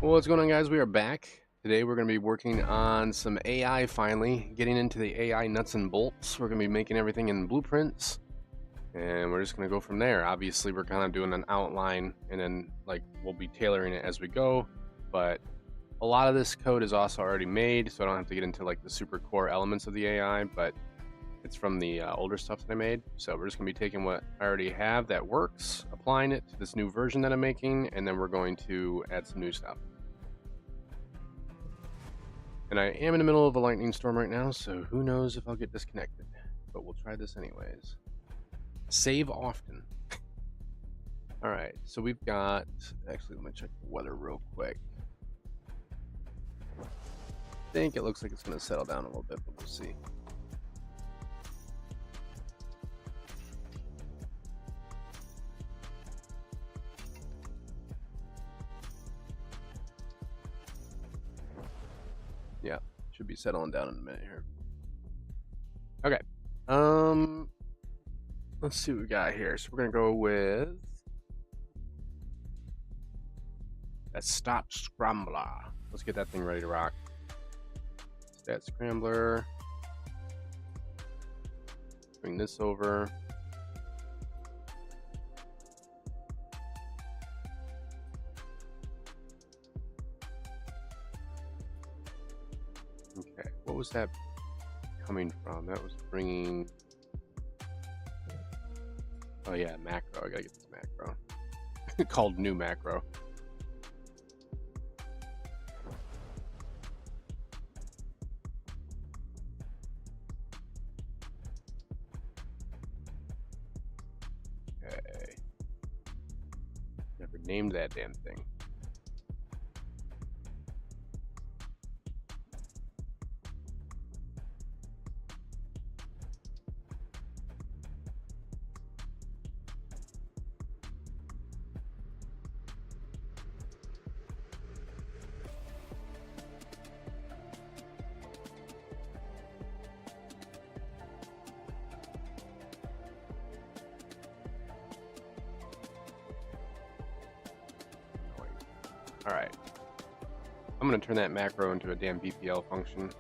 Well, what's going on, guys? We are back. Today we're going to be working on some AI finally, getting into the AI nuts and bolts. We're going to be making everything in blueprints, and we're just going to go from there. Obviously, we're kind of doing an outline, and then we'll be tailoring it as we go. But a lot of this code is also already made, so I don't have to get into the super core elements of the AI, but it's from the older stuff that I made. So we're just going to be taking what I already have that works, applying it to this new version that I'm making, and then we're going to add some new stuff. And I am in the middle of a lightning storm right now, so who knows if I'll get disconnected. But we'll try this anyways. Save often. Alright, so we've got... Actually, let me check the weather real quick. I think it looks like it's going to settle down a little bit, but we'll see. Yeah, should be settling down in a minute here. Okay. Let's see what we got here. So we're gonna go with a Stat Scrambler. Let's get that thing ready to rock. Stat Scrambler. Bring this over. Okay, what was that coming from? That was bringing... Oh yeah, macro. I gotta get this macro. Called new macro. Okay. Never named that damn thing. Alright. I'm going to turn that macro into a damn BPL function.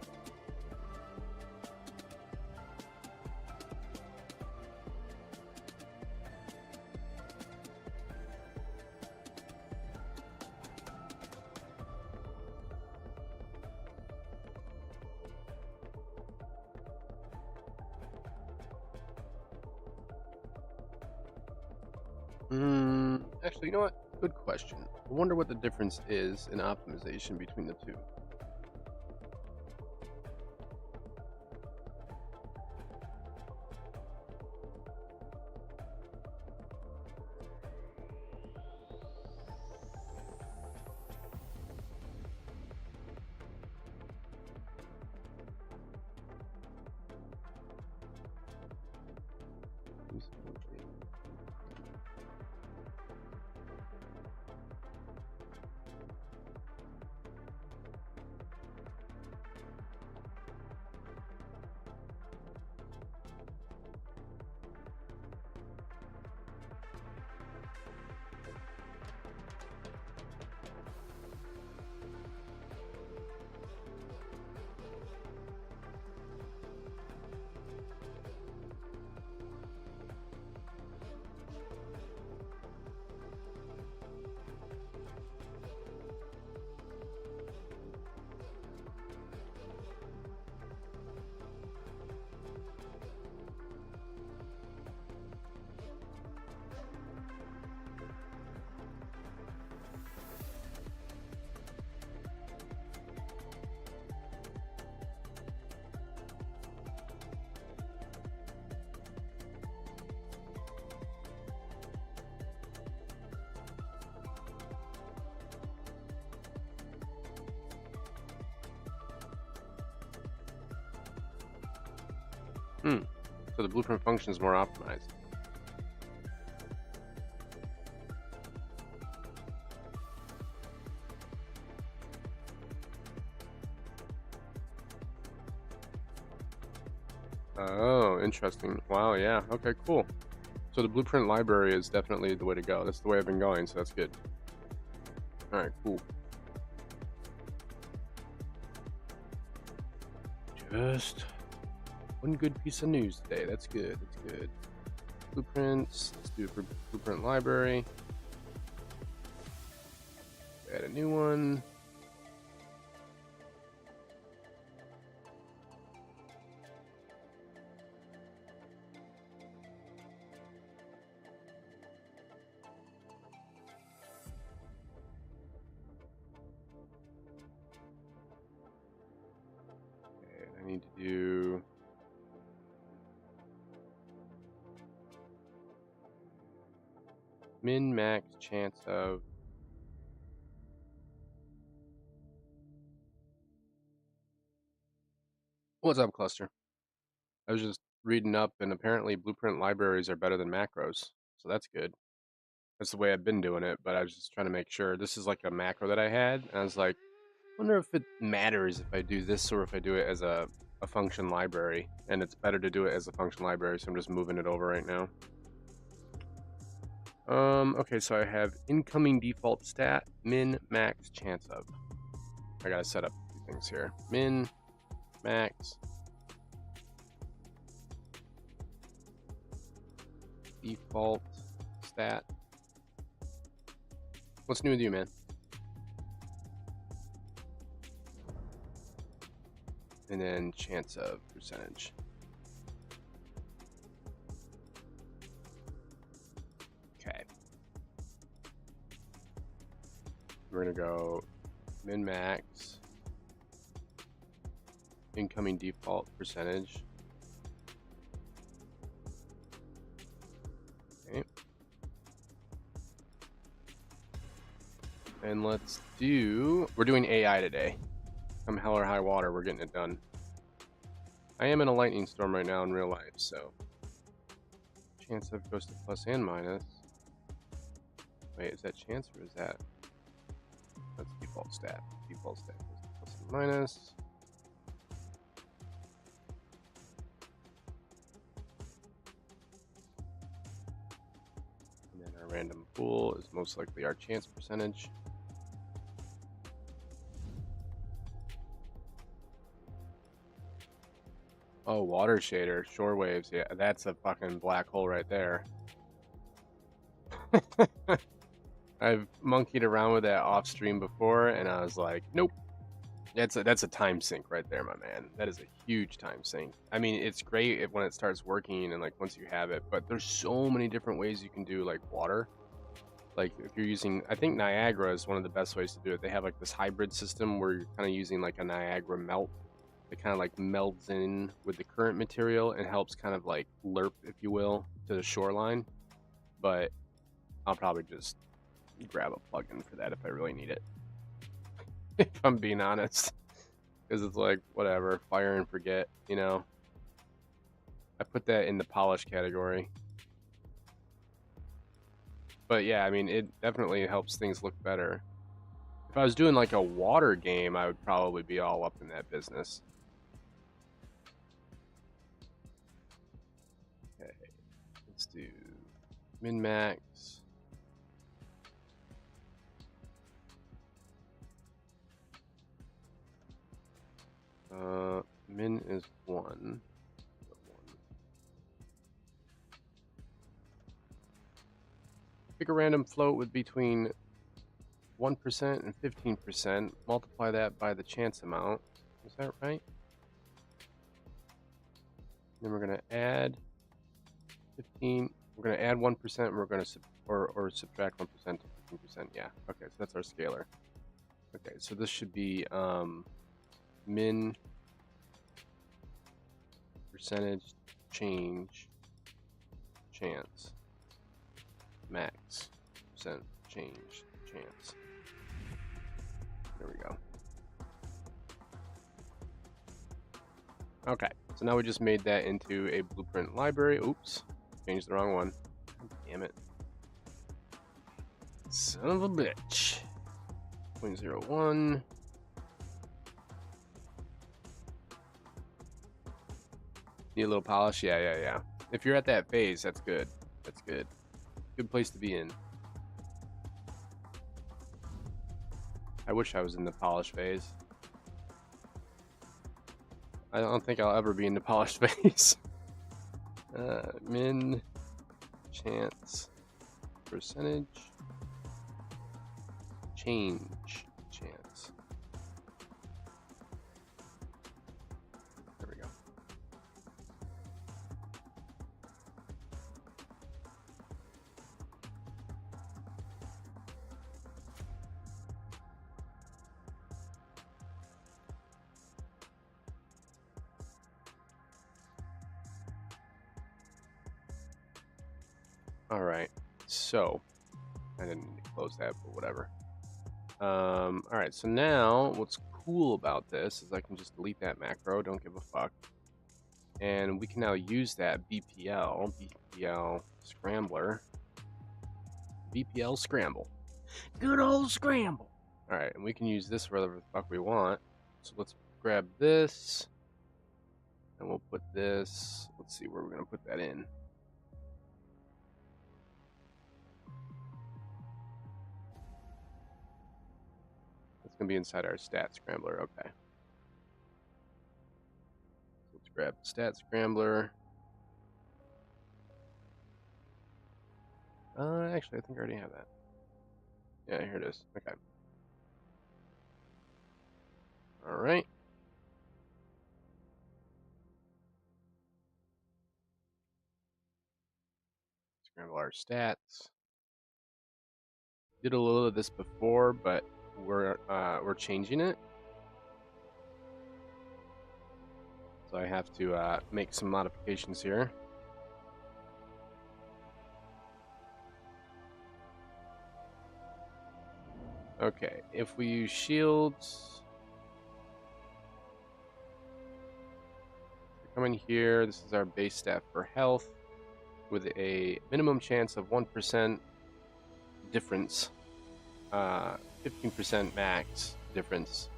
Actually, you know what? Good question. I wonder what the difference is in optimization between the two. So the blueprint function is more optimized. Oh, interesting. Wow, yeah. Okay, cool. So the blueprint library is definitely the way to go. That's the way I've been going, so that's good. Alright, cool. Just one good piece of news today. That's good. That's good. Blueprints. Let's do a blueprint library. Add a new one. Okay, I need to do min max chance of what's up, cluster? I was just reading up, and apparently blueprint libraries are better than macros, so that's good. That's the way I've been doing it, but I was just trying to make sure. This is like a macro that I had, and I was like, wonder if it matters if I do this or if I do it as a function library, and it's better to do it as a function library, so I'm just moving it over right now. Okay, so I have incoming default stat, min, max, chance of. I gotta set up a few things here. Min, max, default stat. What's new with you, man? And then chance of percentage. Okay. We're gonna go min max, incoming default percentage. Okay. And let's do, we're doing AI today. Come hell or high water, we're getting it done. I am in a lightning storm right now in real life, so chance of goes to plus and minus. Wait, is that chance or is that? That's default stat. Default stat goes to plus and minus. And then our random pool is most likely our chance percentage. Oh, water shader, shore waves. Yeah, that's a fucking black hole right there. I've monkeyed around with that off stream before, and I was like, nope. That's a time sink right there, my man. That is a huge time sink. I mean, it's great when it starts working and like once you have it, but there's so many different ways you can do like water. Like if you're using, I think Niagara is one of the best ways to do it. They have like this hybrid system where you're kind of using like a Niagara melt. It kind of like melds in with the current material and helps kind of like lerp, if you will, to the shoreline. But I'll probably just grab a plugin for that if I really need it. If I'm being honest, because it's like whatever, fire and forget, you know. I put that in the polish category. But yeah, I mean, it definitely helps things look better. If I was doing like a water game, I would probably be all up in that business. Okay, let's do min max. Min is 1. Pick a random float with between 1% and 15%. Multiply that by the chance amount. Is that right? Then we're going to add 15. We're going to add 1%. And we're going to or subtract 1% to 15%. Yeah. Okay. So that's our scalar. Okay. So this should be min percentage change chance max percent change chance. There we go. Okay, so now we just made that into a blueprint library. Oops, changed the wrong one. Damn it. Son of a bitch. 0.01. Need a little polish? Yeah. If you're at that phase, that's good. That's good. Good place to be in. I wish I was in the polish phase. I don't think I'll ever be into polished face. Min chance percentage change chance. There we go. All right, so I didn't need to close that, but whatever. All right, so now what's cool about this is I can just delete that macro, don't give a fuck. And we can now use that BPL scrambler, BPL scramble. Good old scramble. All right, and we can use this wherever the fuck we want. So let's grab this, and we'll put this, let's see where we're gonna put that in. It's gonna be inside our stat scrambler, okay. So let's grab the stat scrambler. Actually, I think I already have that. Yeah, here it is, okay. All right. Scramble our stats. Did a little of this before, but we're changing it. So I have to make some modifications here. Okay, if we use shields, come in here. This is our base stat for health with a minimum chance of 1% difference, 15% max difference.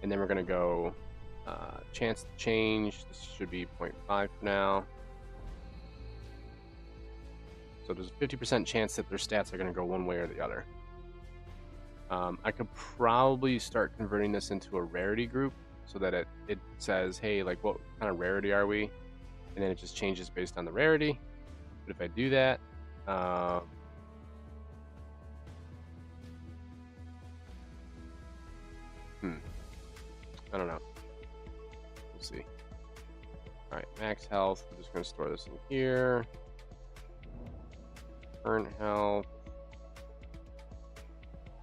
And then we're going to go chance to change. This should be 0.5 for now. So there's a 50% chance that their stats are going to go one way or the other. I could probably start converting this into a rarity group so that it says, hey, like what kind of rarity are we? And then it just changes based on the rarity. But if I do that, I don't know. We'll see. All right, max health. I'm just going to store this in here. Current health.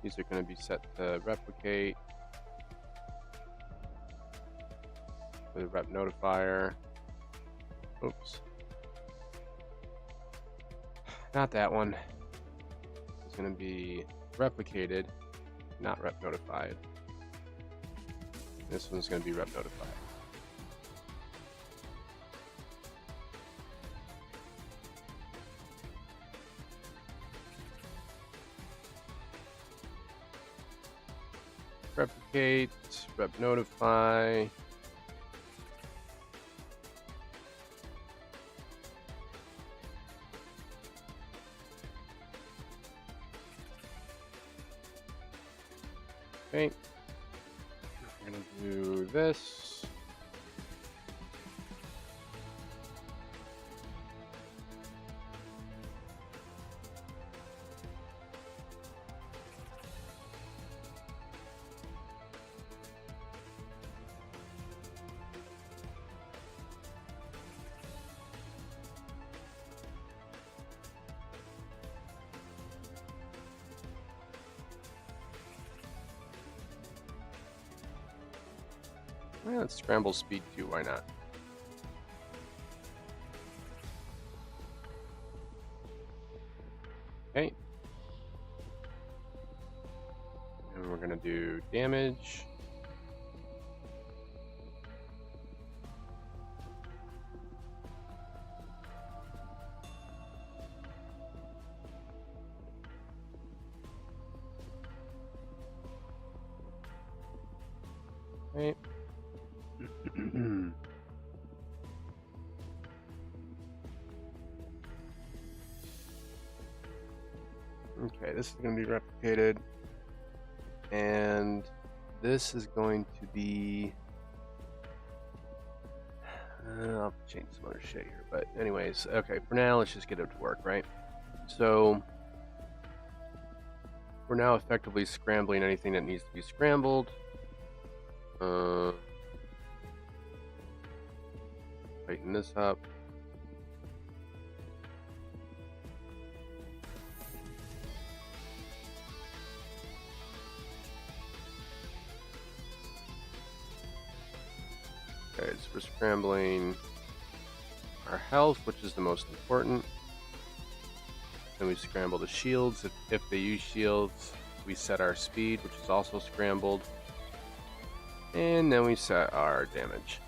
These are going to be set to replicate with a rep notifier. Oops. Not that one. It's going to be replicated, not rep notified. This one's going to be rep notified. Replicate, rep notify. Okay. We're gonna do this. Well, let's scramble speed too, why not? Okay. And we're gonna do damage. Okay. Okay, this is going to be replicated, and this is going to be I'll change some other shit here, but anyways, okay, for now, let's just get it to work, right? So we're now effectively scrambling anything that needs to be scrambled. Tighten this up. Okay, so we're scrambling our health, which is the most important. Then we scramble the shields. If they use shields, we set our speed, which is also scrambled. And then we set our damage.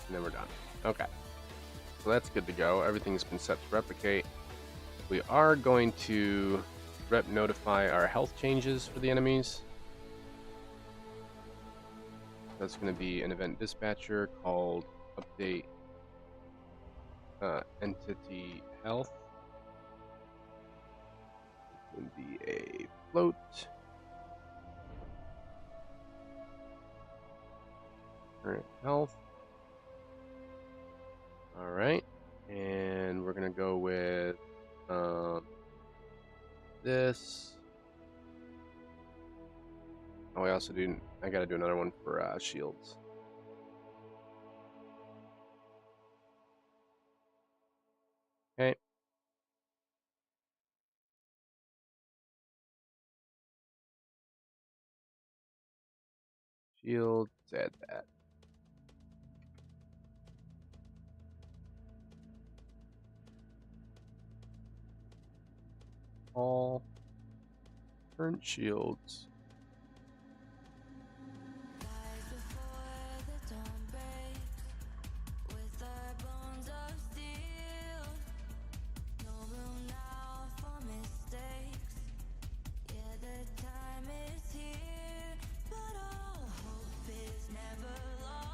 And then we're done. Okay. So that's good to go. Everything's been set to replicate. We are going to rep notify our health changes for the enemies. That's going to be an event dispatcher called update entity health. It's going to be a float. Current health. All right, and we're going to go with this. Oh, I got to do another one for shields. Okay. Shields, add that. All current shields.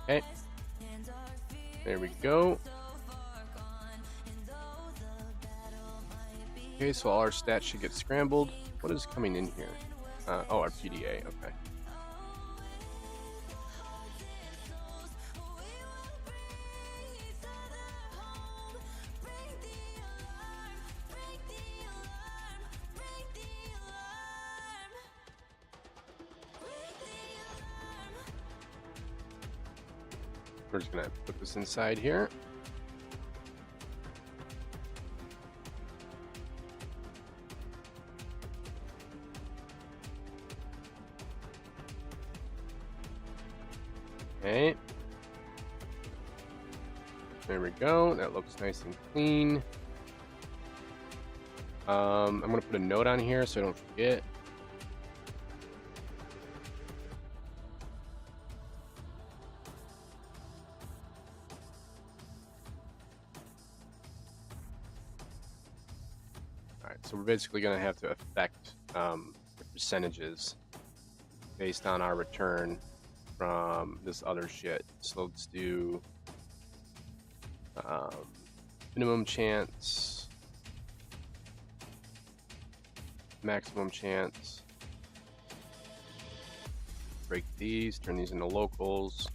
Okay, there we go. Okay, so all our stats should get scrambled. What is coming in here? Oh, our PDA, okay. We're just gonna put this inside here. Okay. There we go. That looks nice and clean. I'm gonna put a note on here so I don't forget. Alright, so we're basically gonna have to affect the percentages based on our return from this other shit. So let's do minimum chance, maximum chance. Break these, turn these into locals.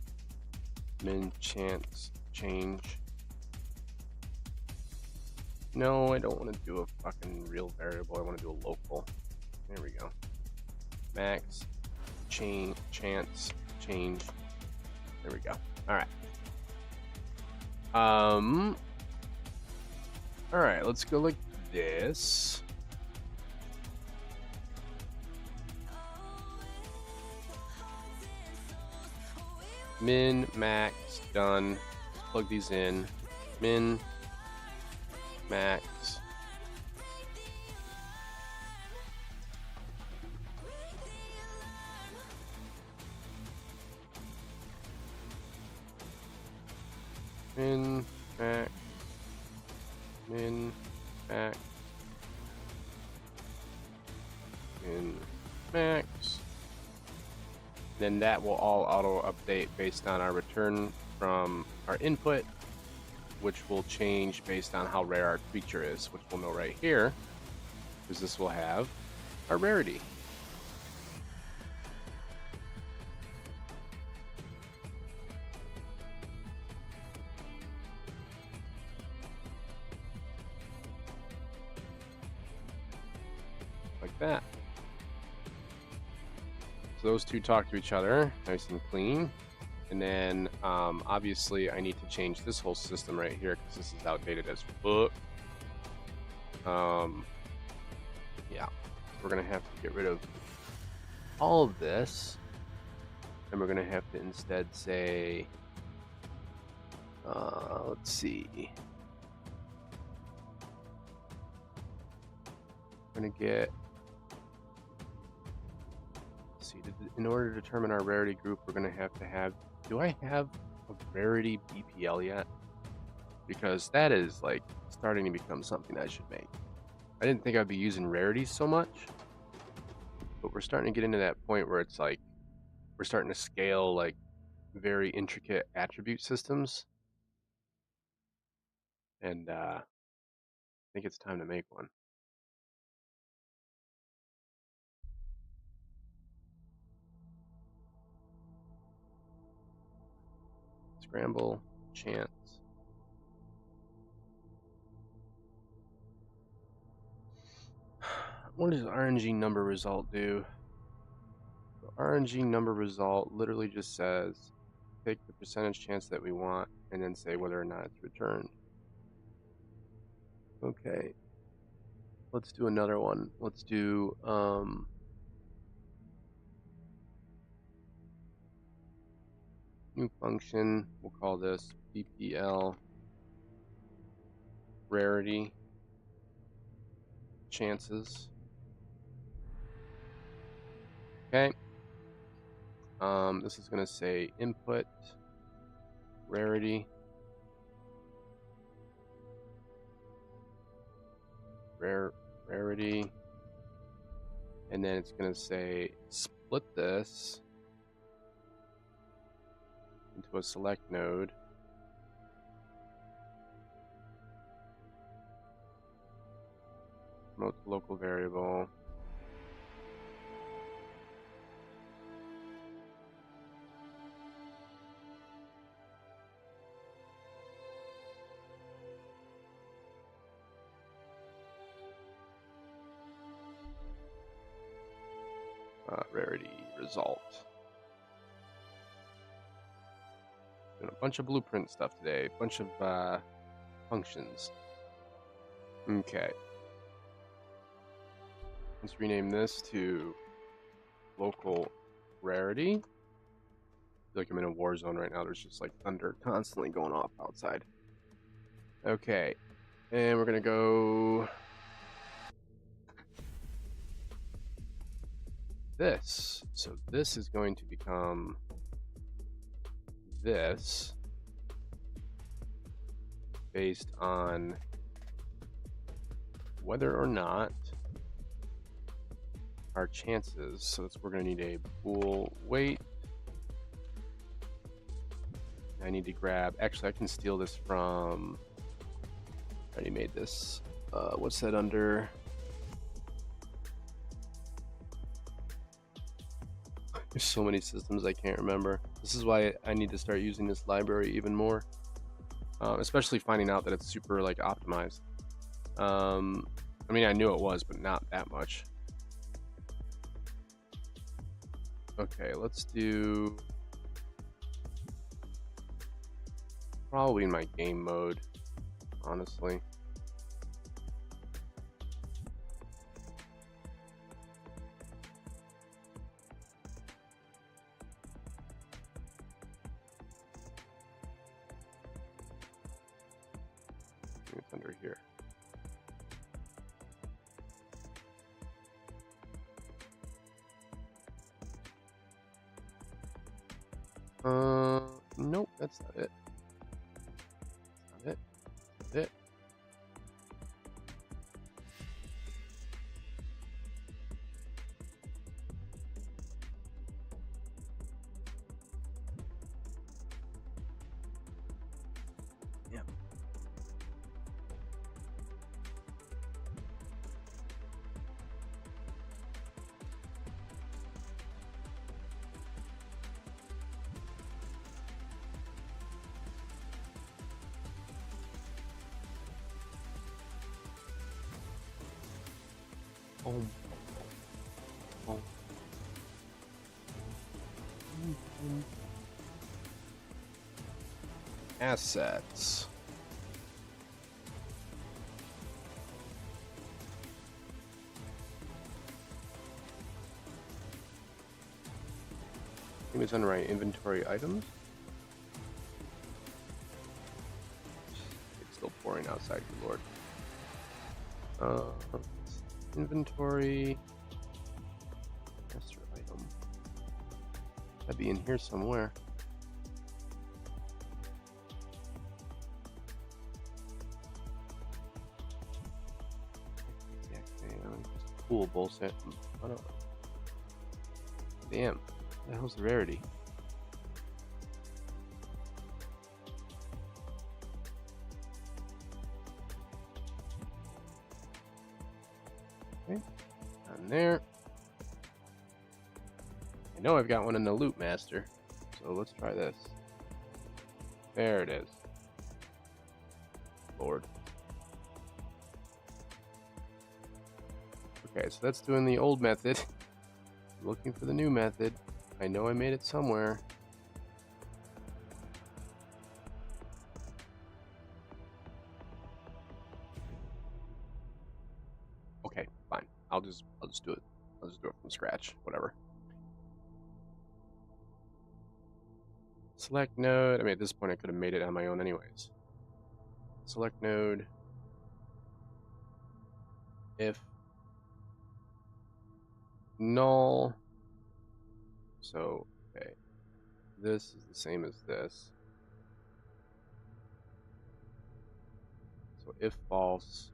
Min chance change. No, I don't want to do a fucking real variable. I want to do a local. There we go. Max chance change. There we go. All right. All right. Let's go like this. Min, max, done. Let's plug these in. Min, max. Min, max. Min, max. Min, max. Then that will all auto update based on our return from our input, which will change based on how rare our creature is, which we'll know right here, because this will have our rarity. that. So those two talk to each other, nice and clean. And then obviously I need to change this whole system right here because this is outdated as fuck. Yeah, we're gonna have to get rid of all of this, and we're gonna have to instead say, let's see, we're gonna get, let's see, in order to determine our rarity group, we're gonna have to have, do I have a rarity BPL yet? Because that is like starting to become something I should make. I didn't think I'd be using rarities so much, but we're starting to get into that point where it's like we're starting to scale like very intricate attribute systems, and I think it's time to make one. Scramble, chance. What does RNG number result do? The RNG number result literally just says take the percentage chance that we want and then say whether or not it's returned. Okay. Let's do another one. Let's do new function. We'll call this BPL rarity chances. Okay. This is going to say input rarity rarity, and then it's going to say split this into a select node. Promote the local variable. Rarity result. And a bunch of blueprint stuff today. A bunch of functions. Okay. Let's rename this to local rarity. I feel like I'm in a war zone right now. There's just like thunder constantly going off outside. Okay. And we're going to go this. So this is going to become this based on whether or not our chances. So we're going to need a bool weight. I need to grab, actually I can steal this from, I already made this. What's that under? There's so many systems I can't remember. This is why I need to start using this library even more, especially finding out that it's super like optimized. I mean, I knew it was, but not that much. Okay, let's do probably in my game mode, honestly. It's under here. Nope, that's not it. That's not it. That's it. Yeah. Oh. Assets. It's underwrite inventory items. It's still pouring outside, good lord. Inventory. Master item. That'd be in here somewhere. Cool bullshit. Damn. What the hell's the rarity? Okay. On there. I know I've got one in the Loot Master. So let's try this. There it is. Lord. Okay, so that's doing the old method. I'm looking for the new method. I know I made it somewhere. Okay, fine. I'll just do it. I'll just do it from scratch. Whatever. Select node. I mean, at this point, I could have made it on my own anyways. Select node. If null. So, okay. This is the same as this. So if false,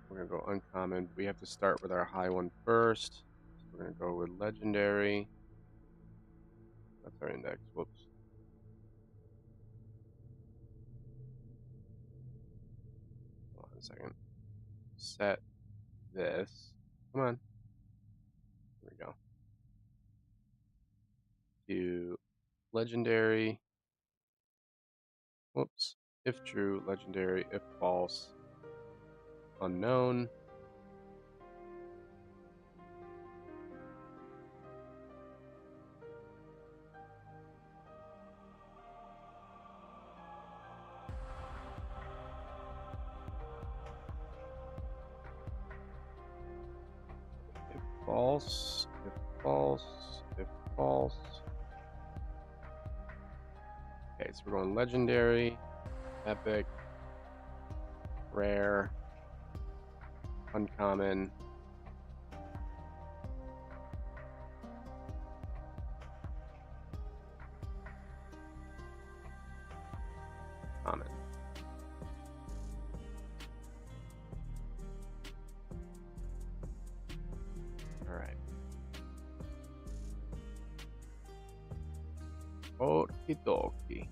we're going to go uncommon. We have to start with our high one first. So we're going to go with legendary. That's our index. Whoops. Hold on a second. Set this. Come on. There we go. To legendary. Whoops. If true, legendary. If false, unknown. If false, if false, if false. Okay, so we're going legendary, epic, rare, uncommon, common. All right. Okie dokie.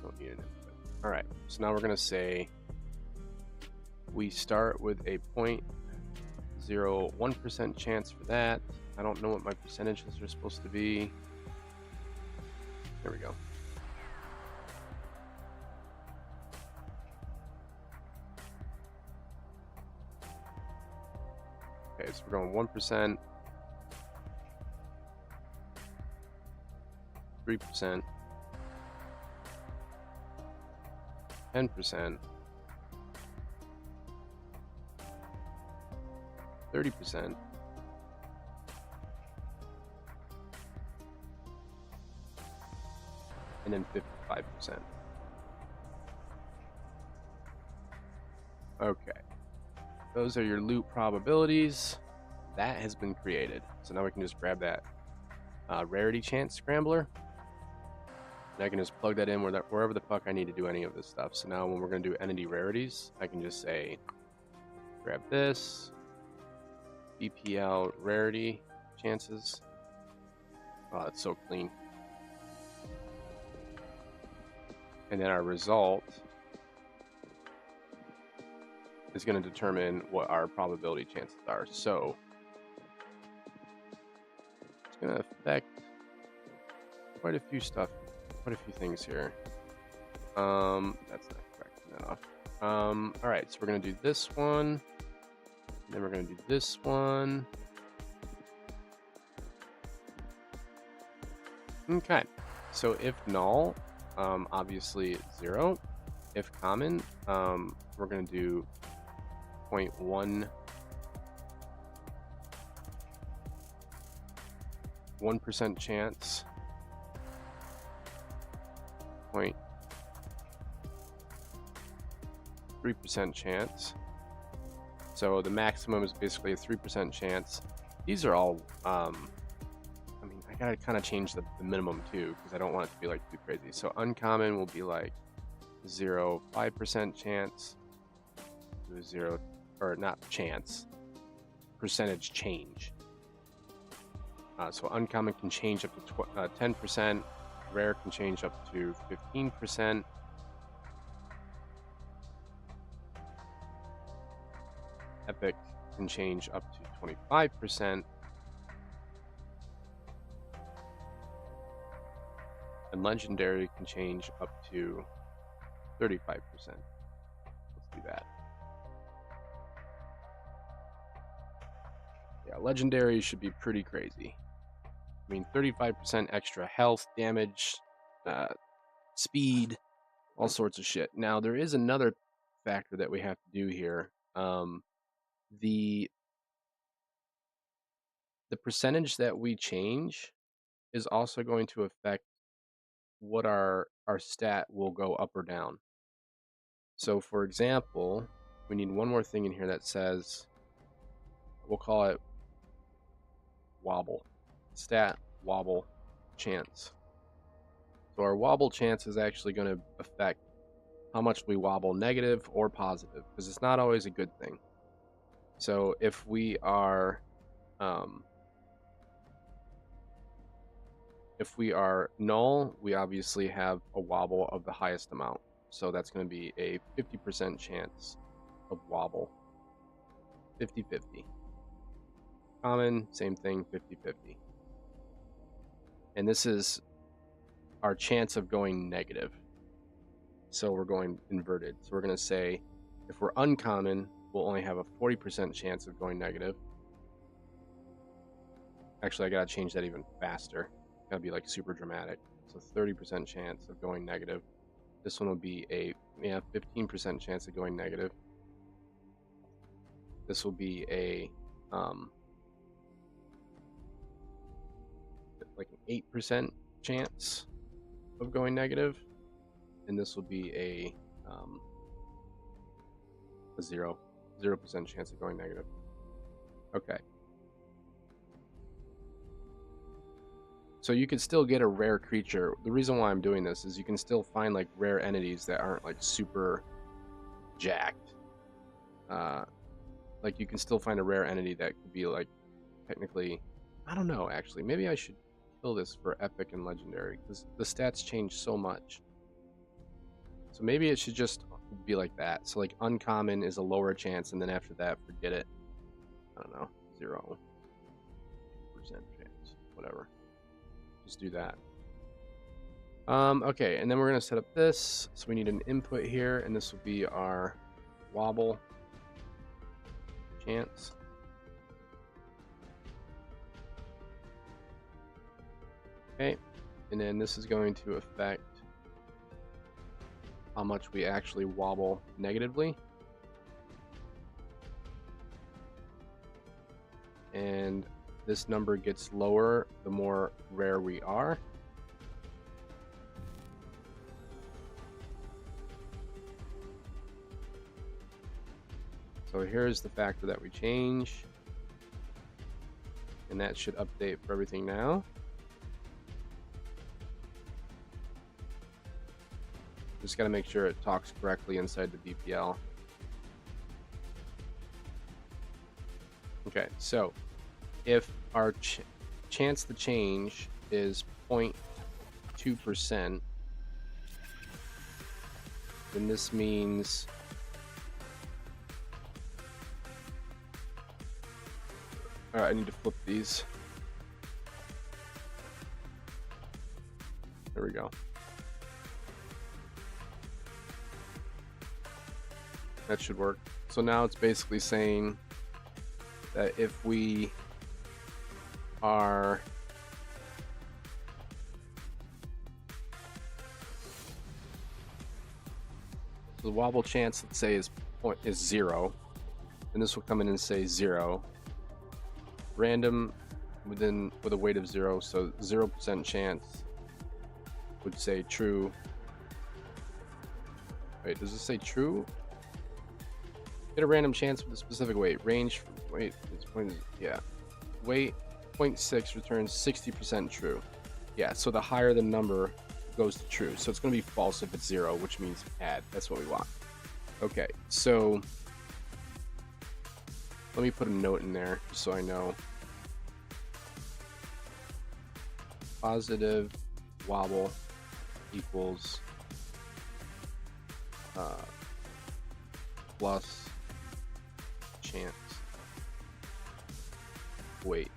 Don't need an input. All right. So now we're gonna say we start with a 0.01% chance for that. I don't know what my percentages are supposed to be. There we go. Okay, so we're going 1%, 3%, 10%, 30%, and then 55%. Okay. Those are your loot probabilities. That has been created. So now we can just grab that rarity chance scrambler. And I can just plug that in wherever the fuck I need to do any of this stuff. So now when we're going to do entity rarities, I can just say, grab this, BPL rarity chances. Oh, that's so clean. And then our result is going to determine what our probability chances are. So it's going to affect quite a few things here. That's not correct. That off. All right, so we're going to do this one. Then we're going to do this one. Okay, so if null, obviously it's 0. If common, we're going to do 0.1 1% chance, 0.3% chance. So the maximum is basically a 3% chance. These are all, I mean, I gotta kind of change the minimum too, because I don't want it to be like too crazy. So uncommon will be like 0.5% chance, 0, or not chance, percentage change. So uncommon can change up to 10%, rare can change up to 15%. Epic can change up to 25%. And legendary can change up to 35%. Let's do that. Yeah, legendary should be pretty crazy. I mean, 35% extra health, damage, speed, all sorts of shit. Now, there is another factor that we have to do here. The percentage that we change is also going to affect what our stat will go up or down. So, for example, we need one more thing in here that says, we'll call it wobble. Stat wobble chance. So our wobble chance is actually going to affect how much we wobble, negative or positive, because it's not always a good thing. So if we are null, we obviously have a wobble of the highest amount. So that's going to be a 50% chance of wobble. 50-50. Common, same thing, 50-50. And this is our chance of going negative. So we're going inverted. So we're going to say if we're uncommon, we'll only have a 40% chance of going negative. Actually, I got to change that even faster. Got to be like super dramatic. So 30% chance of going negative. This one will be a 15% chance of going negative. This will be a like an 8% chance of going negative, and this will be a 0% chance of going negative. Okay. So you can still get a rare creature. The reason why I'm doing this is you can still find like rare entities that aren't like super jacked. Like you can still find a rare entity that could be like technically, I don't know actually. Maybe I should kill this for epic and legendary because the stats change so much. So maybe it should just be like that. So like uncommon is a lower chance, and then after that, forget it. I don't know, 0% chance, whatever. Just do that. Okay, and then we're gonna set up this. So we need an input here, and this will be our wobble chance. Okay, and then this is going to affect how much we actually wobble negatively. And this number gets lower the more rare we are. So here's the factor that we change. And that should update for everything now. Just got to make sure it talks correctly inside the BPL. Okay, so if our chance to change is 0.2%, then this means I need to flip these. There we go. That should work. So now it's basically saying that if we are the wobble chance, let's say, is 0, and this will come in and say 0. Random with a weight of 0, so 0% chance would say true. Wait, does it say true? Get a random chance with a specific weight. Range, weight, yeah. Weight 0.6 returns 60% true. Yeah, so the higher the number goes to true. So it's going to be false if it's 0, which means add. That's what we want. Okay, so let me put a note in there just so I know. Positive wobble equals plus chance weight.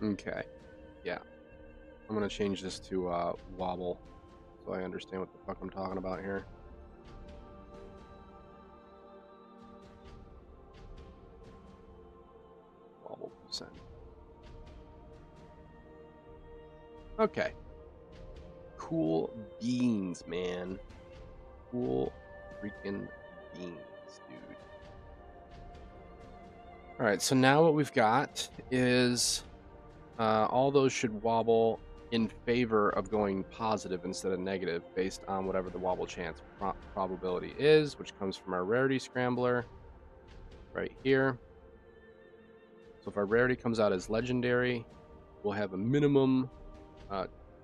Okay, yeah. I'm gonna change this to wobble so I understand what the fuck I'm talking about here. Wobble percent. Okay. Cool beans, man. Cool freaking beans, dude. Alright, so now what we've got is all those should wobble in favor of going positive instead of negative based on whatever the wobble chance probability is, which comes from our rarity scrambler right here. So if our rarity comes out as legendary, we'll have a minimum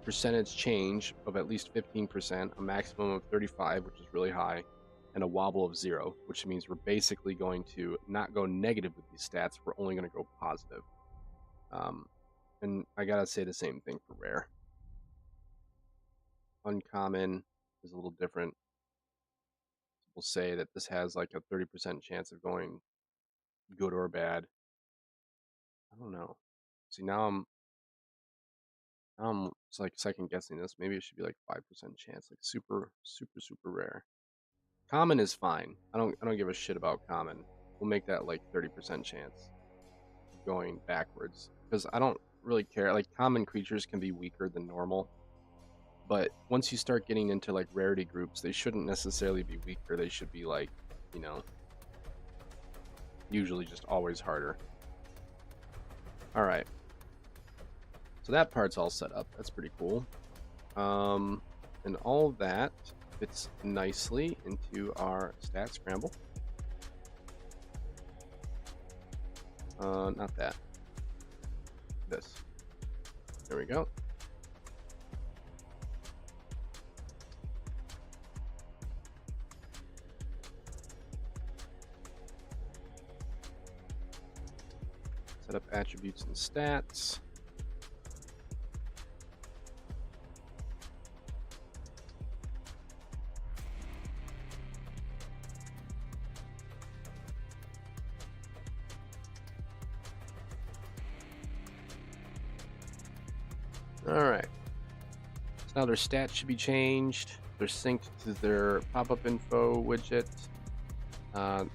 percentage change of at least 15%, a maximum of 35, which is really high, and a wobble of 0, which means we're basically going to not go negative with these stats. We're only going to go positive. And I gotta say the same thing for rare. Uncommon is a little different. We'll say that this has like a 30% chance of going good or bad. I don't know. See, now I'm it's like second guessing this. Maybe it should be like 5% chance, like super rare. Common is fine. I don't give a shit about common. We'll make that like 30% chance going backwards because I don't really care. Like common creatures can be weaker than normal, but once you start getting into like rarity groups, they shouldn't necessarily be weaker. They should be like, you know, usually just always harder. All right. So that part's all set up. That's pretty cool. And all that fits nicely into our stat scramble. Not that. This. There we go. Set up attributes and stats. Alright. So now their stats should be changed. They're synced to their pop-up info widget.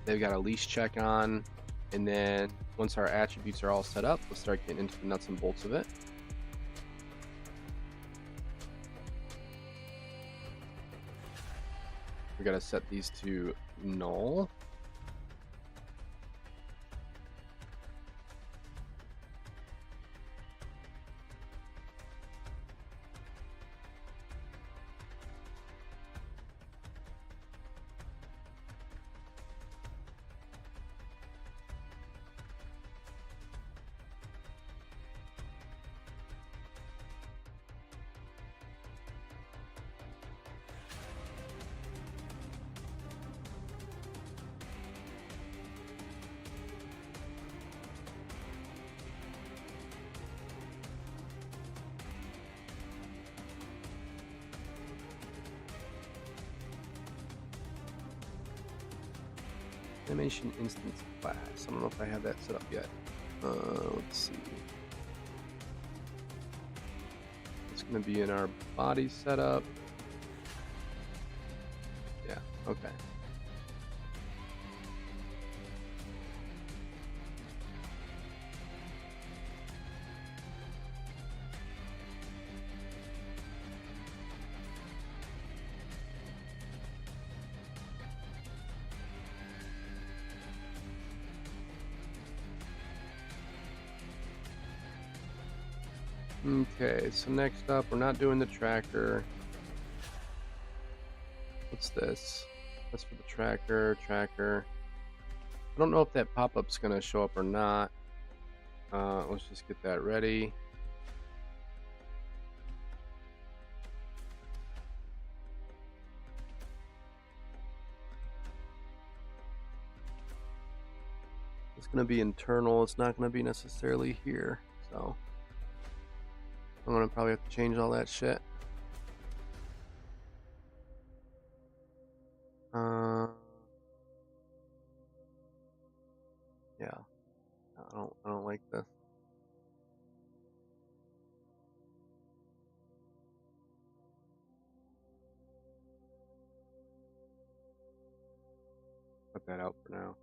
They've got a leash check on. And then once our attributes are all set up, we'll start getting into the nuts and bolts of it. We gotta set these to null. Animation instance class. I don't know if I have that set up yet. Let's see. Gonna be in our body setup. Yeah, okay. Okay, so next up, we're not doing the tracker. What's this? That's for the tracker. I don't know if that pop-up's gonna show up or not. Let's just get that ready. It's gonna be internal. It's not gonna be necessarily here. So I'm gonna probably have to change all that shit. Yeah, I don't like this. Put that out for now.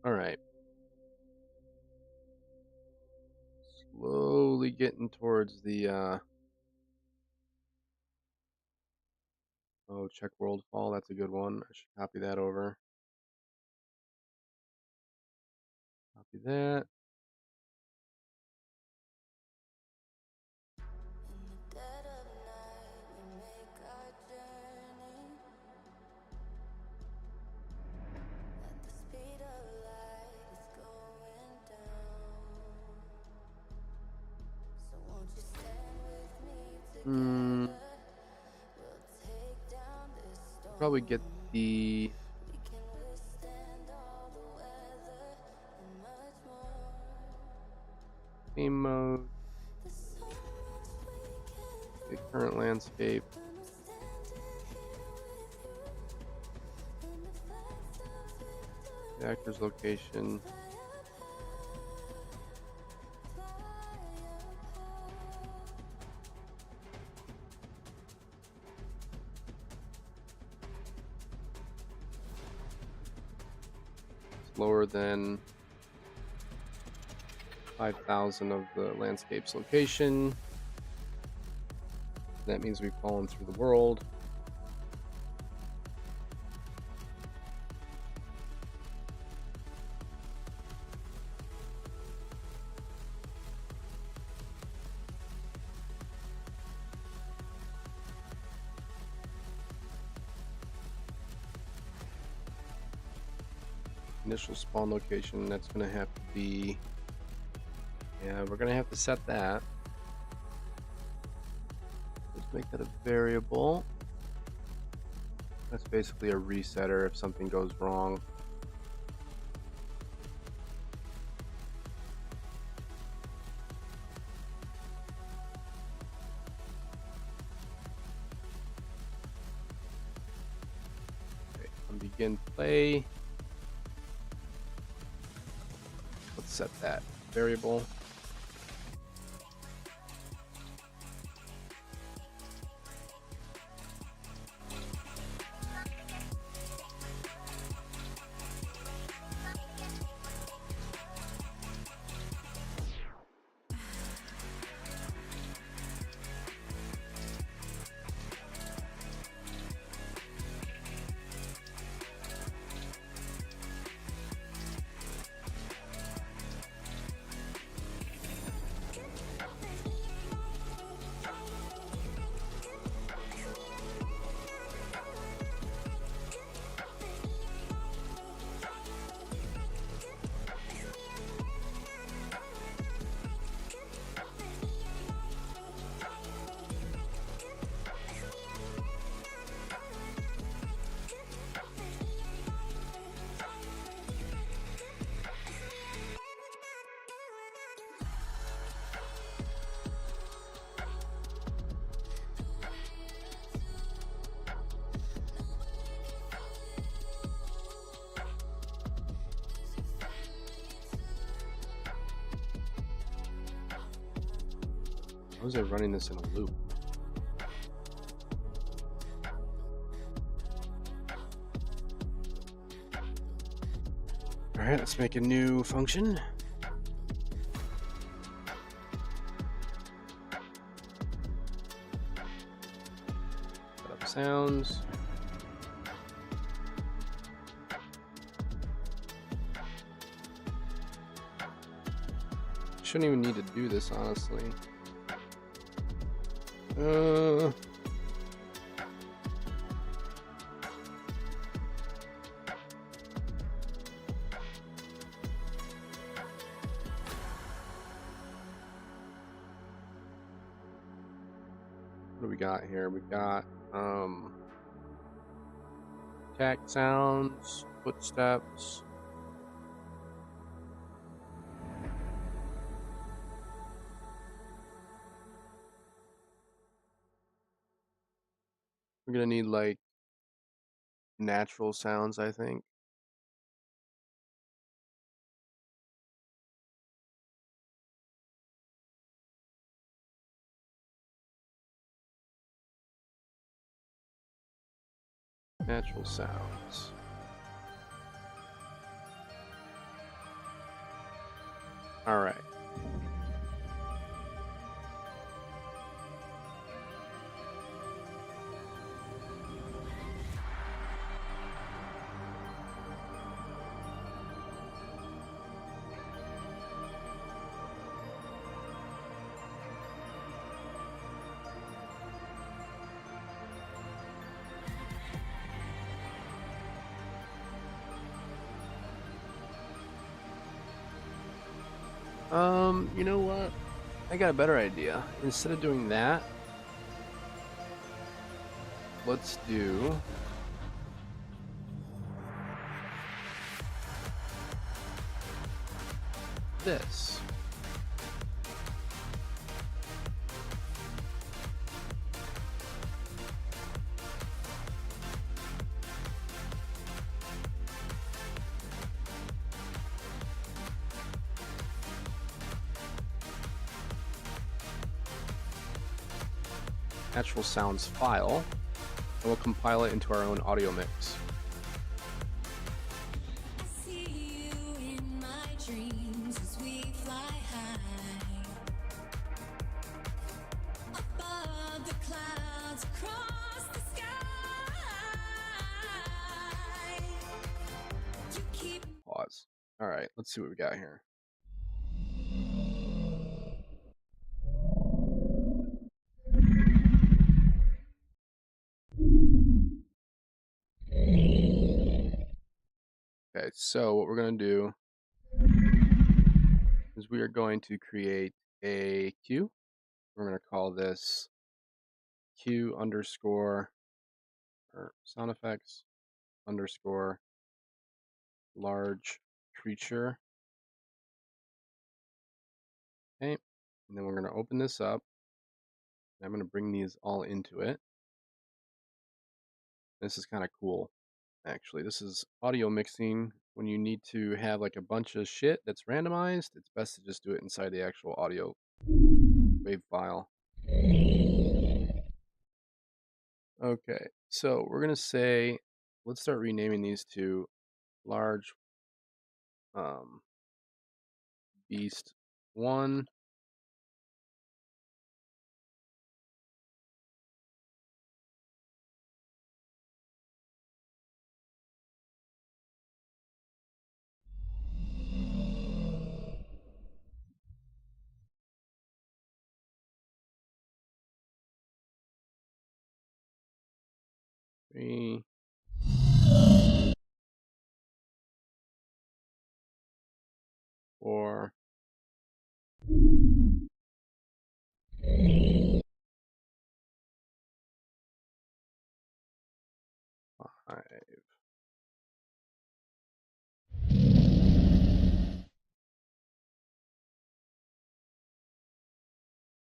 All right. Slowly getting towards the oh, check world fall. That's a good one. I should copy that over. Copy that. Probably get the game mode, the current landscape, the actor's location. Lower than 5,000 of the landscape's location. That means we've fallen through the world. Initial spawn location, that's gonna have to be, yeah, we're gonna have to set that. Let's make that a variable. That's basically a resetter if something goes wrong. Okay, on begin play. Let's set that variable. How is it running this in a loop? All right, let's make a new function. Set up sounds. Shouldn't even need to do this, honestly. What do we got here? We got attack sounds, footsteps. We're gonna need like natural sounds, I think. Natural sounds. All right. You know what? I got a better idea. Instead of doing that, let's do this. Natural sounds file, and we'll compile it into our own audio mix. Pause. All right, let's see what we got here. Okay, so what we're going to do is we are going to create a queue. We're going to call this queue underscore or sound effects underscore large creature. Okay, and then we're going to open this up. And I'm going to bring these all into it. This is kind of cool, actually. This is audio mixing. When you need to have like a bunch of shit that's randomized, it's best to just do it inside the actual audio wave file. Okay, so we're gonna say, let's start renaming these to large beast 1, three, 4, 5,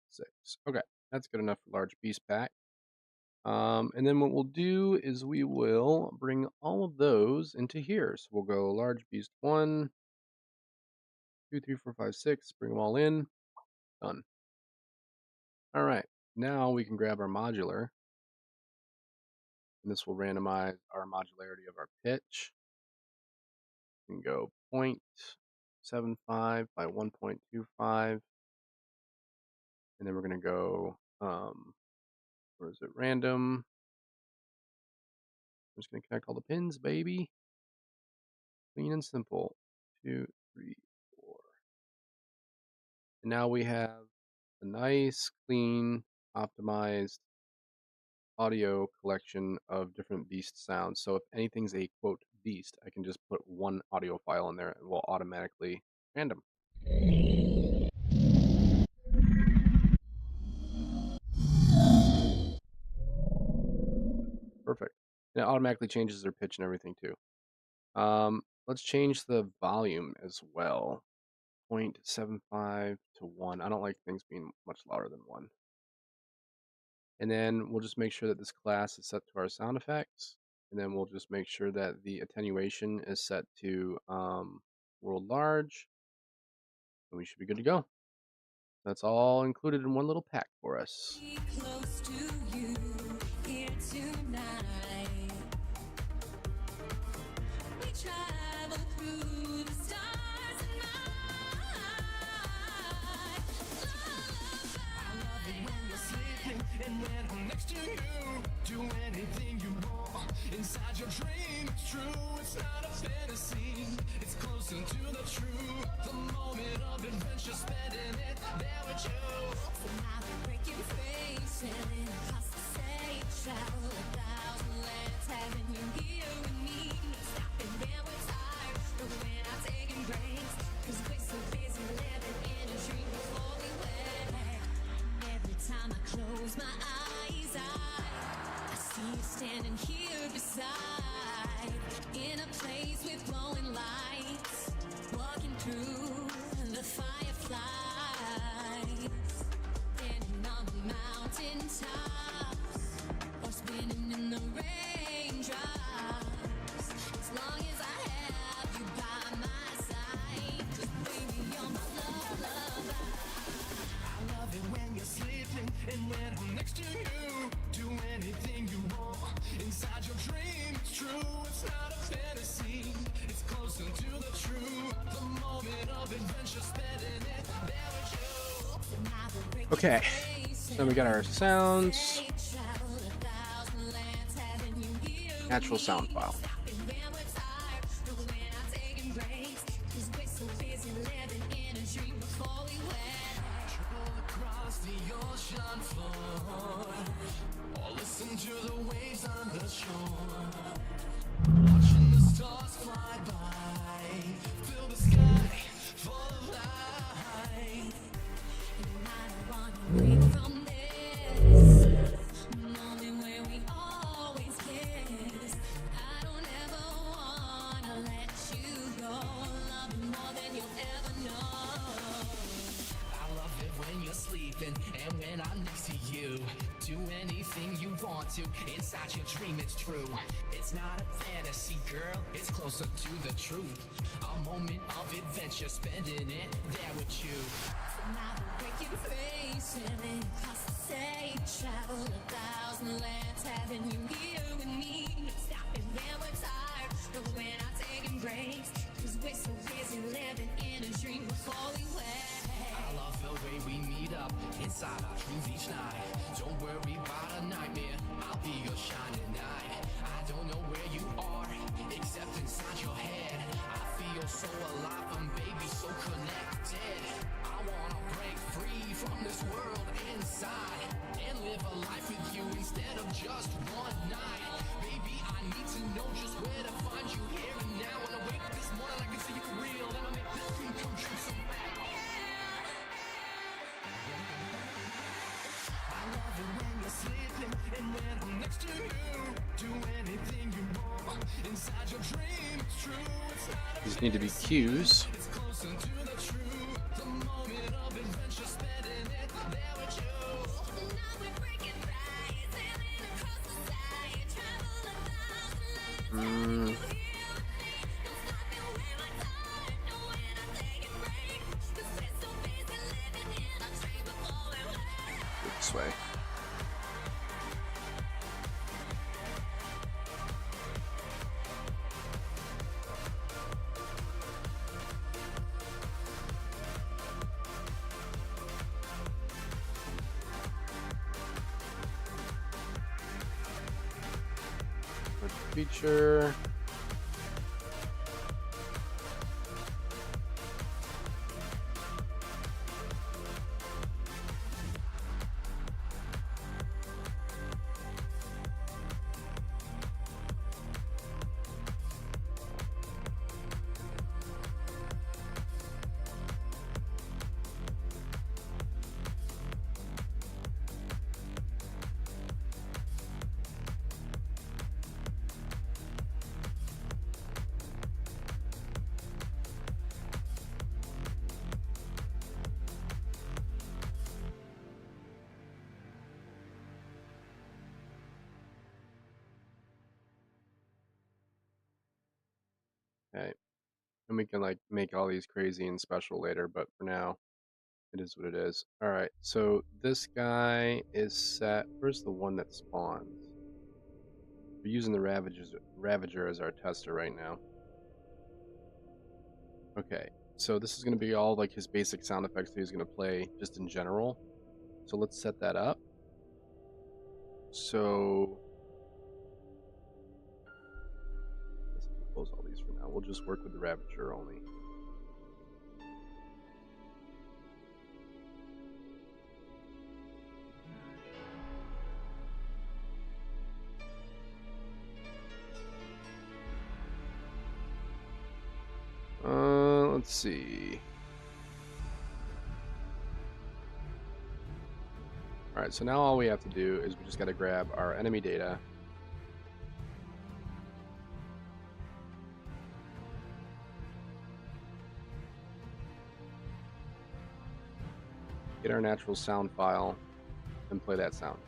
6. Okay, that's good enough for large beast pack. And then what we'll do is we will bring all of those into here. So we'll go large beast 1, 2, 3, 4, 5, 6, bring them all in. Done. All right, now we can grab our modular, and this will randomize our modularity of our pitch. We can go 0.75 by 1.25, and then we're going to go, where is it, random. I'm just going to connect all the pins, baby. Clean and simple. 2, 3, 4. And now we have a nice, clean, optimized audio collection of different beast sounds. So if anything's a quote beast, I can just put one audio file in there and we'll automatically random. Perfect. And it automatically changes their pitch and everything too. Let's change the volume as well. 0.75 to 1. I don't like things being much louder than 1. And then we'll just make sure that this class is set to our sound effects. And then we'll just make sure that the attenuation is set to world large. And we should be good to go. That's all included in one little pack for us. Close to you here tonight. We travel through the stars and night. I love it when you're sleeping and when I'm next to you. Do anything you want inside your dream. It's true, it's not a fantasy. It's close into the truth. The moment of adventure, spending it there with you. So now we're breaking free, sailing across the sea. Travel 1,000 lands, having you here with me. Stopping when we're tired, but we're not taking breaks. 'Cause we're so busy living in a dream before we wake. Every time I close my eyes, I see you standing here beside, in a place with glowing lights, walking through the fireflies, standing on the mountain tops, or spinning in the raindrops. As long as I have you by my side, 'cause baby, you're my love. I love it when you're sleeping and when I'm next to you. Do anything you want inside your dream. It's true, it's not a fantasy. It's closer to the truth. The moment of adventure, spending it there with you. Okay, so we got our sounds, natural sound file. Listen to the waves on the shore, watching the stars fly by, fill the sky full of light. And I don't want to wake from this moment where we always kiss. I don't ever want to let you go. Love you more than you'll ever know. I love it when you're sleeping and when I'm next to you. Do anything you want to inside your dream. It's true, it's not a fantasy, girl, it's closer to the truth. A moment of adventure, spending it there with you. So now we're breaking free, sailing across the sea. Travel 1,000 lands, having you here with me. Stopping when we're tired, but we're not taking breaks. 'Cause we're so busy living in a dream before we wake. I love the way we meet up inside our dreams each night. Don't worry about a nightmare, I'll be your shining light. I don't know where you are, except inside your head. I feel so alive and baby, so connected. I wanna break free from this world inside and live a life with you instead of just one night. Baby, I need to know just where to find you here and now. When I wake up this morning, I can see you for real, and I make this dream come true somehow. I love it when you're sleeping and when I'm next to you. Do anything you want inside your dream. It's true, it's not a These need to be cues. it's closer to the truth. The moment of adventure, spending it there with you. Now we're breaking free, sailing across the sea. Travel 1,000 lands, Mm, you here with me. Don't stop and we're my time. No, we're not taking breaks. 'Cause we're so busy living in a dream before we wake. feature. Okay. And we can like make all these crazy and special later, but for now, it is what it is. All right, so this guy is set. Where's the one that spawns? We're using the Ravager as our tester right now. Okay, so this is going to be all like his basic sound effects that he's going to play just in general. So let's set that up. So let's close all these for now. We'll just work with the Ravager only. Let's see. All right, so now all we have to do is we just got to grab our enemy data. Get our natural sound file and play that sound.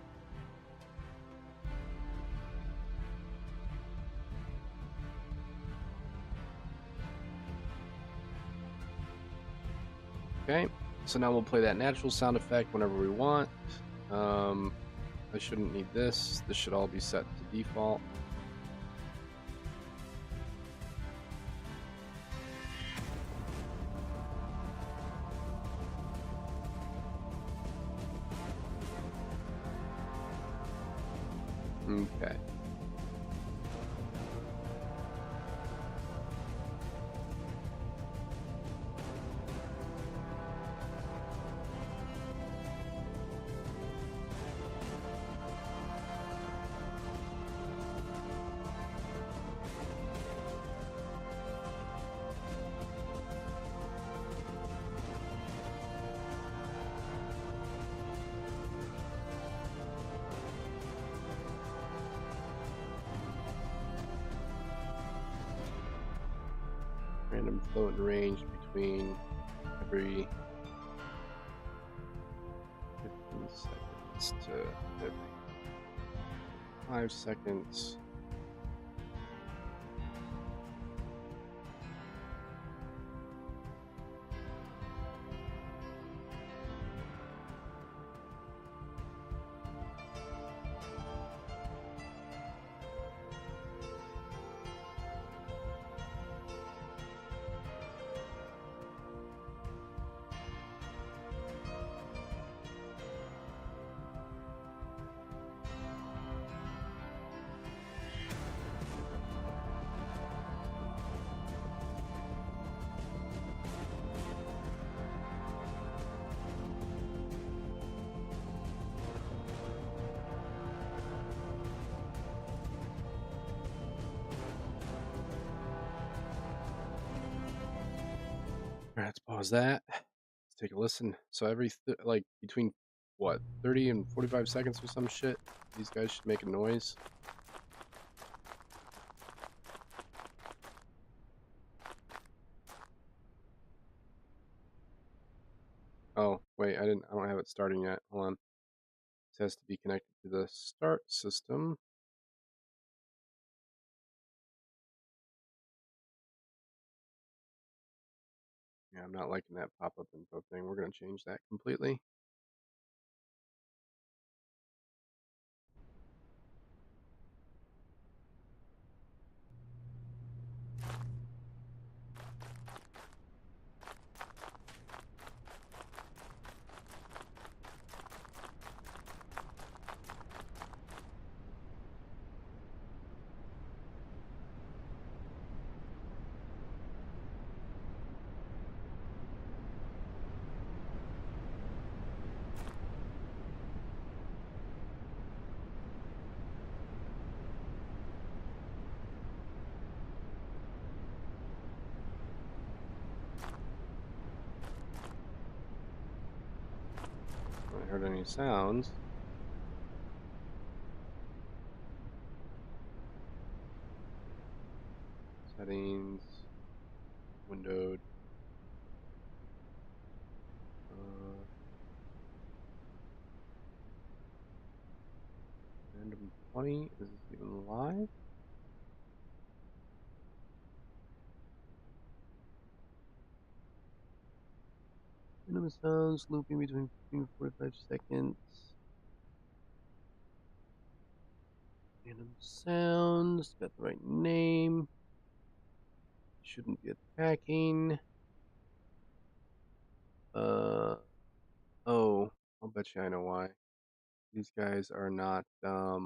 Okay, so now we'll play that natural sound effect whenever we want. I shouldn't need this. This should all be set to default. Okay. Random float range between every 15 seconds to every 5 seconds. All right, let's pause that. Let's take a listen. So every like between what 30 and 45 seconds or some shit, these guys should make a noise. Oh wait, I don't have it starting yet. Hold on. This has to be connected to the start system. Yeah, I'm not liking that pop-up info thing. We're gonna change that completely. heard any sounds. Settings, windowed. Random 20. Is this even live? Random sounds looping between 15 to 45 seconds. Random sounds. Got the right name. Shouldn't be attacking. Oh, I'll bet you I know why. These guys are not, I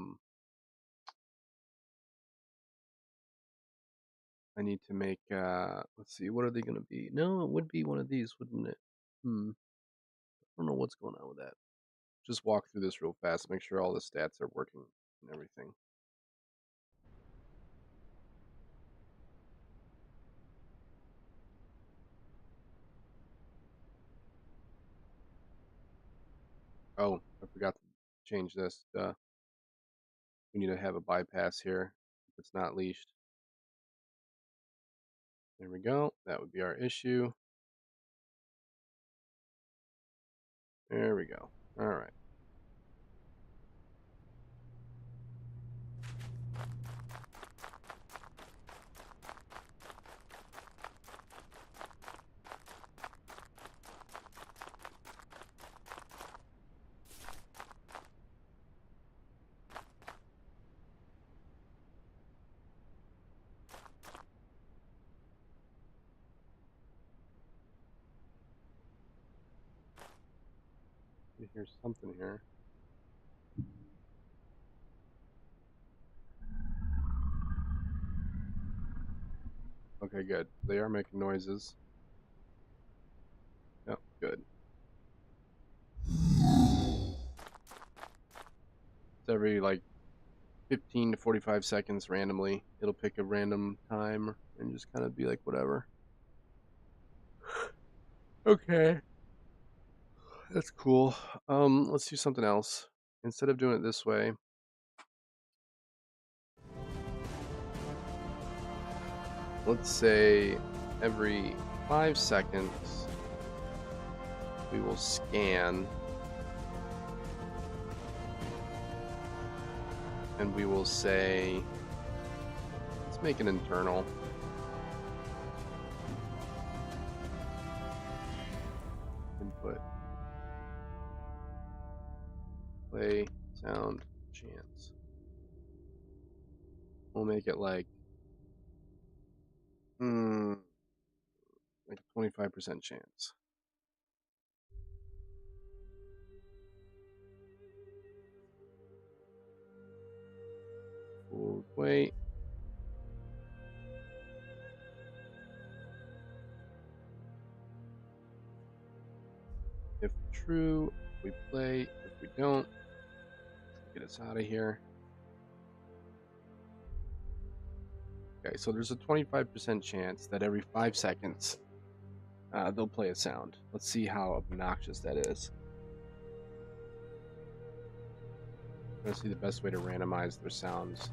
need to make, let's see, what are they gonna be? No, it would be one of these, wouldn't it? I don't know what's going on with that. Just walk through this real fast, make sure all the stats are working and everything. Oh, I forgot to change this. We need to have a bypass here if it's not leashed. There we go. That would be our issue. There we go. All right. Here's something here. Okay, good. They are making noises. Yep, good. It's every like 15 to 45 seconds randomly. It'll pick a random time and just kind of be like, whatever. Okay. That's cool. Let's do something else. Instead of doing it this way, let's say every 5 seconds we will scan and we will say, let's make an internal. Input. Play sound chance. We'll make it like like a 25% chance. We'll wait. If true, we play. If we don't, get us out of here. Okay, so there's a 25% chance that every 5 seconds they'll play a sound. Let's see how obnoxious that is. I'm going to see the best way to randomize their sounds.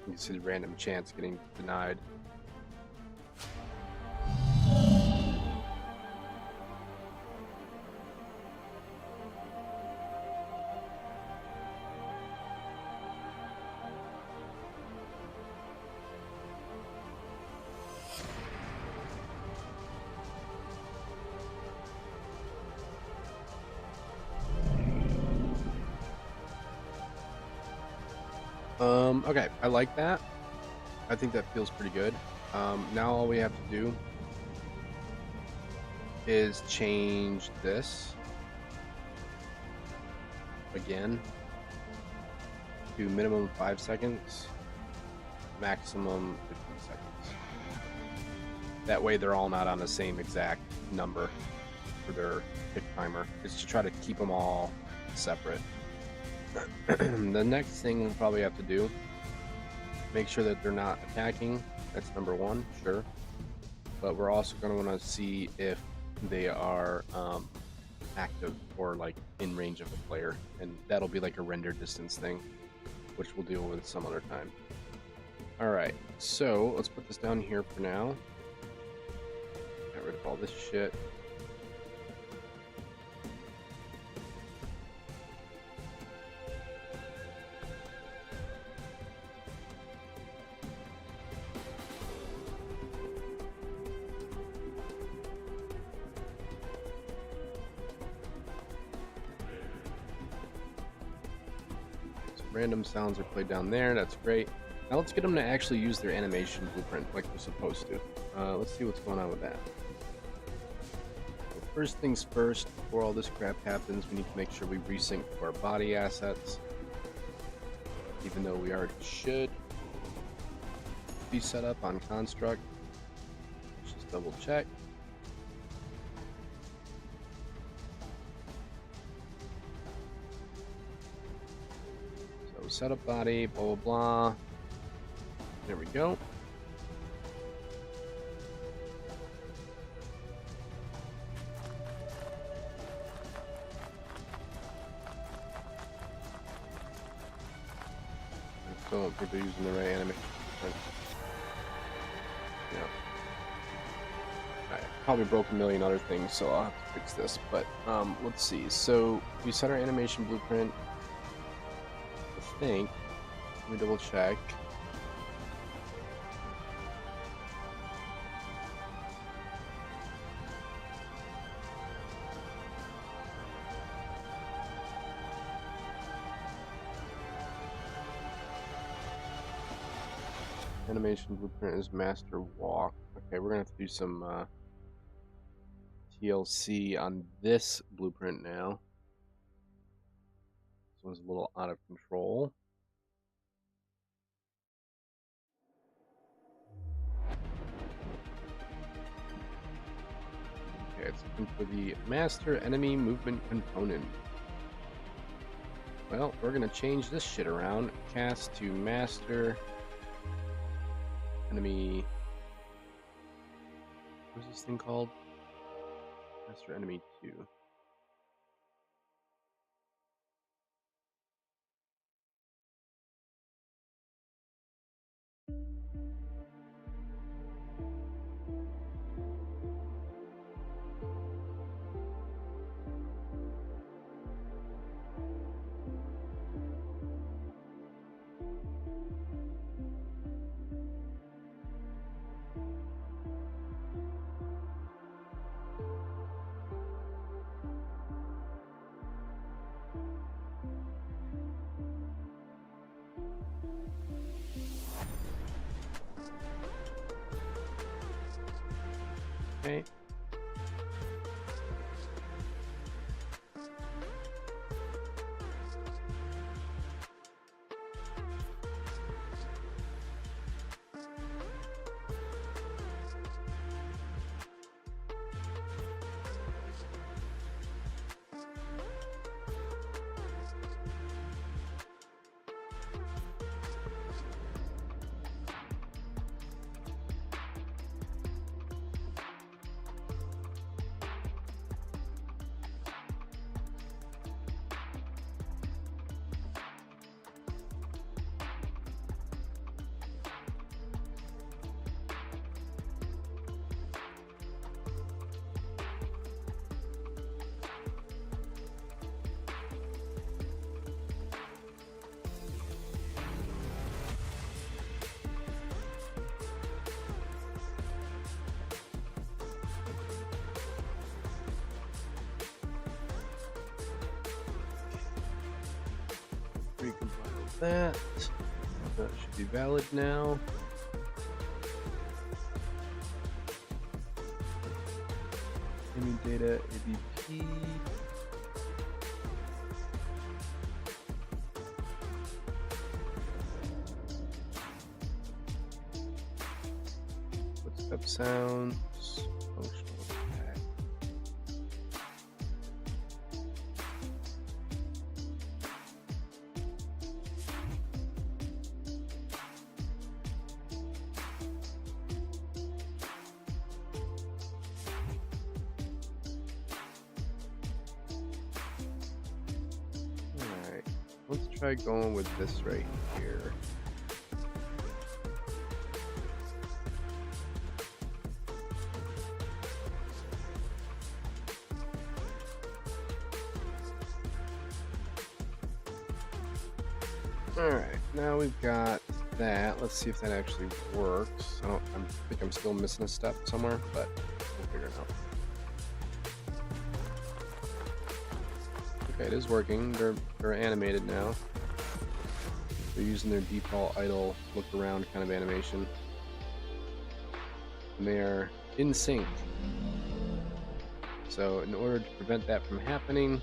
You can see the random chance getting denied. Okay, I like that. I think that feels pretty good. Now all we have to do is change this again to minimum 5 seconds, maximum 15 seconds. That way they're all not on the same exact number for their tick timer. It's to try to keep them all separate. The next thing we'll probably have to do, make sure that they're not attacking. That's number one, sure. But we're also going to want to see if they are active or like in range of the player, and that'll be like a render distance thing, which we'll deal with some other time. Alright, so let's put this down here for now. Get rid of all this shit. Random sounds are played down there, that's great. Now let's get them to actually use their animation blueprint like they're supposed to. Let's see what's going on with that. So first things first, before all this crap happens, we need to make sure we resync to our body assets. Even though we already should be set up on construct. Let's just double check. Setup body, blah blah blah. There we go. I still don't think they're using the right animation. Yeah. I probably broke a million other things, so I'll have to fix this. But let's see. So we set our animation blueprint. I think. Let me double check. Animation blueprint is master walk. Okay, we're gonna have to do some TLC on this blueprint now. This one's a little out of control. Okay, it's looking for the master enemy movement component. Well, we're gonna change this shit around. Cast to master enemy. What's this thing called? Master enemy 2. Okay. Recompile that. That should be valid now. Image data, ABP. Footstep sounds, functional attack. Alright, let's try going with this right here. Alright, now we've got that. Let's see if that actually works. I think I'm still missing a step somewhere, but we'll figure it out. Okay, it is working. They're animated now. They're using their default idle look around kind of animation. And they are in sync. So in order to prevent that from happening,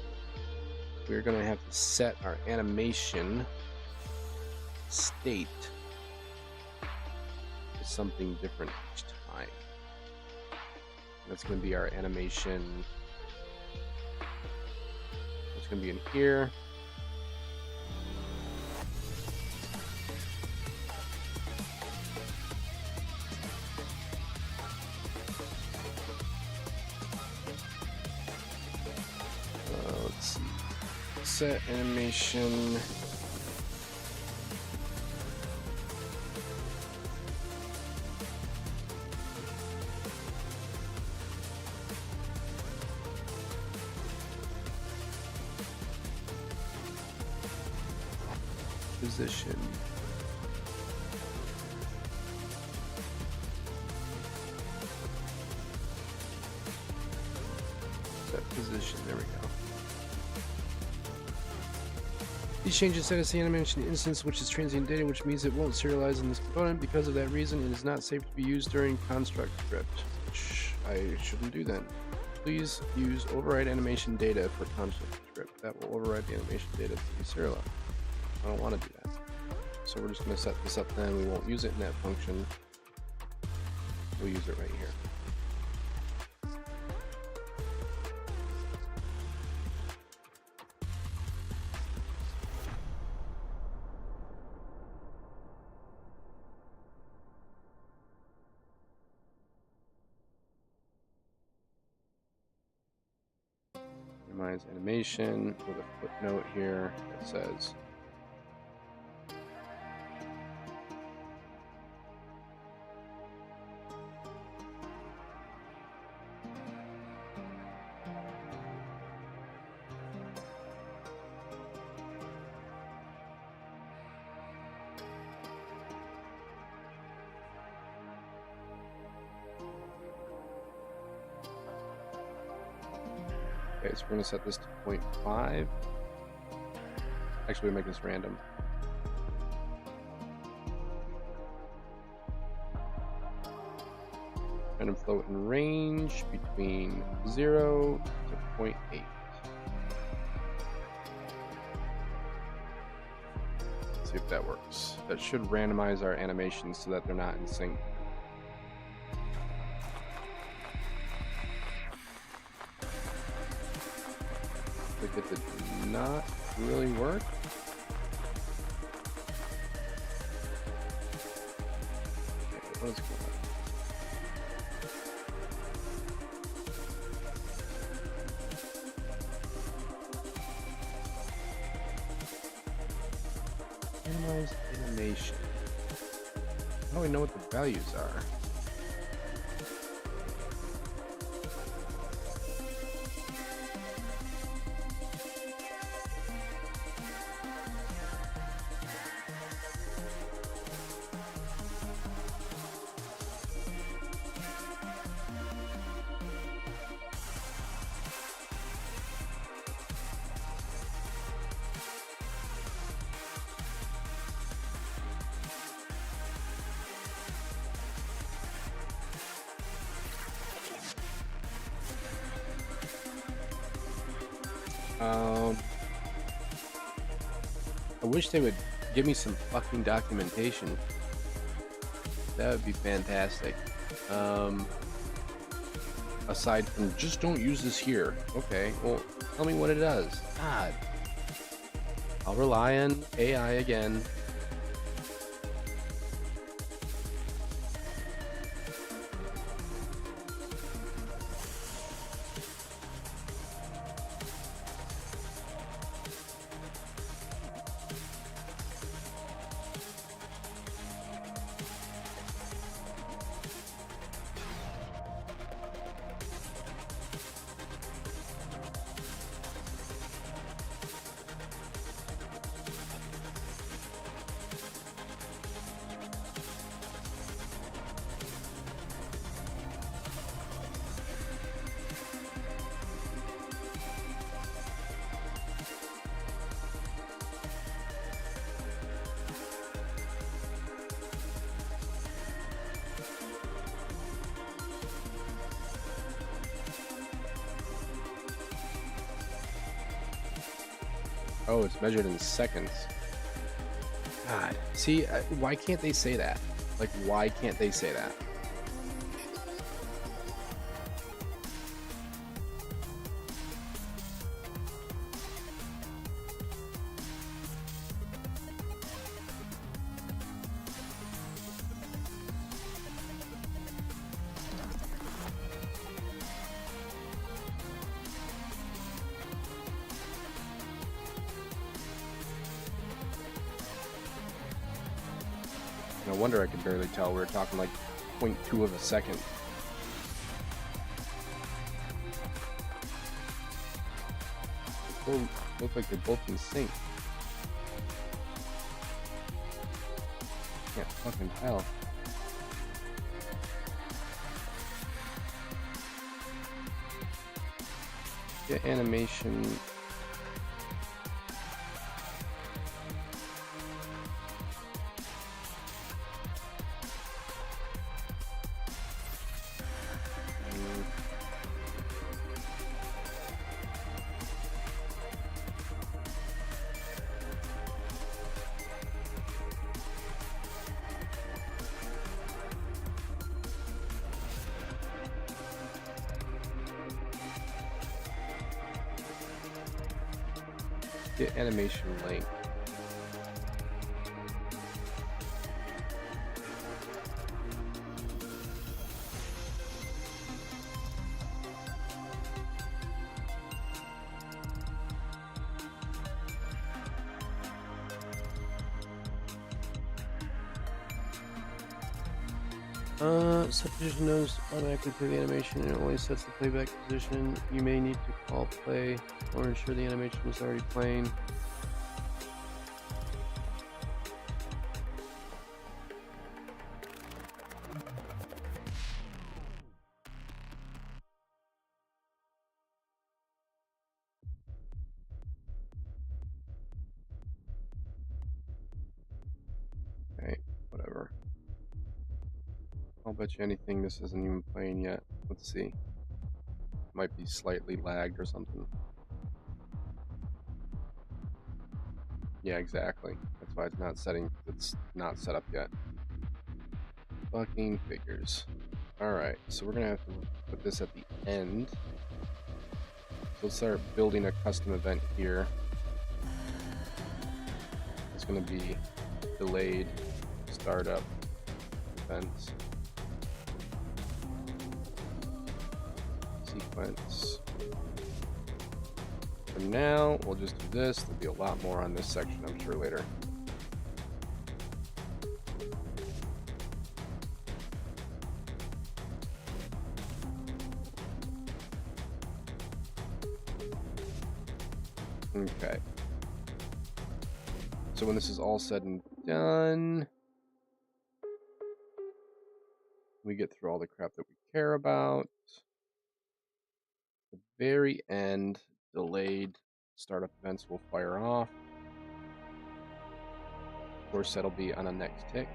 we're going to have to set our animation state to something different each time. That's going to be our animation. It's going to be in here. Let's see. Set animation. Position. Set position, there we go. These changes set as the animation instance, which is transient data, which means it won't serialize in this component. Because of that reason, it is not safe to be used during construct script, which I shouldn't do then. Please use override animation data for construct script. That will override the animation data to be serialized. I don't want to do that. So we're just going to set this up then. We won't use it in that function. We'll use it right here. Minimize animation with a footnote here that says okay, so we're going to set this to 0.5. Actually, we make this random. Random float in range between 0 to 0.8. Let's see if that works. That should randomize our animations so that they're not in sync. Like it did not really work. Okay, what is going on? Analyze animation. How do we know what the values are? I wish they would give me some fucking documentation. That would be fantastic. Aside from just don't use this here. Okay, well, tell me what it does. God. I'll rely on AI again. Oh, it's measured in seconds. God. See, why can't they say that? Like, why can't they say that? No wonder I could barely tell. We were talking like 0.2 of a second. They both look like they're both in sync. Can't fucking tell. The animation. Get animation link. Subposition knows automatically play the animation and it only sets the playback position. You may need to call play or ensure the animation is already playing. Okay, whatever. I'll bet you anything this isn't even playing yet. Let's see. Might be slightly lagged or something. Yeah, exactly. That's why it's not set up yet. Fucking figures. Alright, so we're gonna have to put this at the end. So let's start building a custom event here. It's gonna be delayed startup events. Sequence. For now, we'll just do this. There'll be a lot more on this section, I'm sure, later. Okay. So when this is all said and done, we get through all the crap that we care about. The very end, delayed startup events will fire off. Of course, that'll be on a next tick.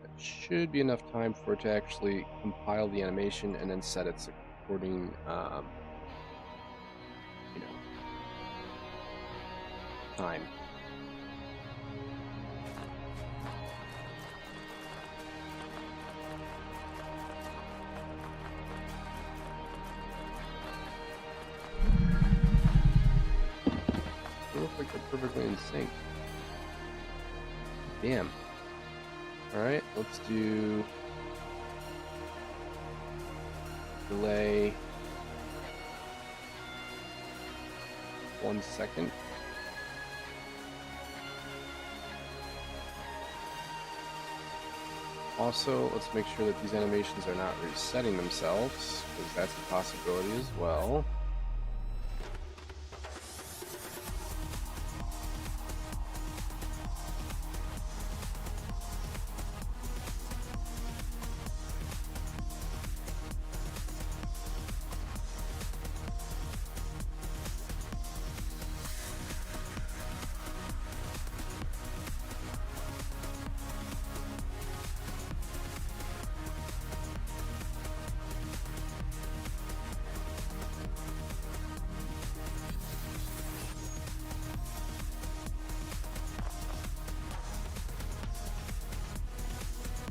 That should be enough time for it to actually compile the animation and then set its according time. They look like they're perfectly in sync. Damn. Alright, let's do delay 1 second. Also, let's make sure that these animations are not resetting themselves, because that's a possibility as well.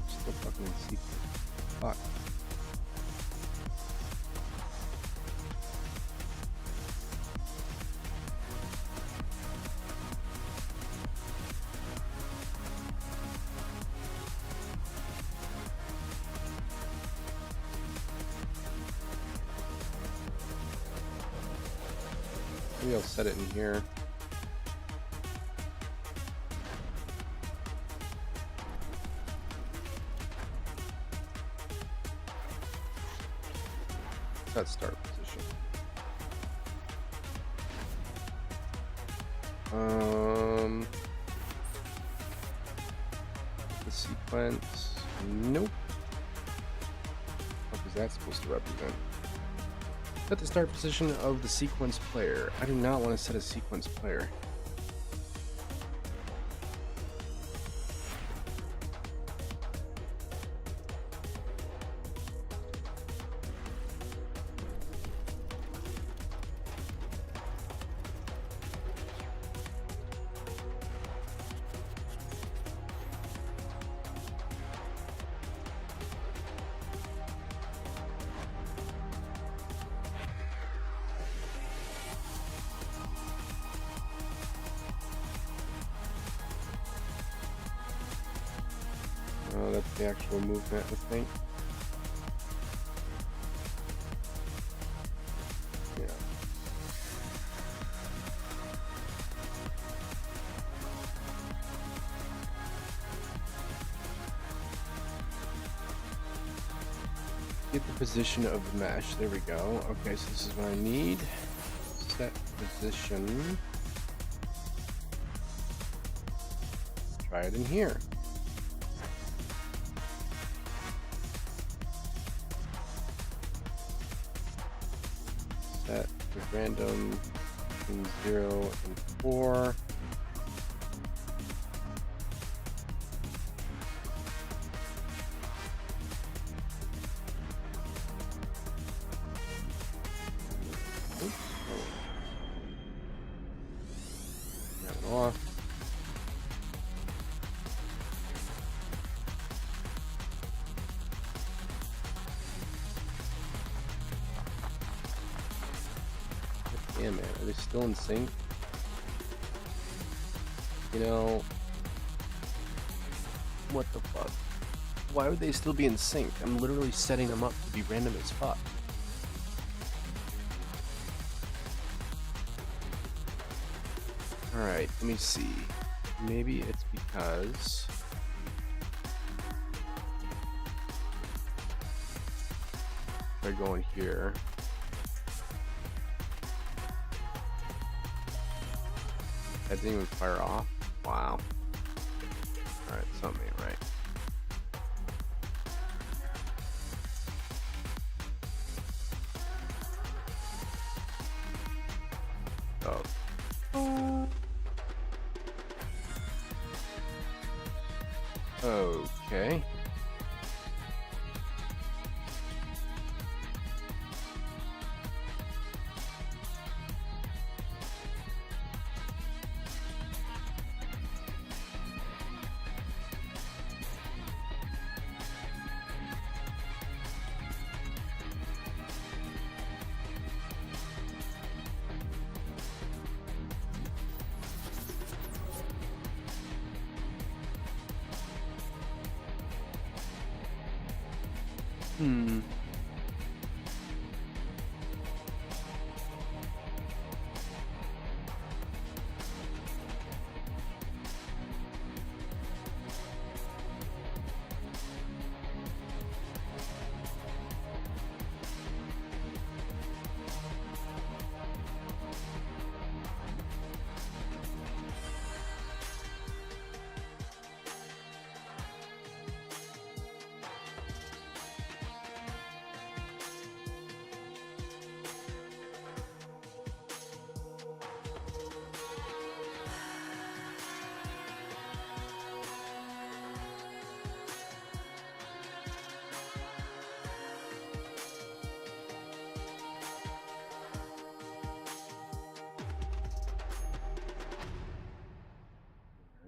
Still fucking in sequence. Fuck. Maybe I'll set it in here. Set start position. The sequence. Nope. What is that supposed to represent? Set the start position of the sequence player. I do not want to set a sequence player. That's the actual movement, I think. Yeah. Get the position of the mesh. There we go. Okay, so this is what I need. Set position. Try it in here. Set with random between 0 and 4. Oops. Oh. That one off. Damn man, are they still in sync? You know, what the fuck? Why would they still be in sync? I'm literally setting them up to be random as fuck. Alright, let me see. Maybe it's because... Try going here. That didn't even fire off. Wow. Alright, something ain't right. Oh. Okay. Hmm.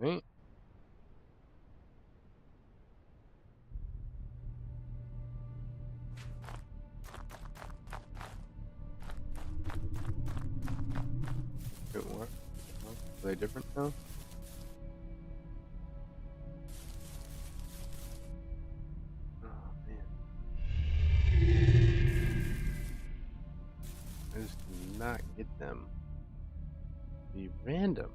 Right. It worked. Are they different now? Oh man. I just cannot get them. Be random.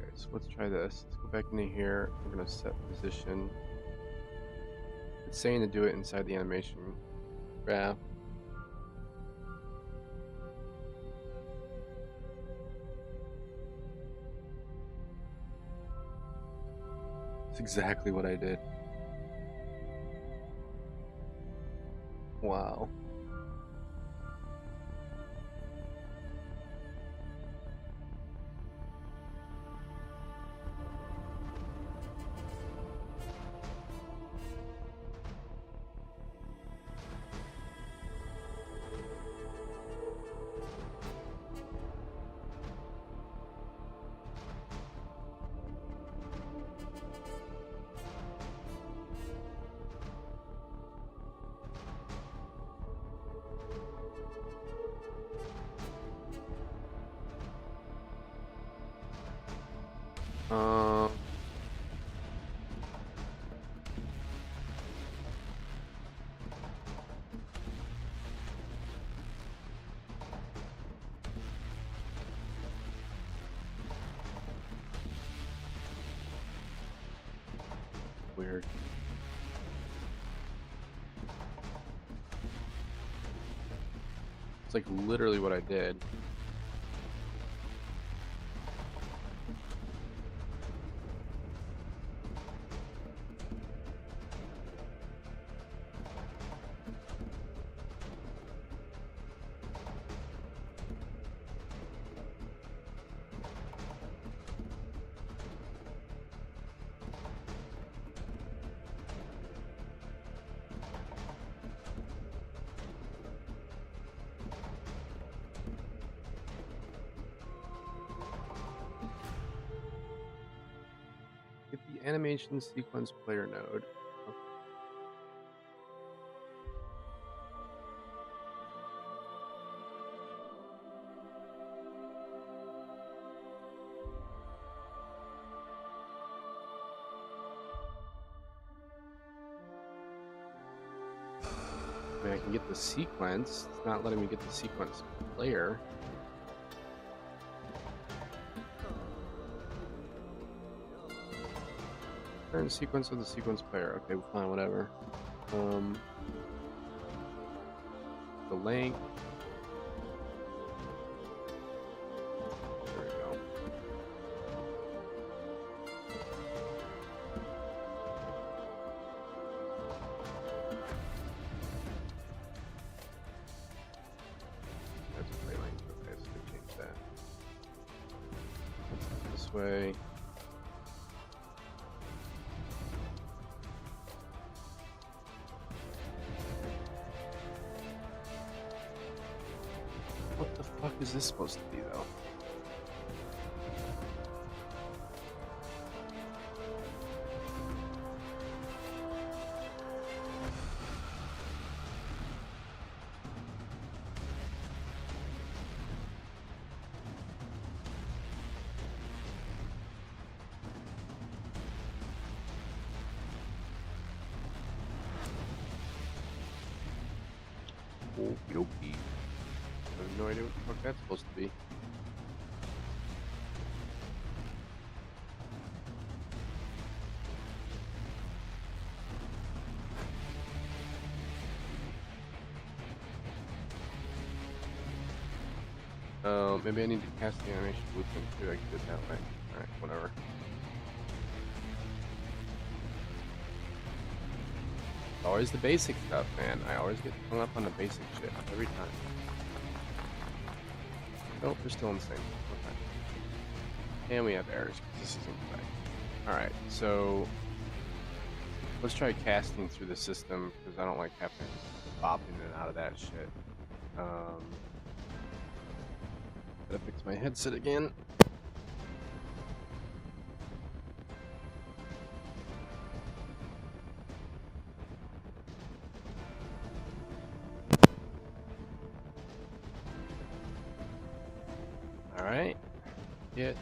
Okay, so let's try this. Let's go back into here. We're gonna set position. It's saying to do it inside the animation graph. It's exactly what I did. Wow. Um, Weird. It's like literally what I did. Get the animation sequence player node. I mean, I can get the sequence. It's not letting me get the sequence player. Current sequence of the sequence player. Okay, fine, whatever. The length. There we go. That's play length. Okay, so we change that. This way. is this supposed to be, though? Okie dokie. I have no idea what the fuck that's supposed to be. Maybe I need to cast the animation blueprint too. I can do it that way. Alright, whatever. Always the basic stuff, man. I always get hung up on the basic shit every time. Nope, we're still insane. Okay. And we have errors because this isn't correct. Alright, so let's try casting through the system because I don't like having to bop in and out of that shit. Gotta fix my headset again. Alright. Get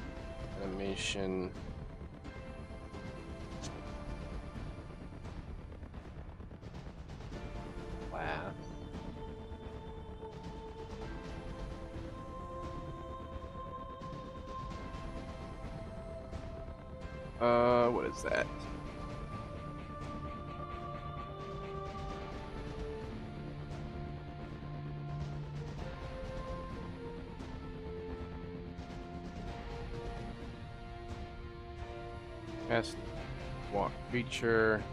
animation. Class. What is that? Cast walk creature.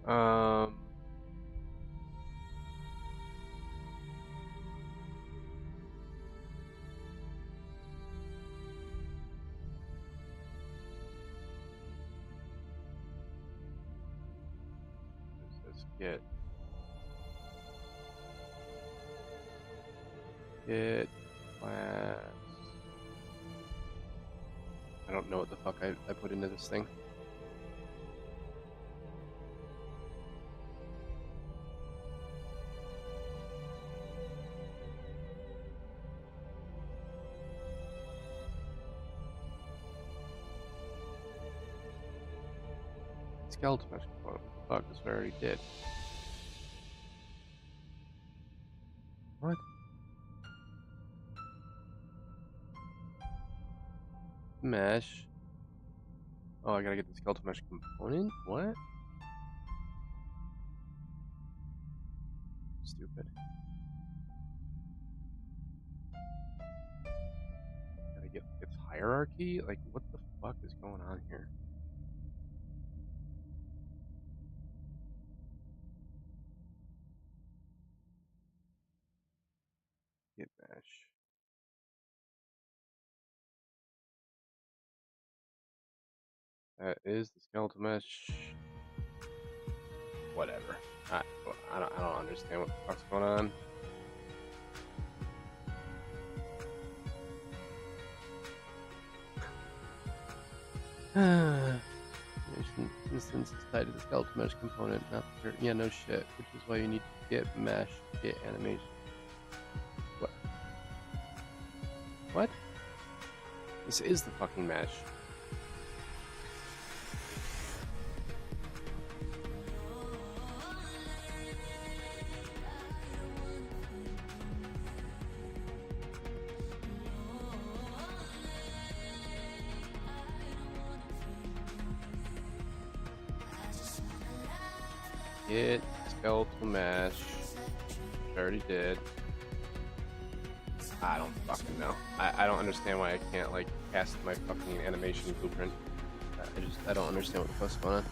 Um, let's get class. I don't know what the fuck I put into this thing. Skeleton mesh component. What the fuck? This I already did. What? Mesh. Oh, I gotta get the skeleton mesh component? What? Stupid. Gotta get its hierarchy? Like, what the fuck is going on here? Get mesh. That is the skeleton mesh. Whatever. I don't understand what the fuck's going on. Animation instance is tied to the skeletal mesh component, not the yeah, no shit. Which is why you need to get mesh, get animation. What? What? This is the fucking mesh. Get skeletal mesh. I already did. I don't fucking know. I don't understand why I can't like cast my fucking animation blueprint. I don't understand what the fuck's going on.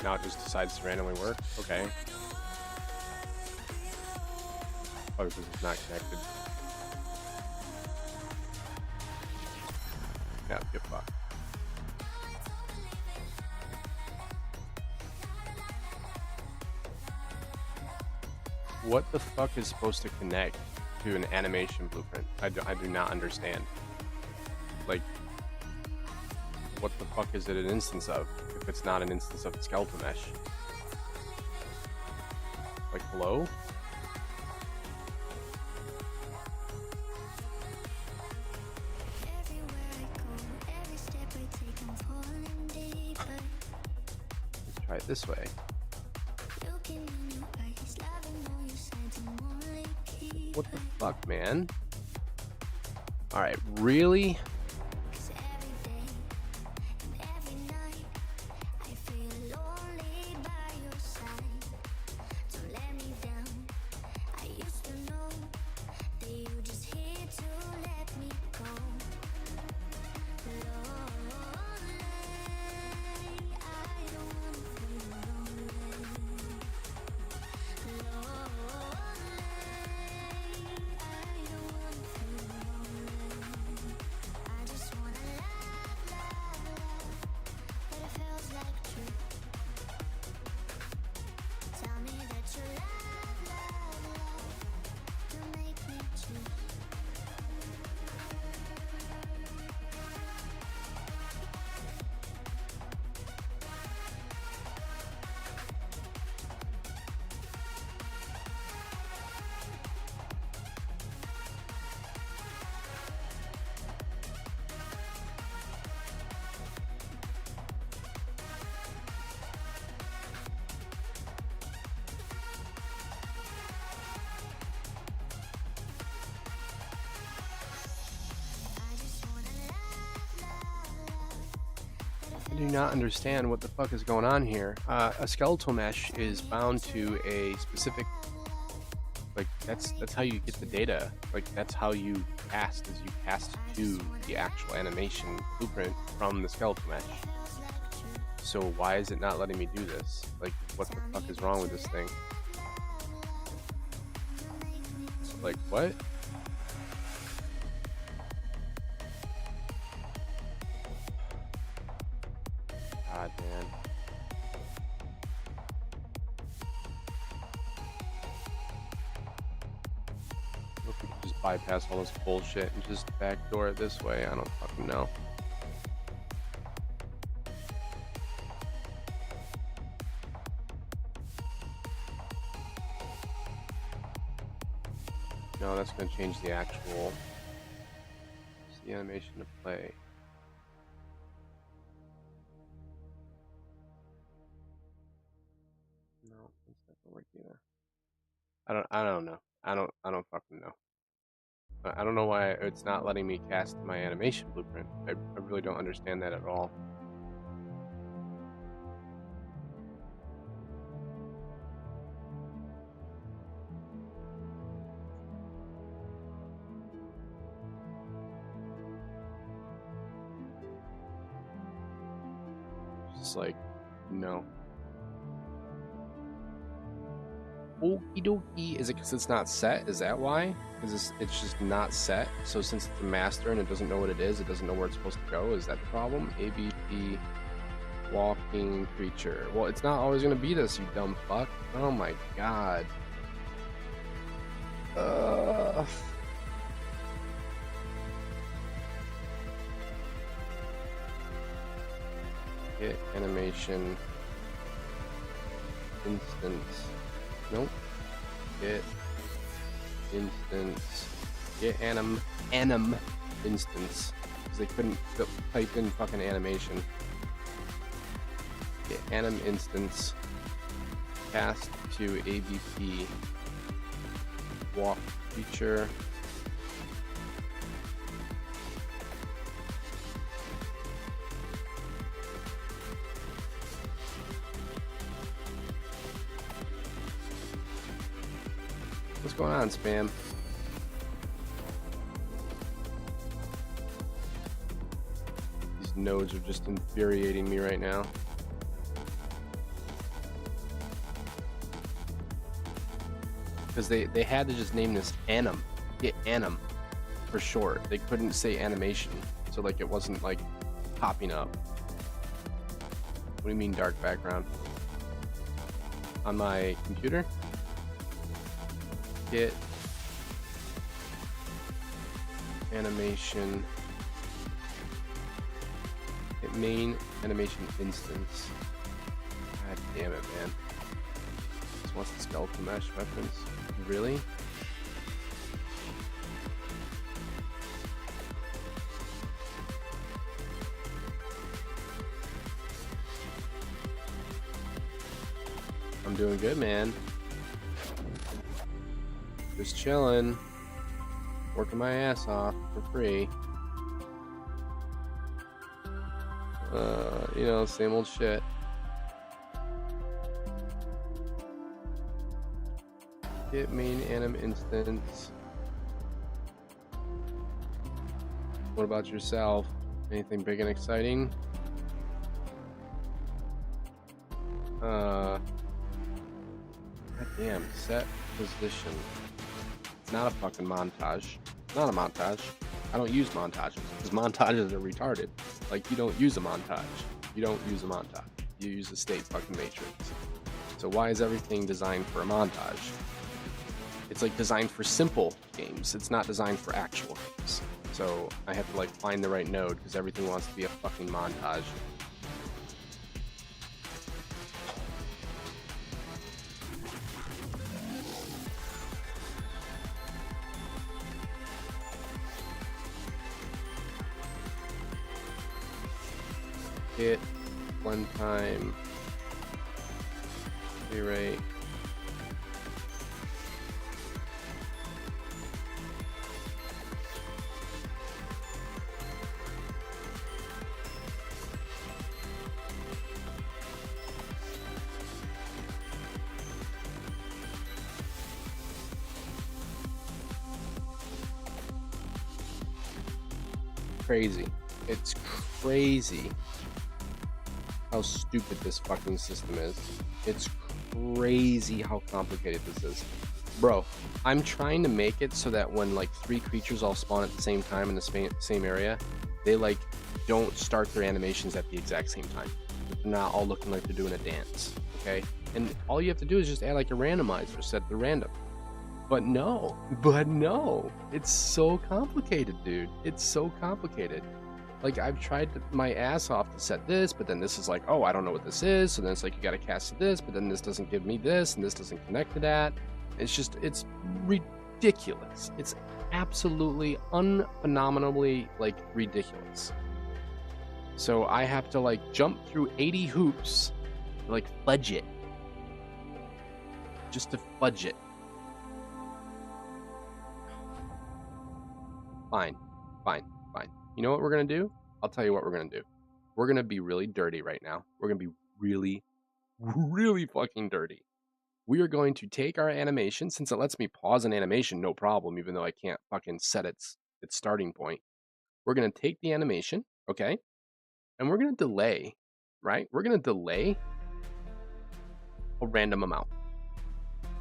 Now it just decides to randomly work? Okay. Oh, because it's not connected. Yeah, get fucked. What the fuck is supposed to connect to an animation blueprint? I do not understand. Like, what the fuck is it an instance of if it's not an instance of the skeletal mesh? Like, hello? Let's try it this way. What the fuck, man? Alright, really? I do not understand what the fuck is going on here. A skeletal mesh is bound to a specific, like, that's how you get the data. Like, that's how you cast, is you cast to the actual animation blueprint from the skeletal mesh. So why is it not letting me do this? Like, what the fuck is wrong with this thing? Like, what? God, man. What if we could just bypass all this bullshit and just backdoor it this way. I don't fucking know. No, that's going to change the actual. It's the animation to play. No, that's not gonna work either. I don't know. I don't fucking know. I don't know why it's not letting me cast my animation blueprint. I really don't understand that at all. Just like, no. Okie dokie. Is it because it's not set? Is that why? Because it's just not set. So since it's a master and it doesn't know what it is, it doesn't know where it's supposed to go. Is that the problem? ABP walking creature. Well, it's not always gonna be this, you dumb fuck. Oh my god. Get animation instance. Nope. Get instance. Get anim instance. Because they couldn't type in fucking animation. Get anim instance. Cast to ABP. Walk feature. What's going on, spam? These nodes are just infuriating me right now. Because they had to just name this anim. Get anim for short. They couldn't say animation. So like it wasn't like popping up. What do you mean dark background? On my computer? Get animation. Get main animation instance. God damn it, man. This wants the skeletal mesh weapons. Really? I'm doing good, man. Just chilling, working my ass off for free. You know, same old shit. Get main anim instance. What about yourself? Anything big and exciting? God damn, set position. Not a fucking montage. Not a montage. I don't use montages because montages are retarded. Like, you don't use a montage. You don't use a montage. You use a state fucking matrix. So why is everything designed for a montage? It's like designed for simple games. It's not designed for actual games. So I have to like find the right node because everything wants to be a fucking montage. Hit one time rewrite. Crazy. It's crazy how stupid this fucking system is. It's crazy how complicated this is. Bro, I'm trying to make it so that when like 3 creatures all spawn at the same time in the same area, they like don't start their animations at the exact same time. They're not all looking like they're doing a dance, okay? And all you have to do is just add like a randomizer set to random. But no, it's so complicated, dude. It's so complicated. Like, I've tried my ass off to set this, but then this is like, oh, I don't know what this is. So then it's like, you got to cast this, but then this doesn't give me this, and this doesn't connect to that. It's ridiculous. It's absolutely unphenomenally, like, ridiculous. So I have to, like, jump through 80 hoops to, like, fudge it. Just to fudge it. Fine. You know what we're going to do? I'll tell you what we're going to do. We're going to be really dirty right now. We're going to be really, really fucking dirty. We are going to take our animation, since it lets me pause an animation, no problem, even though I can't fucking set its starting point. We're going to take the animation, okay? And we're going to delay, right? We're going to delay a random amount.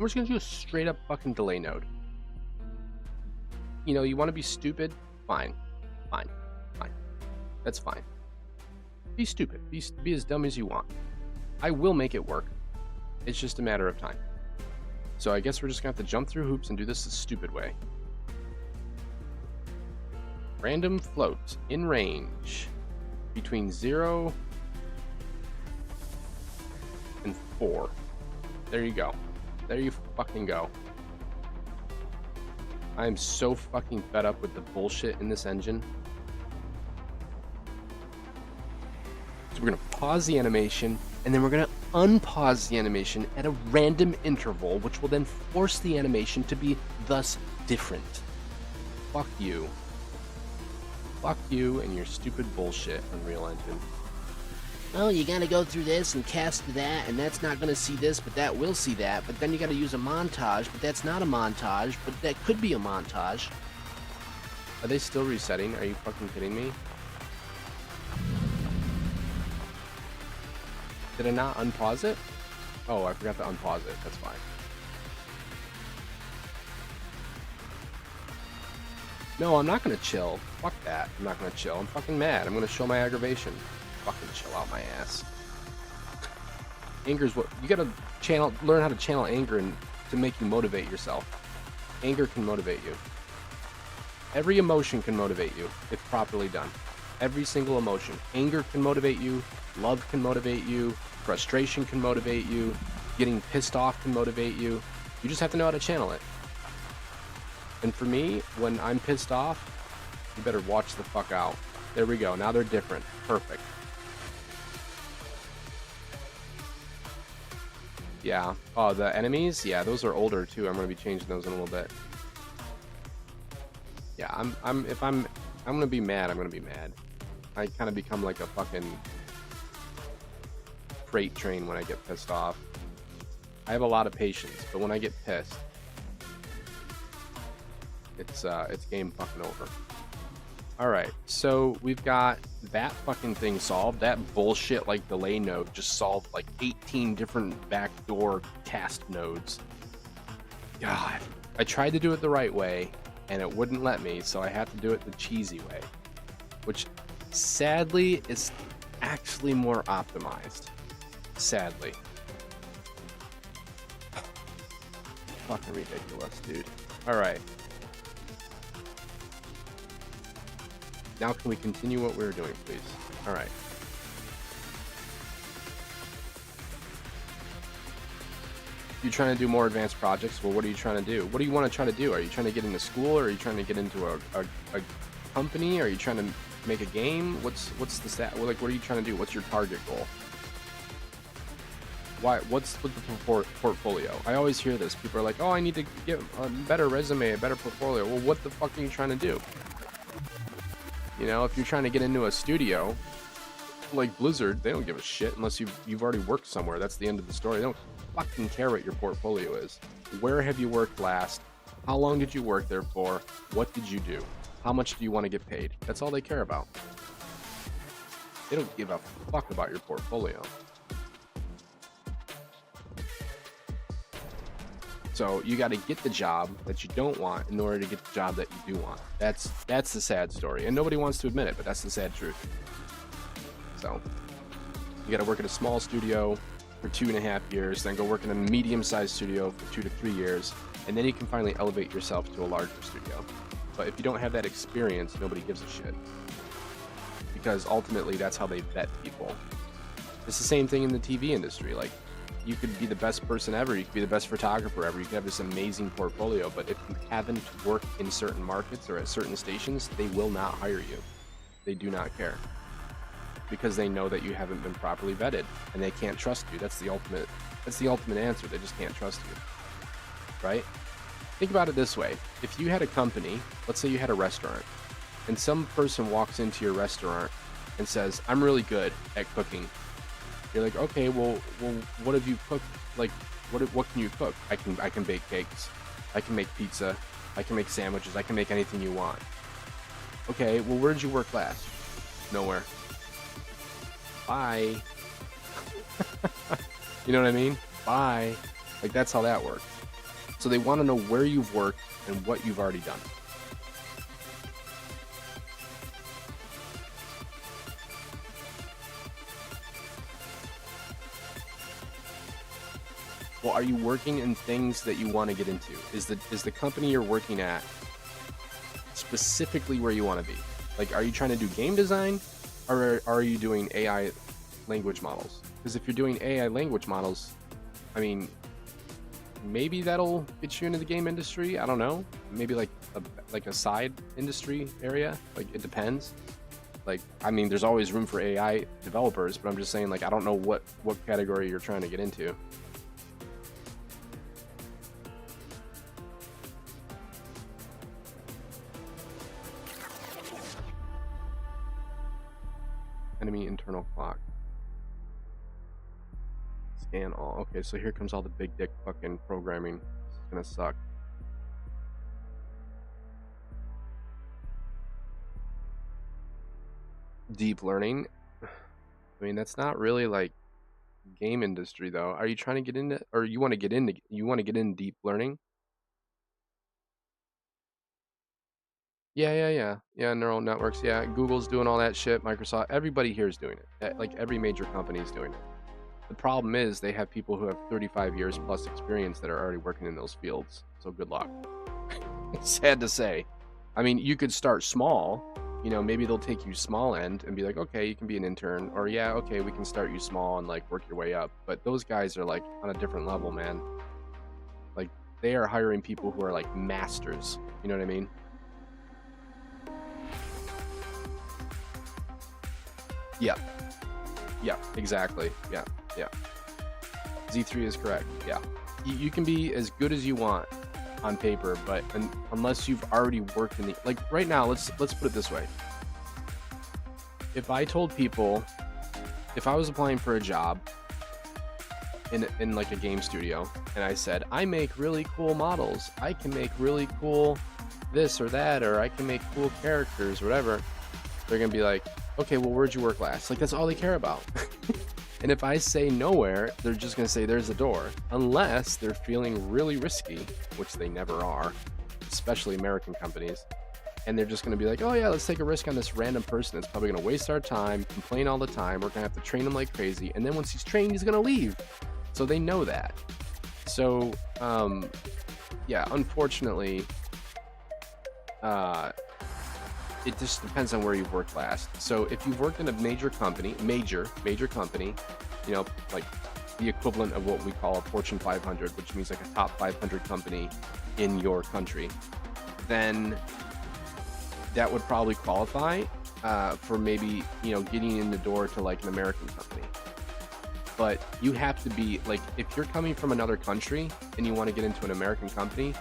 We're just going to do a straight up fucking delay node. You know, you want to be stupid? Fine. That's fine. Be stupid. Be as dumb as you want. I will make it work. It's just a matter of time. So I guess we're just going to have to jump through hoops and do this the stupid way. Random float in range between 0 and 4. There you go. There you fucking go. I am so fucking fed up with the bullshit in this engine. So we're going to pause the animation, and then we're going to unpause the animation at a random interval, which will then force the animation to be thus different. Fuck you. Fuck you and your stupid bullshit, Unreal Engine. Oh, you gotta go through this and cast that, and that's not gonna see this, but that will see that, but then you gotta use a montage, but that's not a montage, but that could be a montage. Are they still resetting? Are you fucking kidding me? Did I not unpause it? Oh, I forgot to unpause it. That's fine. No, I'm not gonna chill. Fuck that. I'm not gonna chill. I'm fucking mad. I'm gonna show my aggravation. Fucking chill out my ass. Anger's what you gotta learn how to channel anger and to make you motivate yourself. Anger can motivate you. Every emotion can motivate you if properly done. Every single emotion. Anger can motivate you. Love can motivate you. Frustration can motivate you. Getting pissed off can motivate you. You just have to know how to channel it. And for me, when I'm pissed off, you better watch the fuck out. There we go. Now they're different. Perfect. Yeah. Oh, the enemies? Yeah, those are older too. I'm gonna be changing those in a little bit. Yeah, I'm gonna be mad, I'm gonna be mad. I kind of become like a fucking freight train when I get pissed off. I have a lot of patience, but when I get pissed, it's game fucking over. Alright, so we've got that fucking thing solved. That bullshit like delay node just solved like 18 different backdoor cast nodes. God, I tried to do it the right way and it wouldn't let me, so I had to do it the cheesy way, which sadly is actually more optimized. Sadly. Fucking ridiculous, dude. Alright. Now can we continue what we were doing, please? Alright. You trying to do more advanced projects? Well, what are you trying to do? What do you want to try to do? Are you trying to get into school, or are you trying to get into a company? Are you trying to make a game? What's the stat? Like, what are you trying to do? What's your target goal? Why? What's with the portfolio? I always hear this. People are like, "Oh, I need to get a better resume, a better portfolio." Well, what the fuck are you trying to do? You know, if you're trying to get into a studio like Blizzard, they don't give a shit unless you've already worked somewhere. That's the end of the story. They don't fucking care what your portfolio is. Where have you worked last? How long did you work there for? What did you do? How much do you want to get paid? That's all they care about. They don't give a fuck about your portfolio. So you got to get the job that you don't want in order to get the job that you do want. That's the sad story, and nobody wants to admit it, but that's the sad truth. So you got to work at a small studio for 2.5 years, then go work in a medium-sized studio for 2 to 3 years, and then you can finally elevate yourself to a larger studio. But if you don't have that experience, nobody gives a shit, because ultimately that's how they vet people. It's the same thing in the TV industry. Like, you could be the best person ever, you could be the best photographer ever, you could have this amazing portfolio, but if you haven't worked in certain markets or at certain stations, they will not hire you. They do not care, because they know that you haven't been properly vetted and they can't trust you. That's the ultimate answer. They just can't trust you, right? Think about it this way. If you had a company, let's say you had a restaurant, and some person walks into your restaurant and says, I'm really good at cooking. You're like, okay, well, what have you cooked? Like, what can you cook? I can bake cakes. I can make pizza. I can make sandwiches. I can make anything you want. Okay, well, where did you work last? Nowhere. Bye. You know what I mean? Bye. Like, that's how that works. So they want to know where you've worked and what you've already done. Well, are you working in things that you want to get into? Is the company you're working at specifically where you want to be? Like, are you trying to do game design, or are you doing AI language models? Because if you're doing AI language models, I mean, maybe that'll get you into the game industry. I don't know. Maybe like a side industry area. Like, it depends. Like, I mean, there's always room for AI developers, but I'm just saying, like, I don't know what category you're trying to get into. Enemy internal clock. Scan all. Okay, so here comes all the big dick fucking programming. It's gonna suck. Deep learning. I mean, that's not really like game industry though. Are you trying to get into, or you want to get into deep learning? Yeah, neural networks. Yeah, Google's doing all that shit. Microsoft, everybody here is doing it. Like, every major company is doing it. The problem is they have people who have 35 years plus experience that are already working in those fields. So good luck. Sad to say. I mean, you could start small. You know, maybe they'll take you small end and be like, okay, you can be an intern. Or yeah, okay, we can start you small and like work your way up. But those guys are like on a different level, man. Like, they are hiring people who are like masters. You know what I mean? Yeah, exactly. Yeah. Z3 is correct. Yeah. You can be as good as you want on paper, but unless you've already worked in the, like, right now, let's put it this way. If I told people, if I was applying for a job in like a game studio, and I said, I make really cool models, I can make really cool this or that, or I can make cool characters, whatever, they're gonna be like, okay, well, where'd you work last? Like, that's all they care about. And if I say nowhere, they're just going to say there's a door, unless they're feeling really risky, which they never are, especially American companies. And they're just going to be like, oh yeah, let's take a risk on this random person that's probably going to waste our time, complain all the time. We're going to have to train him like crazy. And then once he's trained, he's going to leave. So they know that. So, yeah, unfortunately, it just depends on where you've worked last. So if you've worked in a major company, major company, you know, like the equivalent of what we call a Fortune 500, which means like a top 500 company in your country, then that would probably qualify for maybe, you know, getting in the door to like an American company. But you have to be like, if you're coming from another country and you want to get into an American company,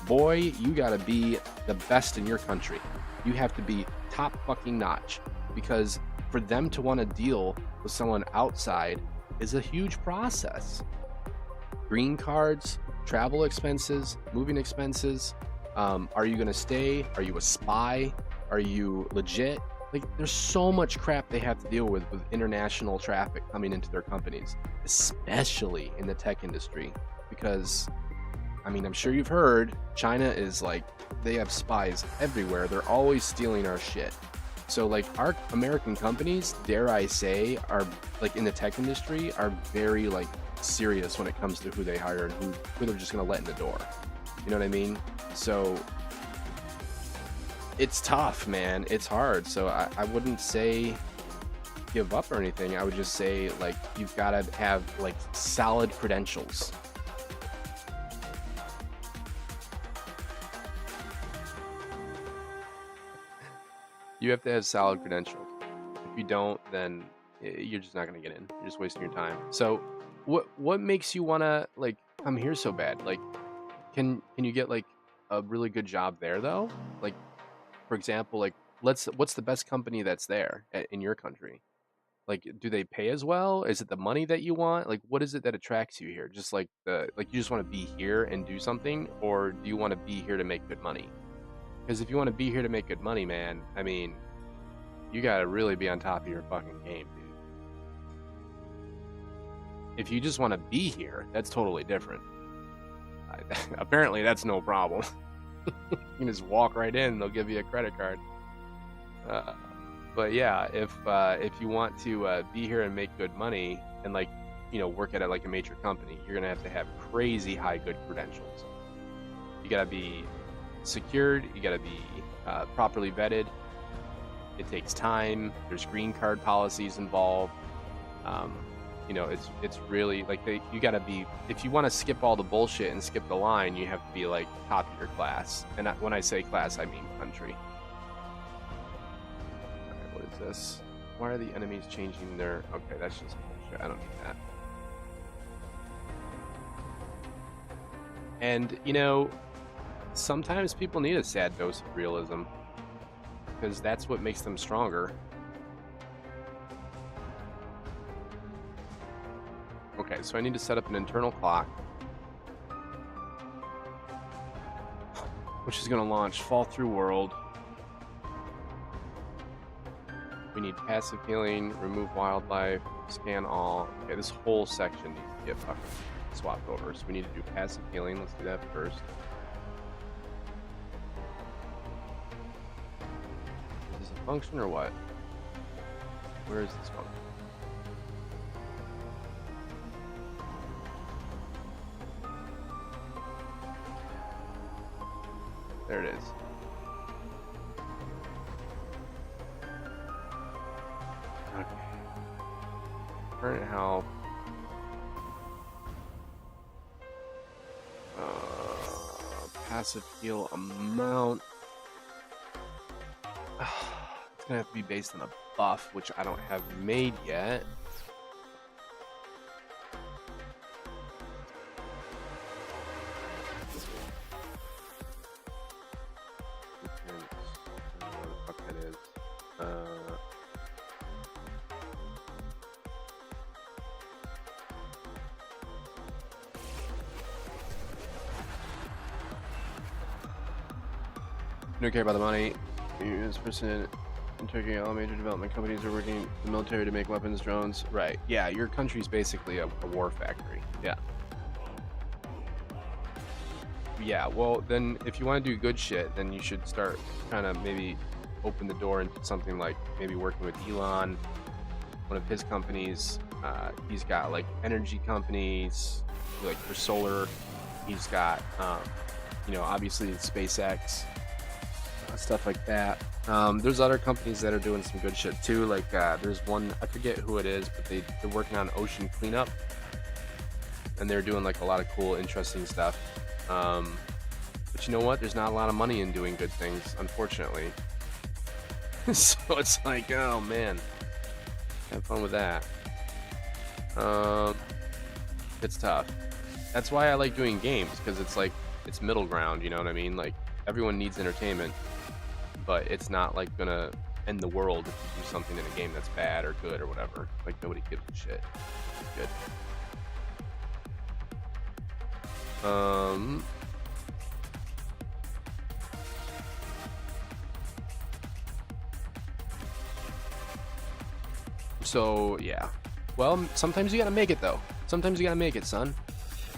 boy, you gotta be the best in your country. You have to be top fucking notch, because for them to want to deal with someone outside is a huge process. Green cards, travel expenses, moving expenses. Are you gonna stay? Are you a spy? Are you legit? Like, there's so much crap they have to deal with international traffic coming into their companies, especially in the tech industry, because, I mean, I'm sure you've heard, China is like, they have spies everywhere. They're always stealing our shit. So like, our American companies, dare I say, are like in the tech industry, are very like serious when it comes to who they hire and who they're just gonna let in the door. You know what I mean? So it's tough, man. It's hard. So I wouldn't say give up or anything. I would just say, like, you've got to have, like, solid credentials. You have to have solid credentials. If you don't, then you're just not going to get in. You're just wasting your time. So what makes you want to, like, come here so bad? Like, can you get, like, a really good job there, though? Like, for example, like, what's the best company that's there in your country? Like, do they pay as well? Is it the money that you want? Like, what is it that attracts you here? Just like you just want to be here and do something, or do you want to be here to make good money? Because if you want to be here to make good money, man, I mean, you gotta really be on top of your fucking game, dude. If you just want to be here, that's totally different. Apparently, that's no problem. You can just walk right in; they'll give you a credit card. But yeah, if you want to be here and make good money and, like, you know, work at it like a major company, you're gonna have to have crazy high good credentials. You gotta be secured. You gotta be properly vetted. It takes time. There's green card policies involved. You know, it's really like you gotta be. If you want to skip all the bullshit and skip the line, you have to be, like, top of your class. And when I say class, I mean country. This. Why are the enemies changing their... Okay, that's just bullshit. I don't need that. And, you know, sometimes people need a sad dose of realism, because that's what makes them stronger. Okay, so I need to set up an internal clock, which is going to launch Fall Through World. We need passive healing, remove wildlife, scan all. Okay, this whole section needs to get fucking swapped over. So we need to do passive healing. Let's do that first. Is this a function or what? Where is this one? There it is. Okay. Current health. Passive heal amount. It's gonna have to be based on a buff, which I don't have made yet. What the fuck that is? You don't care about the money. This person in Turkey, all major development companies are working with the military to make weapons, drones. Right. Yeah, your country's basically a war factory. Yeah. Yeah, well, then if you want to do good shit, then you should start kind of maybe open the door into something like maybe working with Elon, one of his companies. He's got, like, energy companies, like, for solar. He's got, you know, obviously SpaceX. Stuff like that. There's other companies that are doing some good shit too. Like there's one, I forget who it is, but they're working on ocean cleanup, and they're doing, like, a lot of cool, interesting stuff. But you know what? There's not a lot of money in doing good things, unfortunately. So it's like, oh man, have fun with that. It's tough. That's why I like doing games, because it's like, it's middle ground. You know what I mean? Like, everyone needs entertainment, but it's not, like, gonna end the world if you do something in a game that's bad or good or whatever. Like, nobody gives a shit. It's good. So yeah. Well, sometimes you gotta make it, though. Sometimes you gotta make it, son.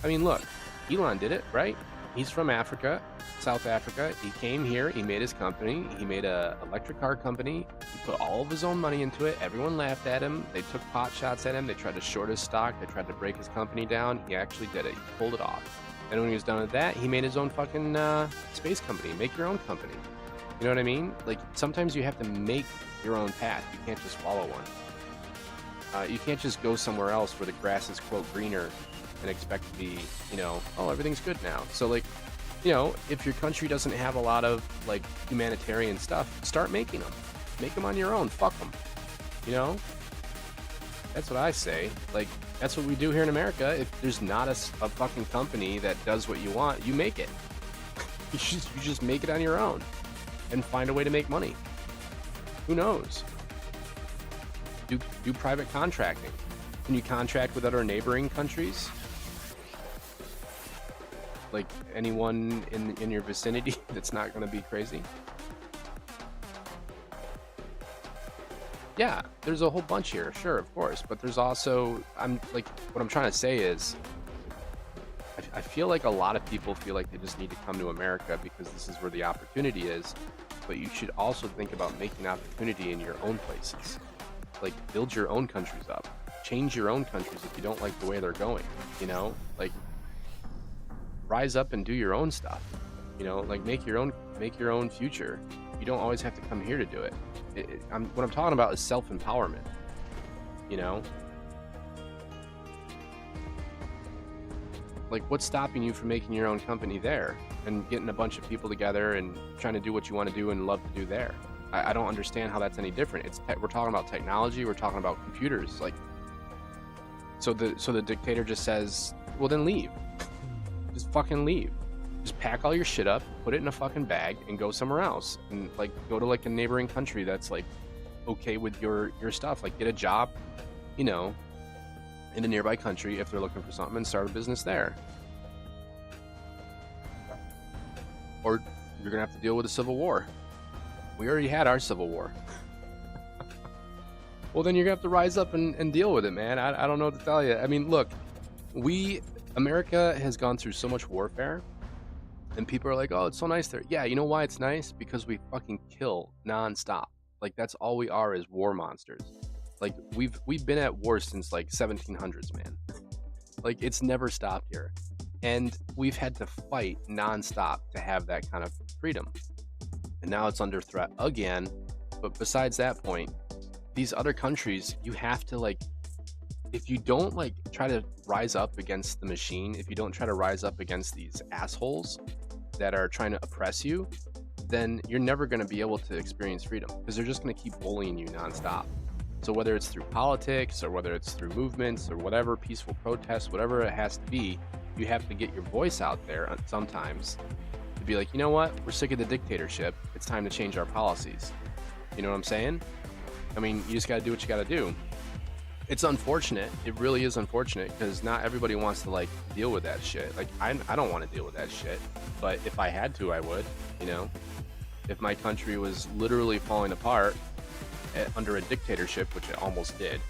I mean, look, Elon did it, right? He's from Africa, South Africa. He came here, he made his company, he made a electric car company, he put all of his own money into it. Everyone laughed at him, they took pot shots at him, they tried to short his stock, they tried to break his company down. He actually did it, he pulled it off. And when he was done with that, he made his own fucking space company. Make your own company. You know what I mean? Like, sometimes you have to make your own path. You can't just follow one. You can't just go somewhere else where the grass is, quote, greener and expect to be, you know, oh, everything's good now. So, like, you know, if your country doesn't have a lot of, like, humanitarian stuff, start making them. Make them on your own. Fuck them. You know? That's what I say. Like, that's what we do here in America. If there's not a fucking company that does what you want, you make it. you just make it on your own and find a way to make money. Who knows? Do private contracting. Can you contract with other neighboring countries? Like anyone in your vicinity that's not going to be crazy? Yeah, there's a whole bunch here, sure, of course, but there's also, what I'm trying to say is, I feel like a lot of people feel like they just need to come to America because this is where the opportunity is, but you should also think about making opportunity in your own places. Like, build your own countries up. Change your own countries if you don't like the way they're going, you know? Like, rise up and do your own stuff, you know? Like, make your own future. You don't always have to come here to do it. What I'm talking about is self-empowerment, you know? Like, what's stopping you from making your own company there and getting a bunch of people together and trying to do what you want to do and love to do there? I don't understand how that's any different. We're talking about technology. We're talking about computers. Like, so the dictator just says, well, then leave. Just fucking leave. Just pack all your shit up, put it in a fucking bag, and go somewhere else. And, like, go to, like, a neighboring country that's, like, okay with your stuff. Like, get a job, you know, in a nearby country if they're looking for something, and start a business there. Or you're gonna have to deal with a civil war. We already had our civil war. Well, then you're gonna have to rise up and deal with it, man. I don't know what to tell you. I mean, look, America has gone through so much warfare, and people are like, oh, it's so nice there. Yeah, you know why it's nice? Because we fucking kill nonstop. Like, that's all we are, is war monsters. Like, we've been at war since, like, 1700s, man. Like, it's never stopped here. And we've had to fight nonstop to have that kind of freedom. And now it's under threat again. But besides that point, these other countries, you have to, like, if you don't, like, try to rise up against the machine, if you don't try to rise up against these assholes that are trying to oppress you, then you're never going to be able to experience freedom, because they're just going to keep bullying you nonstop. So whether it's through politics or whether it's through movements or whatever, peaceful protests, whatever it has to be, you have to get your voice out there sometimes to be like, you know what, we're sick of the dictatorship. It's time to change our policies. You know what I'm saying? I mean, you just got to do what you got to do. It's unfortunate. It really is unfortunate, because not everybody wants to, like, deal with that shit. Like, I don't want to deal with that shit, but if I had to, I would, you know? If my country was literally falling apart under a dictatorship, which it almost did,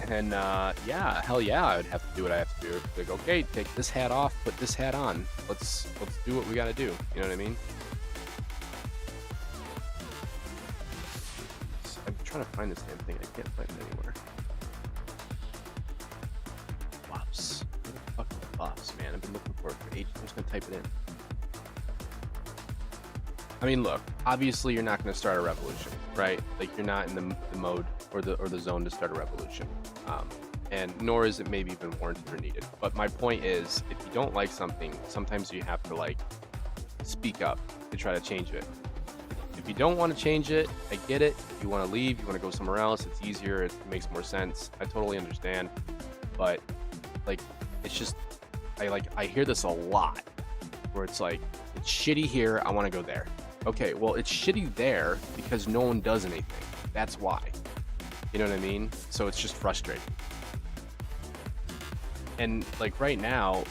and yeah, hell yeah, I would have to do what I have to do. Like, okay, take this hat off, put this hat on. Let's do what we got to do. You know what I mean? I'm trying to find this damn thing. I can't find it anywhere. Buffs. What the fuck are buffs, man? I've been looking for it for ages. I'm just gonna type it in. I mean, look, obviously you're not going to start a revolution, right? Like, you're not in the mode or the zone to start a revolution, and nor is it maybe even warranted or needed. But my point is, if you don't like something, sometimes you have to, like, speak up to try to change it. If you don't want to change it, I get it. If you want to leave, you want to go somewhere else, it's easier, it makes more sense. I totally understand. But, like, it's just, I hear this a lot, where it's like, it's shitty here, I want to go there. Okay, well, it's shitty there because no one does anything. That's why. You know what I mean? So it's just frustrating. And, like, right now,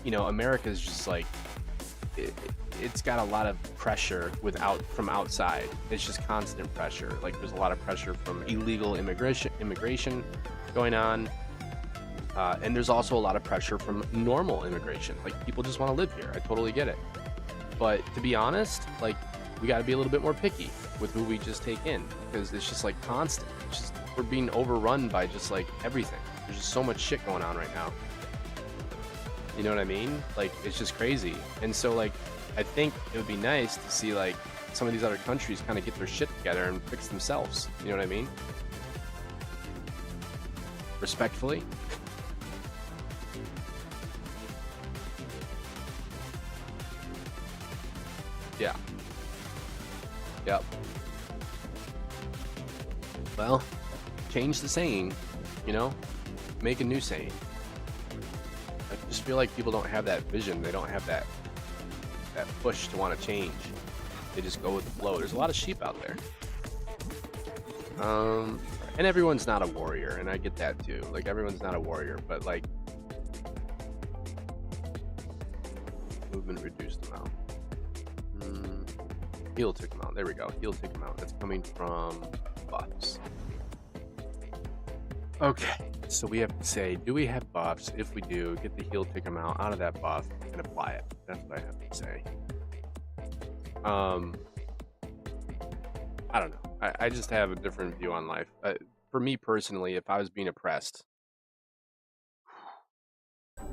you know, America's just, like, it's got a lot of pressure from outside. It's just constant pressure. Like, there's a lot of pressure from illegal immigration going on. And there's also a lot of pressure from normal immigration. Like, people just want to live here. I totally get it. But to be honest, like, we got to be a little bit more picky with who we just take in, because it's just, like, constant. It's just, we're being overrun by just, like, everything. There's just so much shit going on right now. You know what I mean? Like, it's just crazy. And so, like, I think it would be nice to see, like, some of these other countries kind of get their shit together and fix themselves. You know what I mean? Respectfully. Yeah. Yep. Well, change the saying, you know? Make a new saying. I just feel like people don't have that vision. They don't have that push to want to change. They just go with the flow. There's a lot of sheep out there. And everyone's not a warrior, and I get that too. Like, everyone's not a warrior, but like, movement reduced amount. Heal tick amount. There we go. Heal tick amount. That's coming from buffs. Okay, so we have to say, do we have buffs? If we do, get the heal tick amount out of that buff and apply it. That's what I have to say. I don't know. I just have a different view on life. For me personally, if I was being oppressed,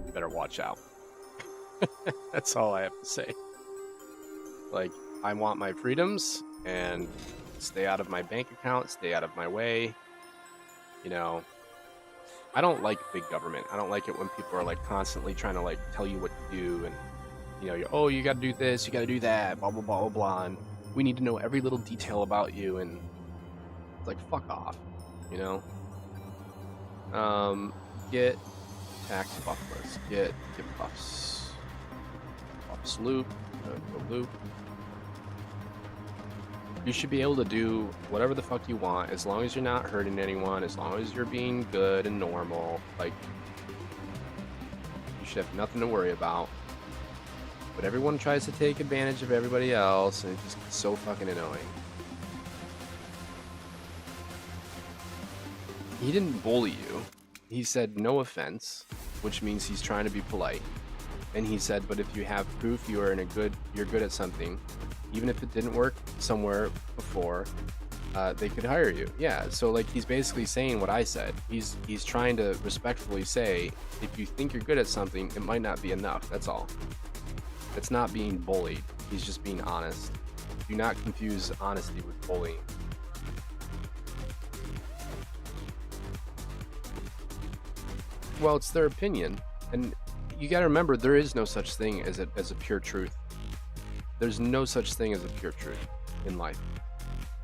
you better watch out. That's all I have to say. Like, I want my freedoms, and stay out of my bank account, stay out of my way. You know, I don't like big government. I don't like it when people are like constantly trying to like tell you what to do, and you know, oh, you got to do this, you got to do that, blah blah blah blah blah, and we need to know every little detail about you, and it's like, fuck off, you know. Get tax buff list. Get buffs. Buffs loop. Loop. You should be able to do whatever the fuck you want, as long as you're not hurting anyone, as long as you're being good and normal. Like, you should have nothing to worry about. But everyone tries to take advantage of everybody else, and it's just so fucking annoying. He didn't bully you. He said no offense, which means he's trying to be polite. And he said, but if you have proof you're good at something, even if it didn't work somewhere before, they could hire you. Yeah, so like, he's basically saying what I said. He's trying to respectfully say, if you think you're good at something, it might not be enough. That's all. It's not being bullied. He's just being honest. Do not confuse honesty with bullying. Well, it's their opinion, and you got to remember, there is no such thing as a pure truth. There's no such thing as a pure truth in life.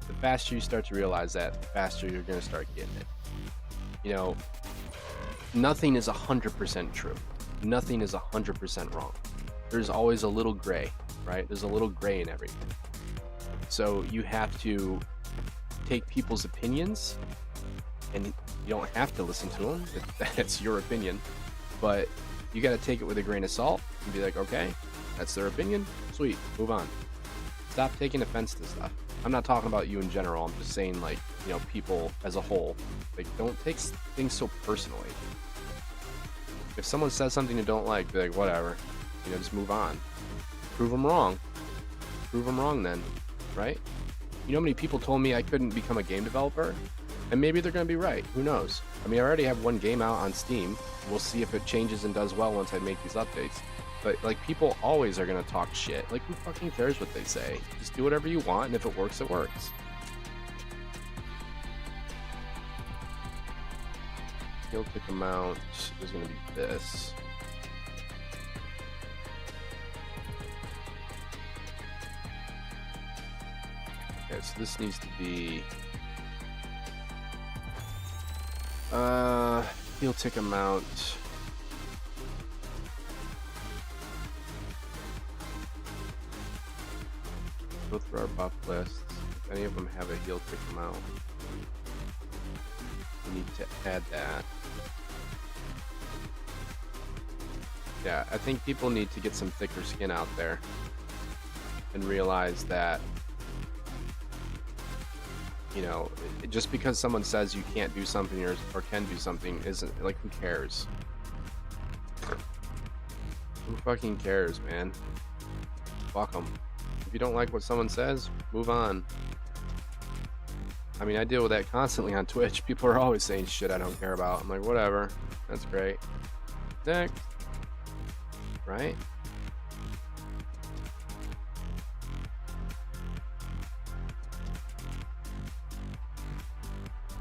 The faster you start to realize that, the faster you're going to start getting it. You know, nothing is 100% true. Nothing is 100% wrong. There's always a little gray, right? There's a little gray in everything. So you have to take people's opinions, and you don't have to listen to them. That's your opinion. But you got to take it with a grain of salt and be like, okay, that's their opinion. Sweet, move on. Stop taking offense to stuff. I'm not talking about you in general. I'm just saying, like, you know, people as a whole. Like, don't take things so personally. If someone says something you don't like, be like, whatever. You know, just move on. Prove them wrong. Prove them wrong then, right? You know how many people told me I couldn't become a game developer? And maybe they're going to be right. Who knows? I mean, I already have one game out on Steam. We'll see if it changes and does well once I make these updates. But, like, people always are going to talk shit. Like, who fucking cares what they say? Just do whatever you want, and if it works, it works. Heal tick amount is going to be this. Okay, so this needs to be... heal tick amount... Go through our buff lists. If any of them have a heal tick amount, we need to add that. Yeah, I think people need to get some thicker skin out there and realize that, you know, just because someone says you can't do something or can do something isn't, like, who cares? Who fucking cares, man? Fuck them. If you don't like what someone says, move on. I mean, I deal with that constantly on Twitch. People are always saying shit I don't care about. I'm like, whatever. That's great. Next. right?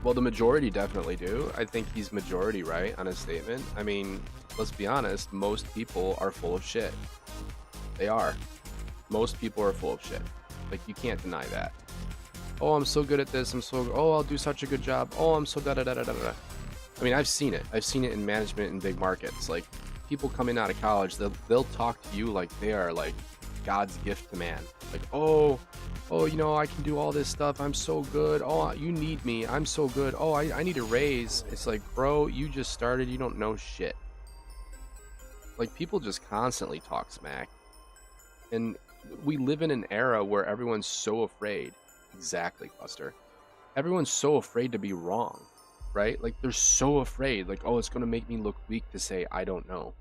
Well, the majority definitely do. I think he's majority right on his statement. I mean, let's be honest, most people are full of shit. They are. Most people are full of shit. Like, you can't deny that. Oh, I'm so good at this. Oh, I'll do such a good job. Oh, I'm so da da da da da da. I mean, I've seen it. I've seen it in management in big markets. Like, people coming out of college, they'll talk to you like they are like God's gift to man. Like, oh, you know, I can do all this stuff. I'm so good. Oh, you need me. I'm so good. Oh, I need a raise. It's like, bro, you just started. You don't know shit. Like, people just constantly talk smack. And we live in an era where everyone's so afraid. Exactly, Buster. Everyone's so afraid to be wrong, right? Like, they're so afraid. Like, oh, it's going to make me look weak to say I don't know.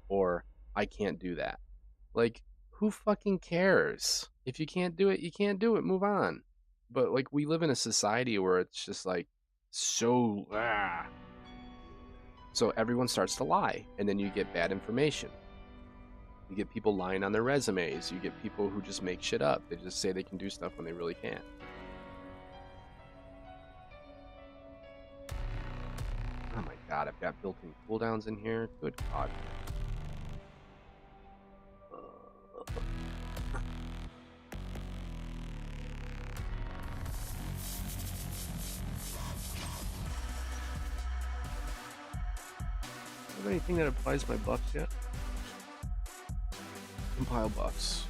Or I can't do that. Like, who fucking cares? If you can't do it, you can't do it. Move on. But, like, we live in a society where it's just, like, so... So everyone starts to lie, and then you get bad information. You get people lying on their resumes. You get people who just make shit up. They just say they can do stuff when they really can't. Oh my god, I've got built-in cooldowns in here. Good god. Do I have anything that applies my buffs yet? Compile buffs.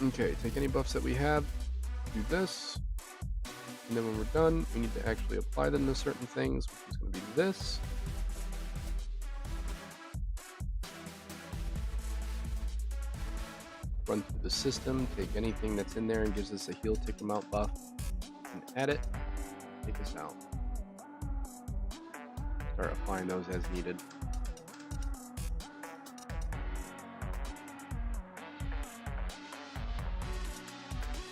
Okay, take any buffs that we have, do this, and then when we're done, we need to actually apply them to certain things, which is going to be this. Run through the system, take anything that's in there and gives us a heal tick amount buff, and add it, take us out. Start applying those as needed.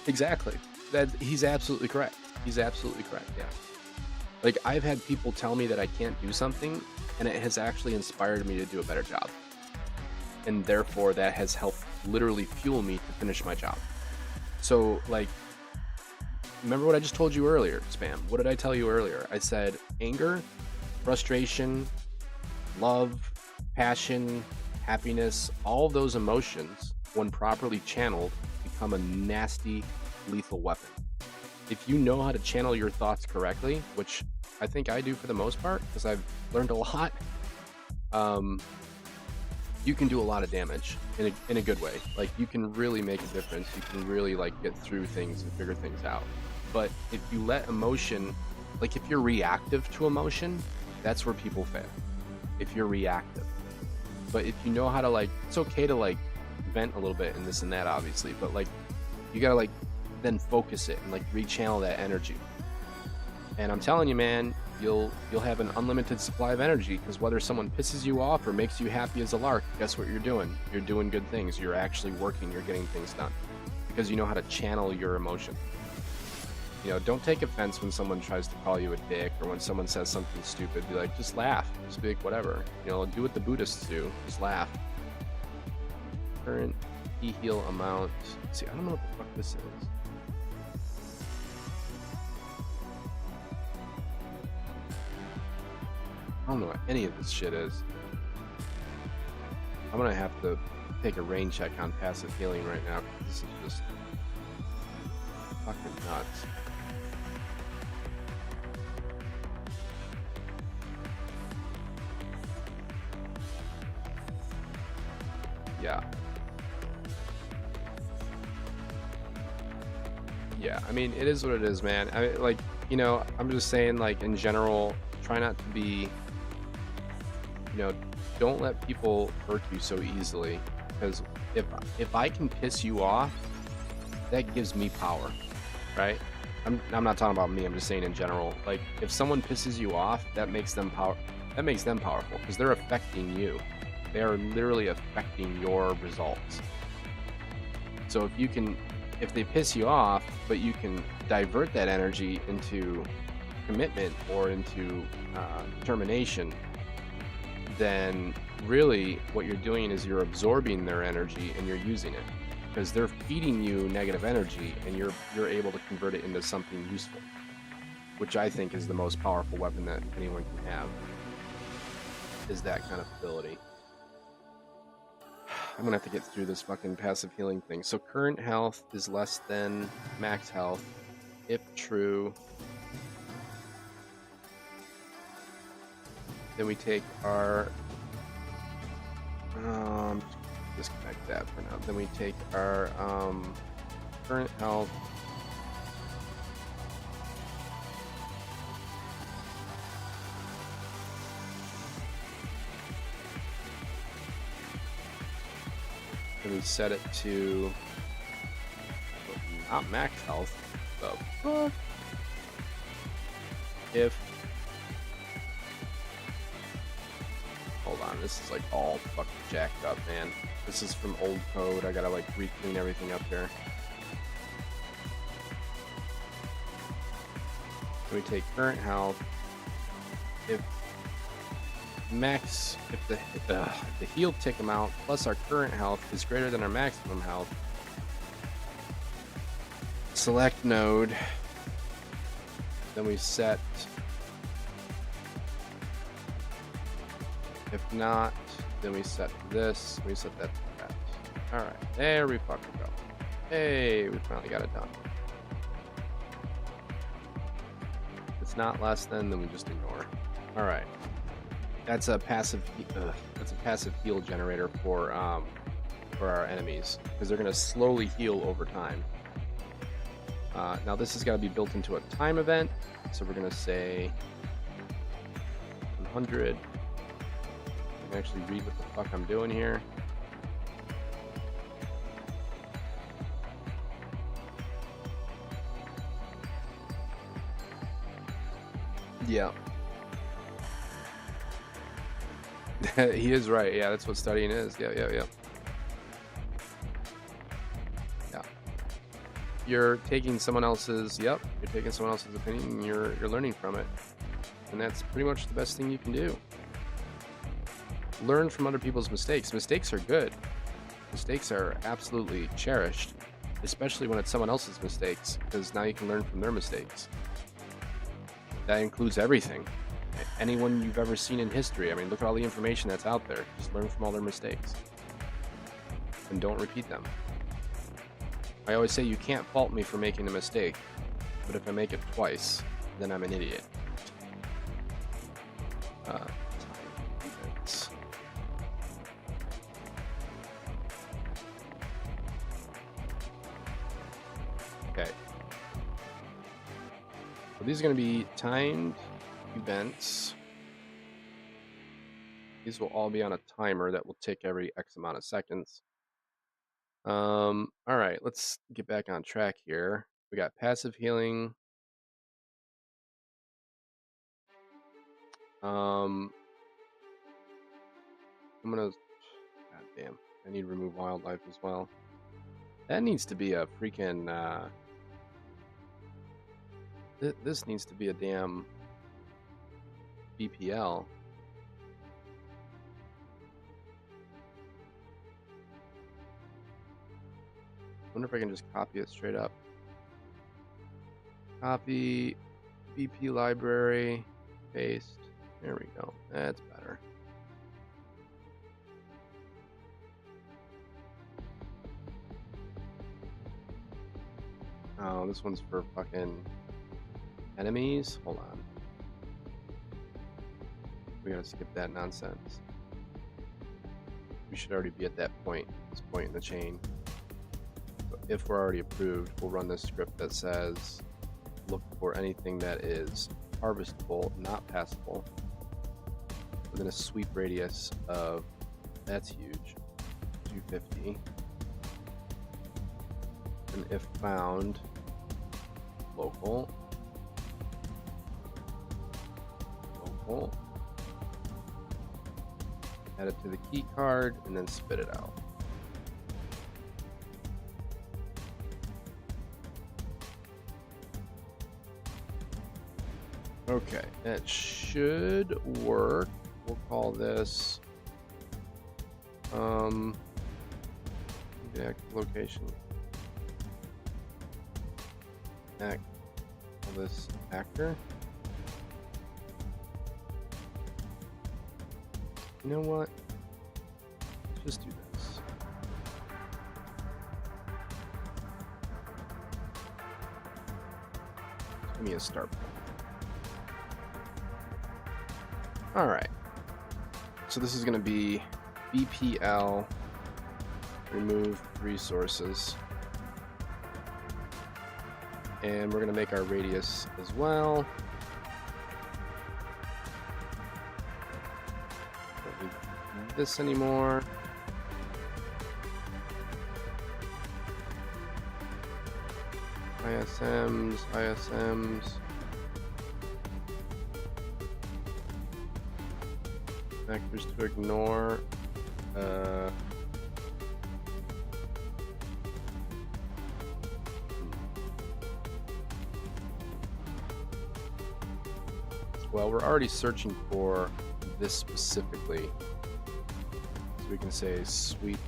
Exactly. That he's absolutely correct. He's absolutely correct. Yeah. Like, I've had people tell me that I can't do something, and it has actually inspired me to do a better job. And therefore, that has helped literally fuel me to finish my job. So, like, remember what I just told you earlier, Spam? What did I tell you earlier? I said anger, frustration, love, passion, happiness, all of those emotions, when properly channeled, become a nasty, lethal weapon. If you know how to channel your thoughts correctly, which I think I do for the most part, because I've learned a lot, you can do a lot of damage in a good way. Like, you can really make a difference. You can really, like, get through things and figure things out. But if you let emotion, like, if you're reactive to emotion, that's where people fail. If you're reactive. But if you know how to, like, it's okay to, like, vent a little bit and this and that, obviously, but, like, you gotta, like, then focus it and, like, rechannel that energy. And I'm telling you, man, you'll have an unlimited supply of energy, because whether someone pisses you off or makes you happy as a lark, guess what you're doing? You're doing good things. You're actually working. You're getting things done because you know how to channel your emotion. You know, don't take offense when someone tries to call you a dick or when someone says something stupid. Be like, just laugh. Just be like, whatever. You know, do what the Buddhists do. Just laugh. Current heal amount. Let's see, I don't know what the fuck this is. I don't know what any of this shit is. I'm gonna have to take a rain check on passive healing right now, because this is just fucking nuts. Yeah. Yeah, I mean, it is what it is, man. I mean, like, you know, I'm just saying, like, in general, try not to be, you know, don't let people hurt you so easily, because if I can piss you off, that gives me power, right? I'm not talking about me, I'm just saying in general. Like, if someone pisses you off, that makes them powerful, because they're affecting you. They are literally affecting your results. So if they piss you off, but you can divert that energy into commitment or into determination, then really what you're doing is you're absorbing their energy and you're using it, because they're feeding you negative energy and you're able to convert it into something useful, which I think is the most powerful weapon that anyone can have, is that kind of ability. I'm gonna have to get through this fucking passive healing thing. So current health is less than max health, if true. Then we take our disconnect that for now. Then we take our current health. And we set it to not max health, but if hold on, this is like all fucking jacked up, man. This is from old code. I gotta like re-clean everything up here. So we take current health. If the heal tick amount plus our current health is greater than our maximum health, select node. Then we set. If not, then we set this. We set that to that. All right, there we fucking go. Hey, we finally got it done. If it's not less than, then we just ignore. All right. That's a passive. That's a passive heal generator for our enemies, because they're gonna slowly heal over time. Now this has got to be built into a time event, so we're gonna say 100. I can actually read what the fuck I'm doing here. Yeah. He is right. Yeah, that's what studying is. Yeah. Yeah. You're taking someone else's. Yep. You're taking someone else's opinion and you're learning from it, and that's pretty much the best thing you can do. Learn from other people's mistakes. Mistakes are good. Mistakes are absolutely cherished, especially when it's someone else's mistakes, because now you can learn from their mistakes. That includes everything. Anyone you've ever seen in history. I mean, look at all the information that's out there. Just learn from all their mistakes and don't repeat them. I always say you can't fault me for making a mistake, but if I make it twice, then I'm an idiot. Okay. So these are going to be timed events. These will all be on a timer that will tick every X amount of seconds. All right, let's get back on track here. We got passive healing. I'm gonna, god damn, I need to remove wildlife as well. That needs to be a freaking, this needs to be a damn BPL. I wonder if I can just copy it straight up. Copy, BP library, paste. There we go. That's better. Oh, this one's for fucking enemies. Hold on. We gotta skip that nonsense. We should already be at that point, this point in the chain. But if we're already approved, we'll run this script that says look for anything that is harvestable, not passable, within a sweep radius of, that's huge, 250. And if found, local, add it to the key card, and then spit it out. Okay, that should work. We'll call this the active location. Call this actor. You know what? Let's just do this. Give me a start point. All right. So this is going to be BPL, remove resources. And we're going to make our radius as well. Don't need this anymore. ISMs. Vectors to ignore. Well, we're already searching for this specifically. So we can say sweep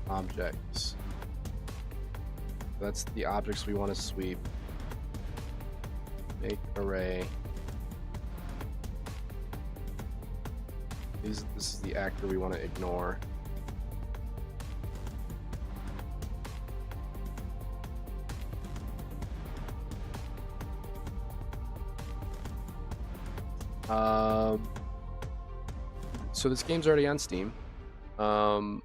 objects. That's the objects we want to sweep. Make array. This is the actor we want to ignore. So this game's already on Steam. It's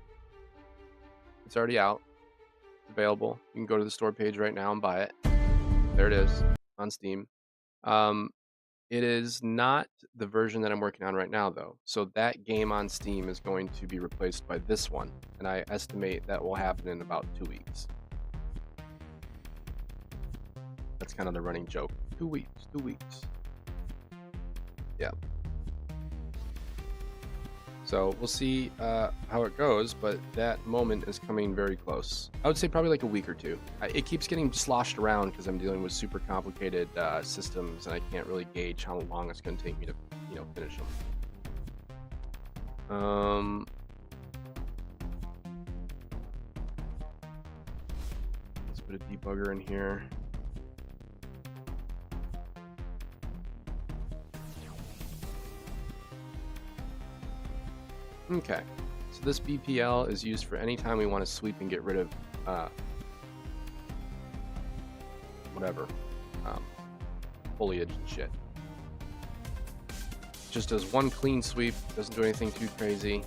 already out. It's available. You can go to the store page right now and buy it. There it is on Steam. It is not the version that I'm working on right now, though. So that game on Steam is going to be replaced by this one, and I estimate that will happen in about 2 weeks. That's kind of the running joke. 2 weeks. 2 weeks. Yeah. So we'll see how it goes, but that moment is coming very close. I would say probably like a week or two. It keeps getting sloshed around because I'm dealing with super complicated systems, and I can't really gauge how long it's going to take me to, finish them. Let's put a debugger in here. Okay, so this BPL is used for any time we want to sweep and get rid of foliage and shit. Just does one clean sweep, doesn't do anything too crazy.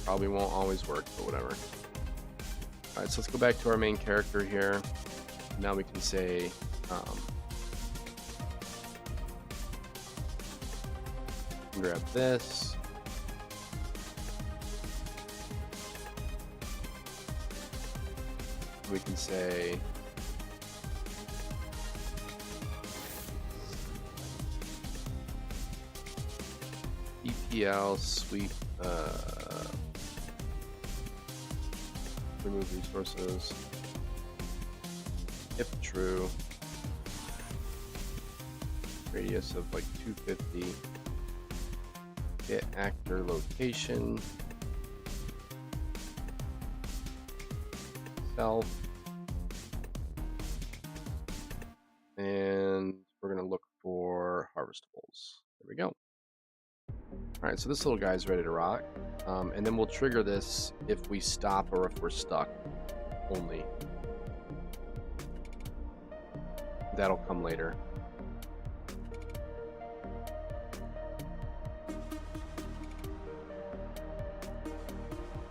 Probably won't always work, but whatever. Alright, so let's go back to our main character here. Now we can say grab this. We can say EPL sweep remove resources if true, radius of like 250, get actor location, self, and we're going to look for harvestables. There we go. All right, so this little guy's ready to rock, and then we'll trigger this if we stop or if we're stuck only. That'll come later.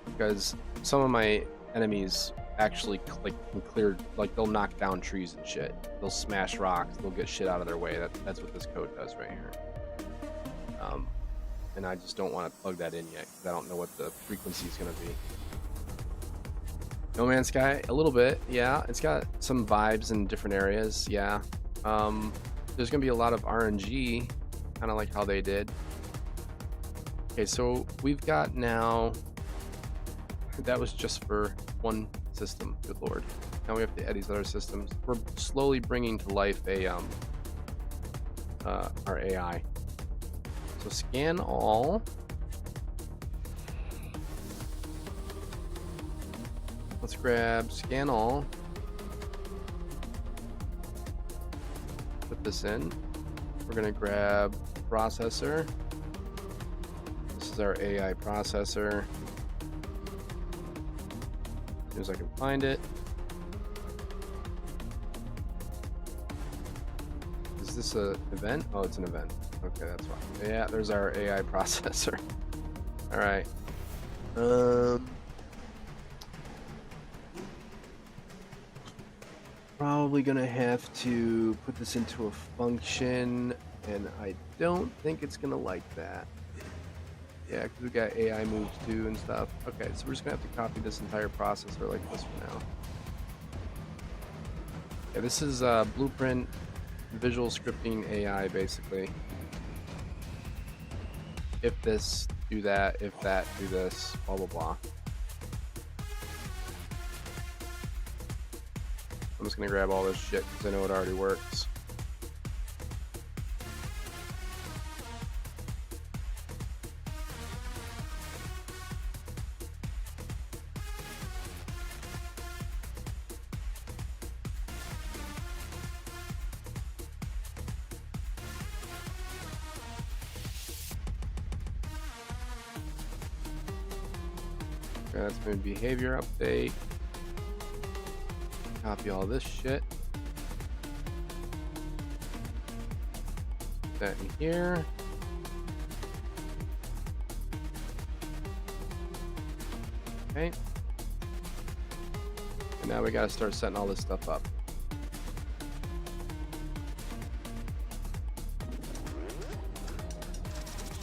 Because some of my enemies actually can clear, like they'll knock down trees and shit. They'll smash rocks. They'll get shit out of their way. That's what this code does right here. And I just don't want to plug that in yet because I don't know what the frequency is going to be. No Man's Sky, a little bit, yeah. It's got some vibes in different areas, yeah. There's going to be a lot of RNG, kind of like how they did. Okay, so we've got now. That was just for one system, good lord. Now we have to add these other systems. We're slowly bringing to life a our AI. So scan all. Let's grab scan all. Put this in. We're gonna grab processor. This is our AI processor. As soon as I can find it. Is this an event? Oh, it's an event. Okay, that's fine. Yeah, there's our AI processor. All right. Probably gonna have to put this into a function, and I don't think it's gonna like that. Yeah, because we got AI moves too and stuff. Okay, so we're just gonna have to copy this entire processor like this for now. Yeah, this is Blueprint visual scripting AI basically. If this, do that. If that, do this. Blah blah blah. I'm just gonna grab all this shit because I know it already works. Okay, that's my behavior update. Copy all this shit. Put that in here. Okay. And now we gotta start setting all this stuff up.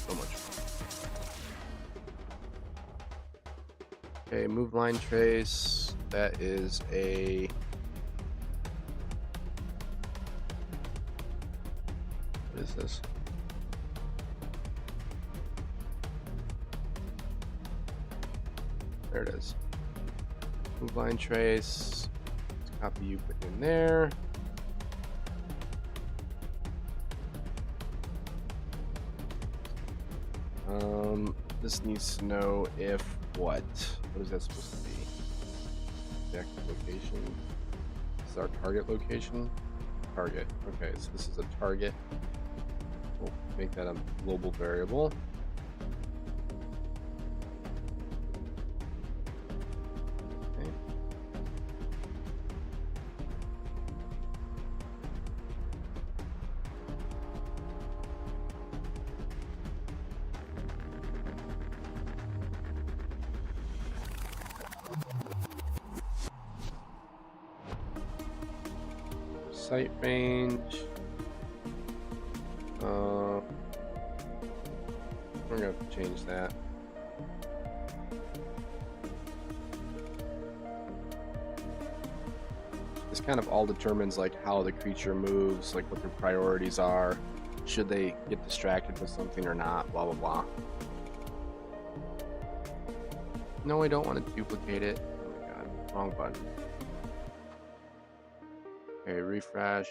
So much. Okay, move line trace. That is a what is this? There it is. Move line trace. Let's copy you, put in there. This needs to know if what? What is that supposed to be? The active location. This is our target location. Target. Okay, so this is a target. We'll make that a global variable. Okay. Site range. We're gonna have to change that. This kind of all determines like how the creature moves, like what their priorities are, should they get distracted with something or not, blah blah blah. No, I don't want to duplicate it. Oh my god, wrong button. Okay, refresh.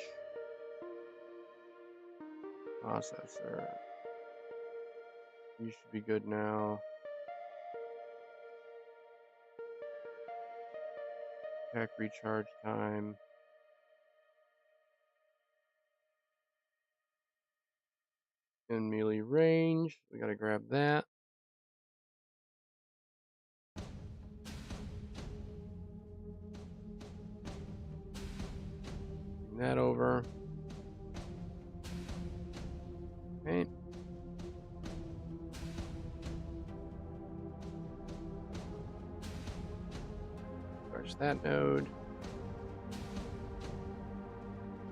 Processor. You should be good now. Pack recharge time. In melee range. We gotta grab that. Bring that over. Okay. Refresh that node.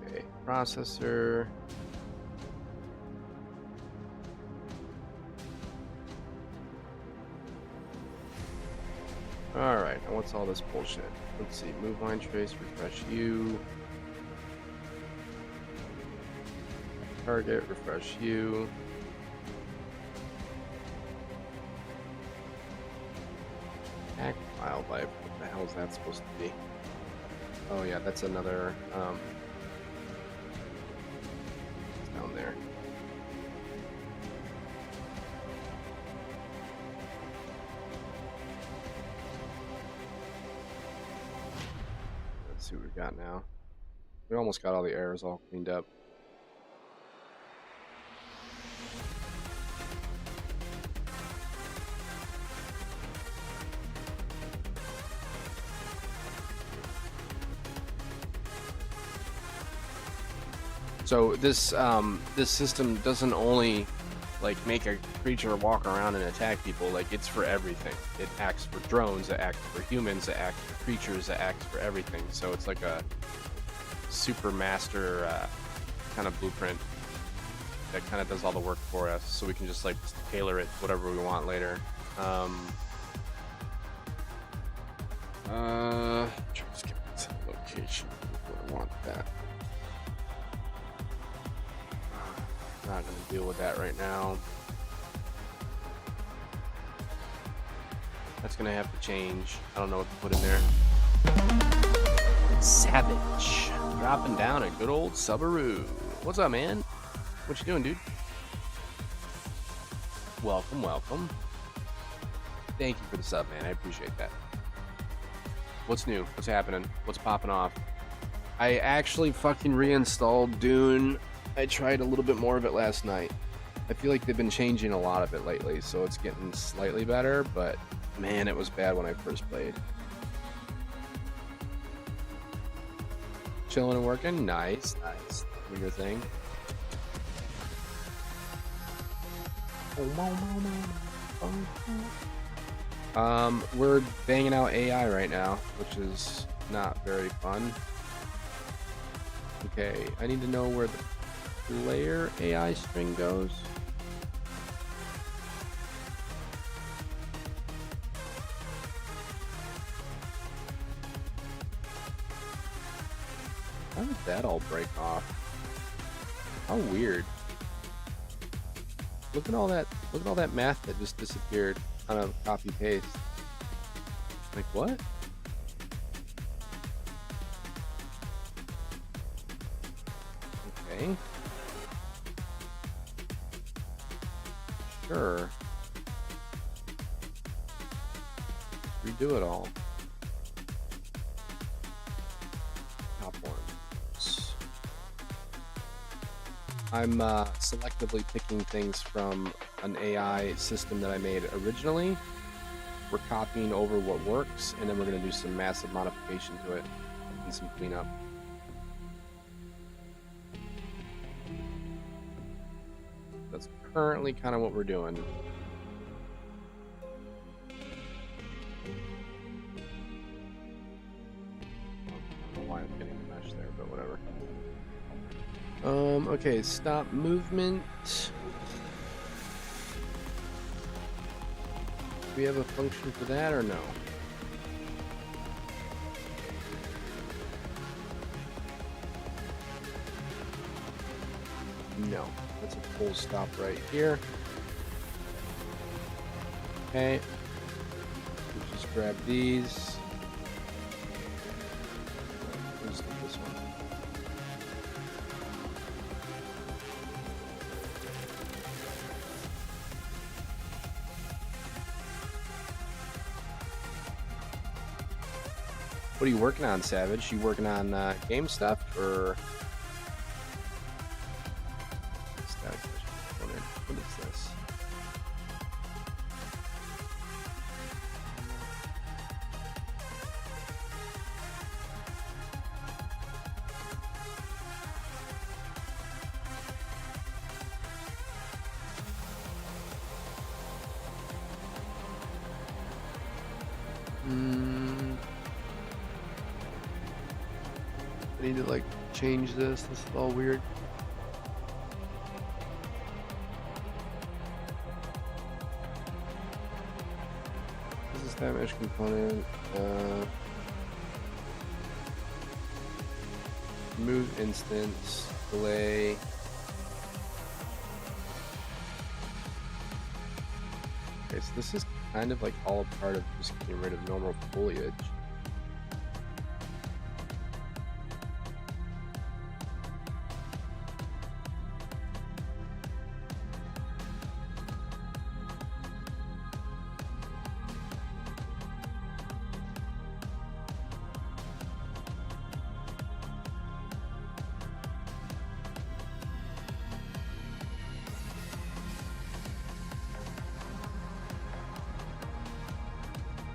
Okay, processor. Alright, now what's all this bullshit? Let's see, move line trace, refresh you. Target, refresh you. Hack wildlife, what the hell is that supposed to be? Oh yeah, that's another down there. Let's see what we got now. We almost got all the errors all cleaned up. So this system doesn't only like make a creature walk around and attack people, like it's for everything. It acts for drones, it acts for humans, it acts for creatures, it acts for everything. So it's like a super master kind of blueprint that kind of does all the work for us, so we can just like tailor it to whatever we want later. Try to skip to the location if I want that. Not going to deal with that right now. That's going to have to change. I don't know what to put in there. Savage. Dropping down a good old Subaru. What's up, man? What you doing, dude? Welcome, welcome. Thank you for the sub, man. I appreciate that. What's new? What's happening? What's popping off? I actually fucking reinstalled Dune. I tried a little bit more of it last night. I feel like they've been changing a lot of it lately, so it's getting slightly better, but man, it was bad when I first played. Chilling and working? Nice, nice. Do your thing. We're banging out AI right now, which is not very fun. Okay, I need to know where the player AI string goes. How did that all break off? How weird. Look at all that math that just disappeared on a copy paste. Like what? Okay. Sure. Redo it all. Top ones. I'm selectively picking things from an AI system that I made originally. We're copying over what works, and then we're going to do some massive modification to it and some cleanup. That's currently kind of what we're doing. I don't know why I'm getting the mesh there, but whatever. Okay, stop movement. Do we have a function for that or no? No. That's a full stop right here. Okay. We'll just grab these. Let's do this one. What are you working on, Savage? You working on game stuff or? What is this? I need to like change this. This is all weird. This is that mesh component. Move instance, delay. Okay, so this is kind of like all a part of just getting rid of normal foliage.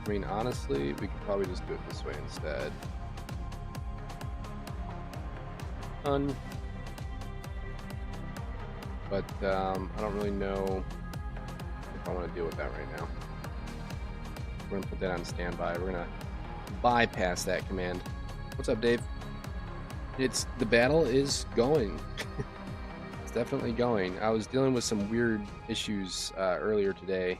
I mean, honestly, we could probably just do it this way instead. Done. But I don't really know if I want to deal with that right now. We're gonna put that on standby. We're gonna bypass that command. What's up, Dave? The battle is going. It's definitely going. I was dealing with some weird issues earlier today.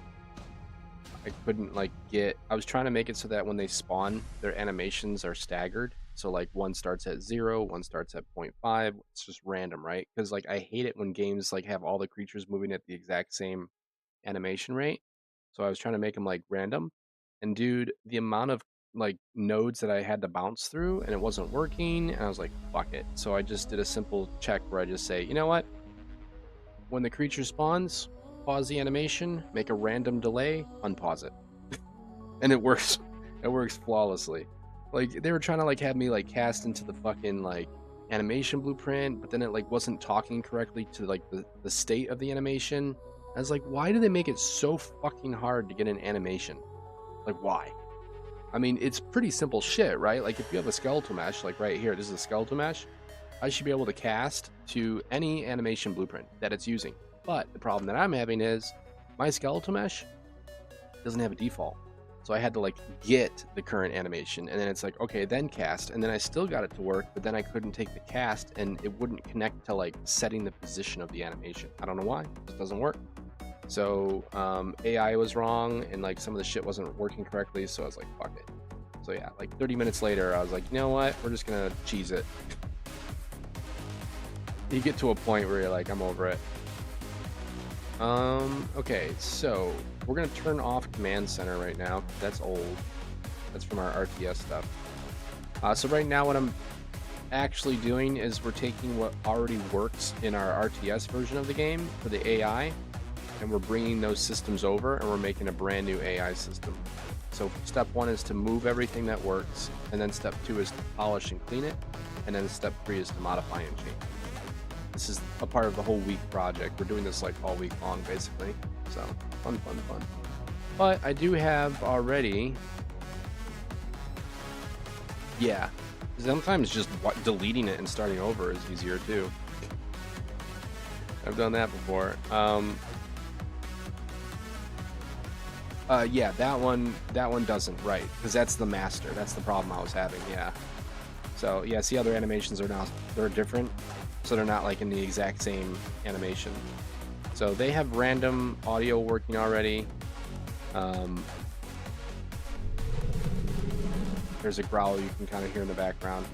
I couldn't I was trying to make it so that when they spawn, their animations are staggered. So like one starts at 0, one starts at 0.5. It's just random, right? Because like I hate it when games like have all the creatures moving at the exact same animation rate. So I was trying to make them like random. And dude, the amount of like nodes that I had to bounce through and it wasn't working, and I was like, fuck it. So I just did a simple check where I just say, you know what? When the creature spawns, pause the animation, make a random delay, unpause it. And it works. It works flawlessly. Like they were trying to like have me like cast into the fucking like animation blueprint, but then it like wasn't talking correctly to like the state of the animation. I was like, why do they make it so fucking hard to get an animation? Like why? I mean, it's pretty simple shit, right? Like if you have a skeletal mesh, like right here, this is a skeletal mesh, I should be able to cast to any animation blueprint that it's using. But the problem that I'm having is my skeletal mesh doesn't have a default. So I had to like get the current animation, and then it's like, okay, then cast, and then I still got it to work, but then I couldn't take the cast and it wouldn't connect to like setting the position of the animation. I don't know why, it just doesn't work. So AI was wrong, and like some of the shit wasn't working correctly, so I was like, fuck it. So yeah, like 30 minutes later, I was like, you know what, we're just gonna cheese it. You get to a point where you're like, I'm over it. Okay, so we're gonna turn off Command Center right now. That's old. That's from our RTS stuff. So right now what I'm actually doing is we're taking what already works in our RTS version of the game for the AI, and we're bringing those systems over, and we're making a brand new AI system. So step 1 is to move everything that works, and then step 2 is to polish and clean it, and then step 3 is to modify and change. This is a part of the whole week project. We're doing this like all week long, basically. So fun. But I do have already, yeah. Sometimes just deleting it and starting over is easier too. I've done that before. Yeah, that one doesn't, right? Because that's the master. That's the problem I was having. Yeah. So yeah, see, other animations are now they're different. So they're not like in the exact same animation. So they have random audio working already. There's a growl you can kind of hear in the background.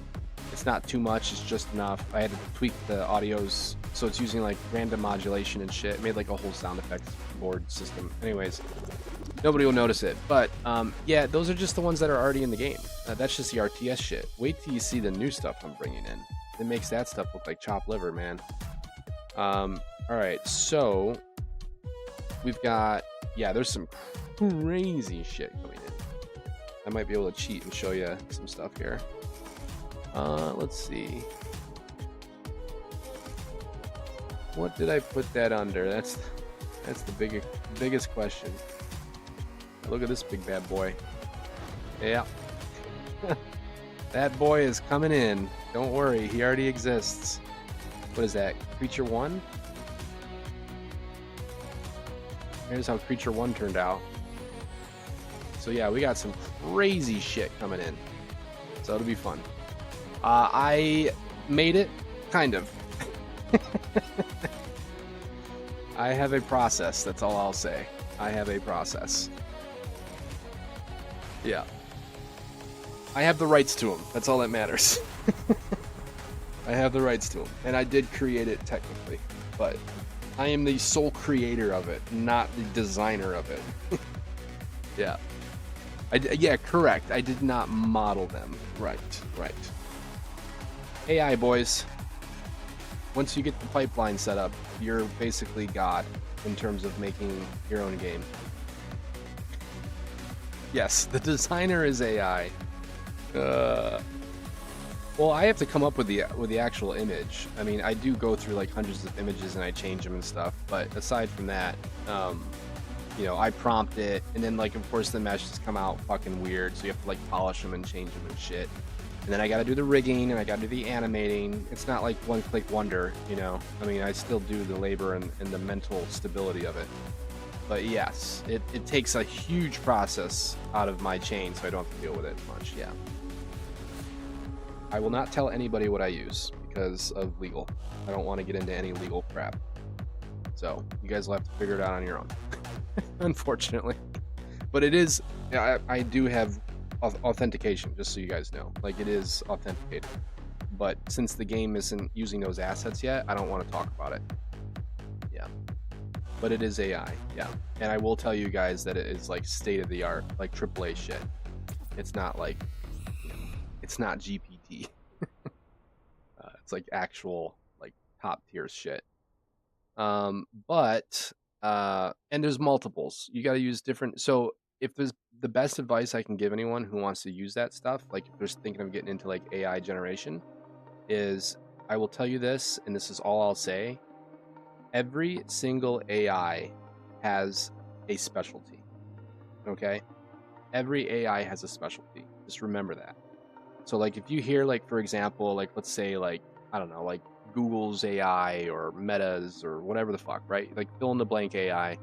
It's not too much, it's just enough. I had to tweak the audios, so it's using like random modulation and shit. It made like a whole sound effects board system. Anyways, nobody will notice it. But yeah, those are just the ones that are already in the game. That's just the RTS shit. Wait till you see the new stuff I'm bringing in. It makes that stuff look like chopped liver, man. Alright, so we've got, yeah, there's some crazy shit going in. I might be able to cheat and show you some stuff here. Let's see. What did I put that under? That's the biggest question. Look at this big bad boy. Yeah. That boy is coming in. Don't worry, he already exists. What is that? Creature 1? Here's how Creature 1 turned out. So yeah, we got some crazy shit coming in. So it'll be fun. I made it, kind of. I have a process, that's all I'll say. I have a process. Yeah. I have the rights to them. That's all that matters. I have the rights to them. And I did create it technically. But I am the sole creator of it, not the designer of it. Yeah. Yeah, correct. I did not model them. Right. AI, boys. Once you get the pipeline set up, you're basically God in terms of making your own game. Yes, the designer is AI. Well, I have to come up with the actual image. I mean, I do go through like hundreds of images and I change them and stuff. But aside from that, I prompt it, and then like of course the meshes come out fucking weird, so you have to like polish them and change them and shit. And then I got to do the rigging and I got to do the animating. It's not like one click wonder, I mean, I still do the labor and the mental stability of it. But yes, it takes a huge process out of my chain, so I don't have to deal with it much. Yeah. I will not tell anybody what I use because of legal. I don't want to get into any legal crap. So you guys will have to figure it out on your own, unfortunately. But it is, I do have authentication, just so you guys know. Like, it is authenticated. But since the game isn't using those assets yet, I don't want to talk about it. Yeah. But it is AI, yeah. And I will tell you guys that it is like state of the art, like AAA shit. It's not like, it's not GPT. It's like actual, like top tier shit. And there's multiples. You got to use different. So if there's the best advice I can give anyone who wants to use that stuff, like if they're thinking of getting into like AI generation, is I will tell you this, and this is all I'll say. Every single AI has a specialty. Okay? Every AI has a specialty. Just remember that. So like if you hear like, for example, like let's say like, I don't know, like Google's AI or Meta's or whatever the fuck, right? Like fill in the blank AI.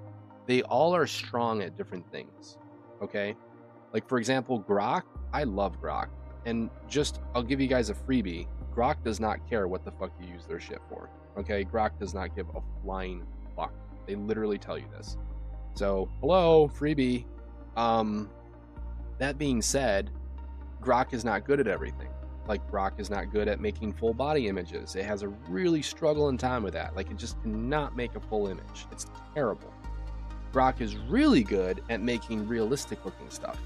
They all are strong at different things. Okay? Like for example, Grok, I love Grok. And just, I'll give you guys a freebie. Grok does not care what the fuck you use their shit for. Okay? Grok does not give a flying fuck. They literally tell you this. So, hello, freebie. That being said, Grok is not good at everything. Like Grok is not good at making full body images. It has a really struggling time with that. Like it just cannot make a full image. It's terrible. Grok is really good at making realistic looking stuff.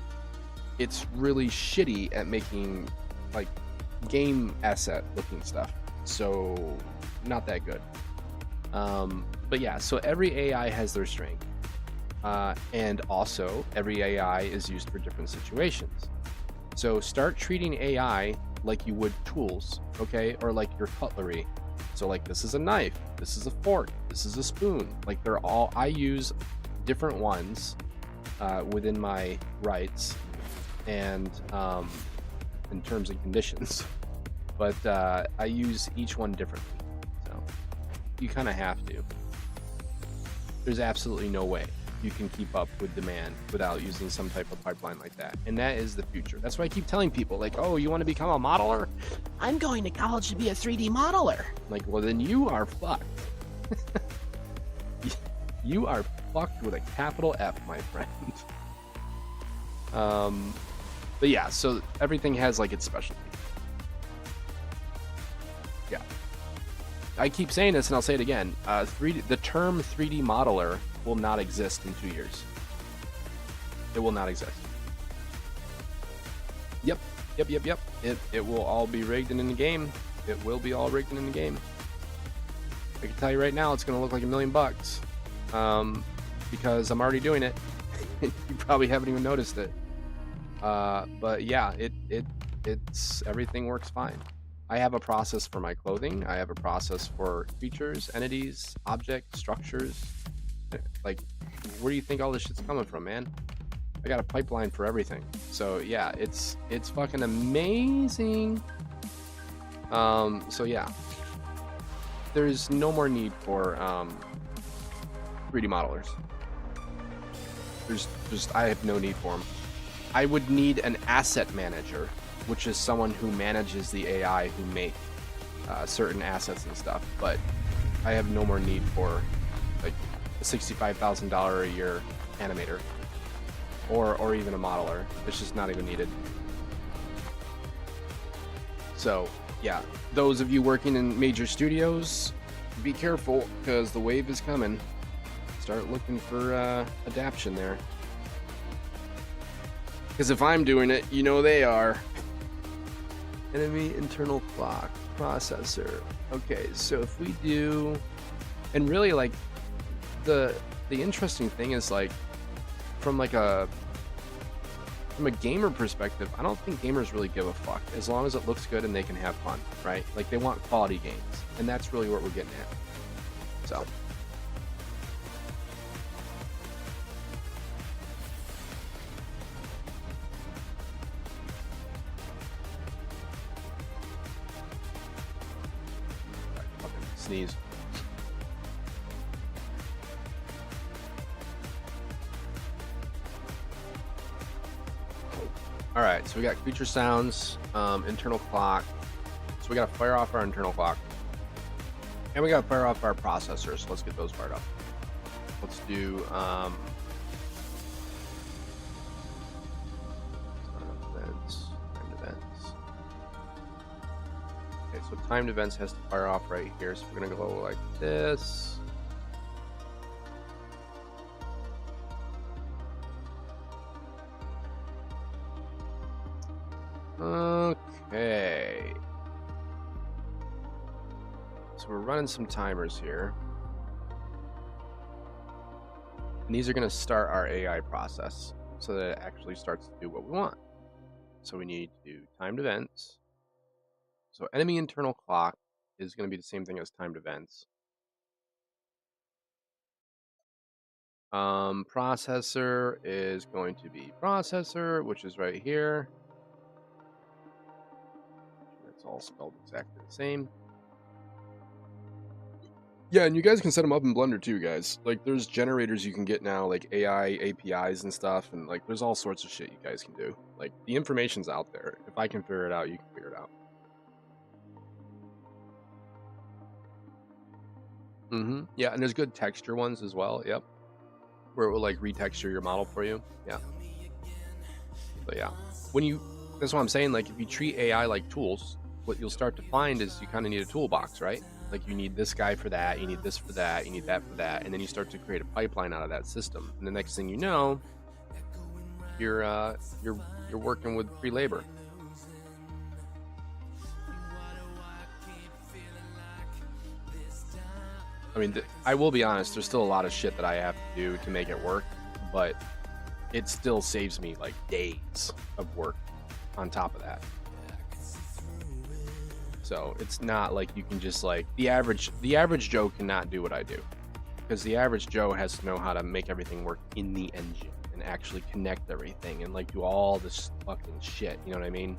It's really shitty at making like game asset looking stuff. So not that good. But yeah, so every AI has their strength. And also every AI is used for different situations. So start treating AI like you would tools, okay? Or like your cutlery. So like this is a knife, this is a fork, this is a spoon. Like they're all, I use different ones within my rights and in terms and conditions. But I use each one differently. So you kind of have to. There's absolutely no way you can keep up with demand without using some type of pipeline like that. And that is the future. That's why I keep telling people, like, oh, you want to become a modeler? I'm going to college to be a 3D modeler. Like, well, then you are fucked. You are fucked with a capital F, my friend. But yeah, so everything has like its specialty. Yeah. I keep saying this and I'll say it again. The term 3D modeler will not exist in 2 years. It will not exist. Yep. It will all be rigged and in the game. It will be all rigged and in the game. I can tell you right now, it's going to look like $1 million. Because I'm already doing it. You probably haven't even noticed it. But yeah, it's everything works fine. I have a process for my clothing. I have a process for features, entities, objects, structures. Like, where do you think all this shit's coming from, man? I got a pipeline for everything. So yeah, it's fucking amazing. So yeah, there's no more need for 3D modelers. There's just, I have no need for them. I would need an asset manager, which is someone who manages the AI who make certain assets and stuff. But I have no more need for like a $65,000 a year animator or even a modeler. It's just not even needed. So yeah, those of you working in major studios, be careful because the wave is coming. Start looking for adaption there. Because if I'm doing it, you know they are. Enemy internal clock processor. Okay, so if we do, and really like the interesting thing is like from a gamer perspective, I don't think gamers really give a fuck as long as it looks good and they can have fun, right? Like they want quality games, and that's really what we're getting at. So sneeze. All right, so we got creature sounds, internal clock. So we got to fire off our internal clock, and we got to fire off our processors. So let's get those fired up. Let's do events, timed events. Okay, so timed events has to fire off right here. So we're gonna go like this. Okay. So we're running some timers here. And these are going to start our AI process so that it actually starts to do what we want. So we need to do timed events. So enemy internal clock is going to be the same thing as timed events. Processor is going to be processor, which is right here. It's all spelled exactly the same. Yeah, and you guys can set them up in Blender too, guys. Like, there's generators you can get now, like AI APIs and stuff, and like, there's all sorts of shit you guys can do. Like, the information's out there. If I can figure it out, you can figure it out. Yeah, and there's good texture ones as well. Yep, where it will like retexture your model for you. Yeah. But yeah, that's what I'm saying. Like, if you treat AI like tools, what you'll start to find is you kind of need a toolbox, right? Like, you need this guy for that, you need this for that, you need that for that, and then you start to create a pipeline out of that system. And the next thing you know, you're working with free labor. I mean, I will be honest, there's still a lot of shit that I have to do to make it work, but it still saves me like days of work on top of that. So it's not like you can just like the average Joe cannot do what I do, because the average Joe has to know how to make everything work in the engine and actually connect everything and like do all this fucking shit. You know what I mean?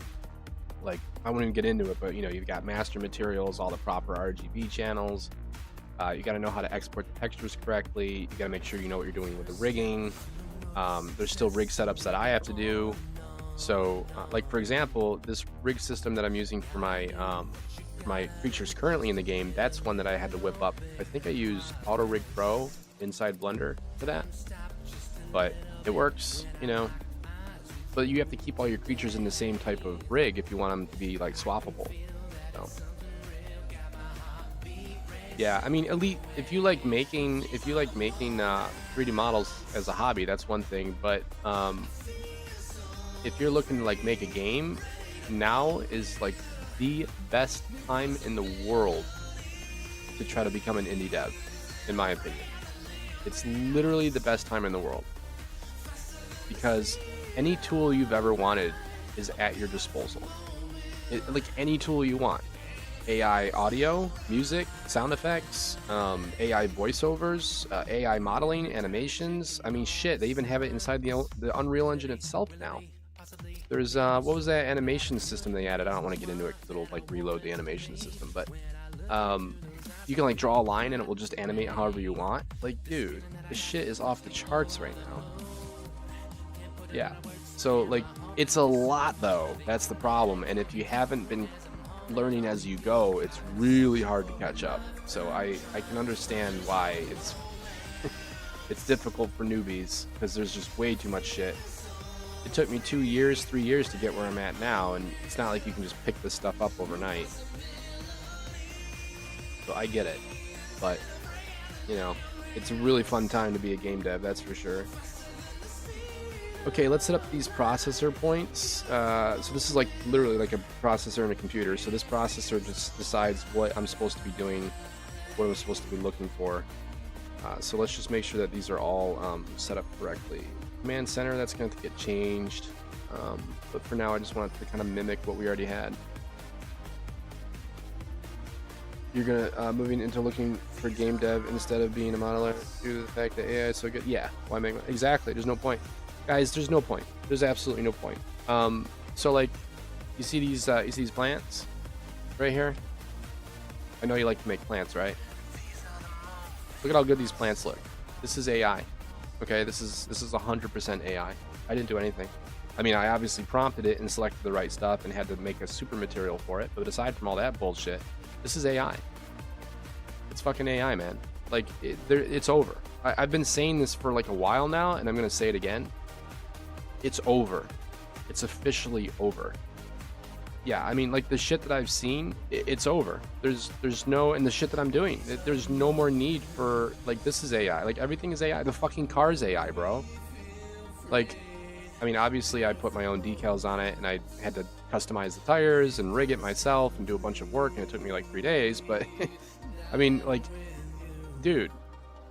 Like, I won't even get into it, but you know, you've got master materials, all the proper RGB channels. You got to know how to export the textures correctly. You got to make sure you know what you're doing with the rigging. There's still rig setups that I have to do. So, like for example, this rig system that I'm using for my creatures currently in the game, that's one that I had to whip up. I think I used Auto Rig Pro inside Blender for that, but it works, you know. But you have to keep all your creatures in the same type of rig if you want them to be like swappable. So, yeah, I mean, Elite, if you like making 3D models as a hobby, that's one thing. But if you're looking to like make a game, now is like the best time in the world to try to become an indie dev, in my opinion. It's literally the best time in the world, because any tool you've ever wanted is at your disposal. Like any tool you want. AI audio, music, sound effects, AI voiceovers, AI modeling, animations. I mean, shit, they even have it inside the Unreal Engine itself now. There's, what was that animation system they added? I don't want to get into it because it'll like reload the animation system, but you can like draw a line and it will just animate however you want. Like, dude, this shit is off the charts right now. Yeah, so like, it's a lot though. That's the problem. And if you haven't been learning as you go, it's really hard to catch up. So I can understand why it's it's difficult for newbies, because there's just way too much shit. It took me 2 years, 3 years to get where I'm at now, and it's not like you can just pick this stuff up overnight. So I get it, but you know, it's a really fun time to be a game dev, that's for sure. Okay, let's set up these processor points. So this is like literally like a processor in a computer. So this processor just decides what I'm supposed to be doing, what I'm supposed to be looking for. So let's just make sure that these are all set up correctly. Command center, that's going to get changed. But for now, I just want it to kind of mimic what we already had. You're gonna moving into looking for game dev instead of being a modeler due to the fact that AI is so good. Yeah, why make exactly? There's no point, guys. There's no point. There's absolutely no point. So like, you see these plants right here. I know you like to make plants, right? Look at how good these plants look. This is AI. Okay, this is 100% AI. I didn't do anything. I mean, I obviously prompted it and selected the right stuff and had to make a super material for it. But aside from all that bullshit, this is AI. It's fucking AI, man. Like, it's over. I've been saying this for like a while now, and I'm going to say it again. It's over. It's officially over. Yeah, I mean, like the shit that I've seen, it's over. There's no, and the shit that I'm doing, there's no more need for, like, this is AI. Like, everything is AI. The fucking car's AI, bro. Like, I mean, obviously I put my own decals on it and I had to customize the tires and rig it myself and do a bunch of work, and it took me like 3 days, but I mean, like, dude,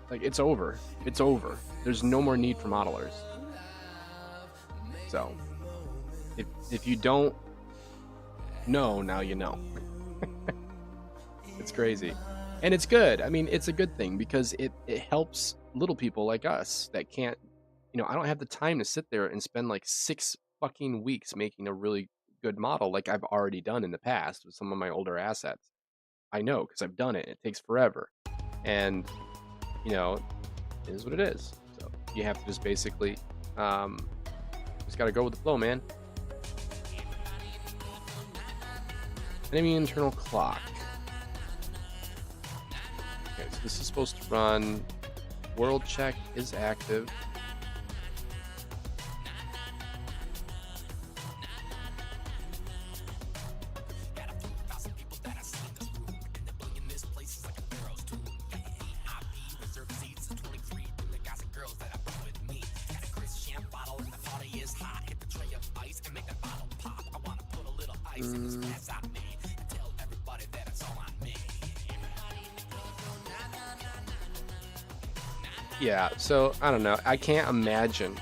like, it's over. It's over. There's no more need for modelers. So, if you don't know, now you know. It's crazy. And it's good. I mean, it's a good thing because it helps little people like us that can't, you know, I don't have the time to sit there and spend like 6 fucking weeks making a really good model like I've already done in the past with some of my older assets. I know because I've done it. It takes forever. And, you know, it is what it is. So you have to just basically, just got to go with the flow, man. Enemy internal clock. Okay, so this is supposed to run. World check is active. Yeah, so I don't know. I can't imagine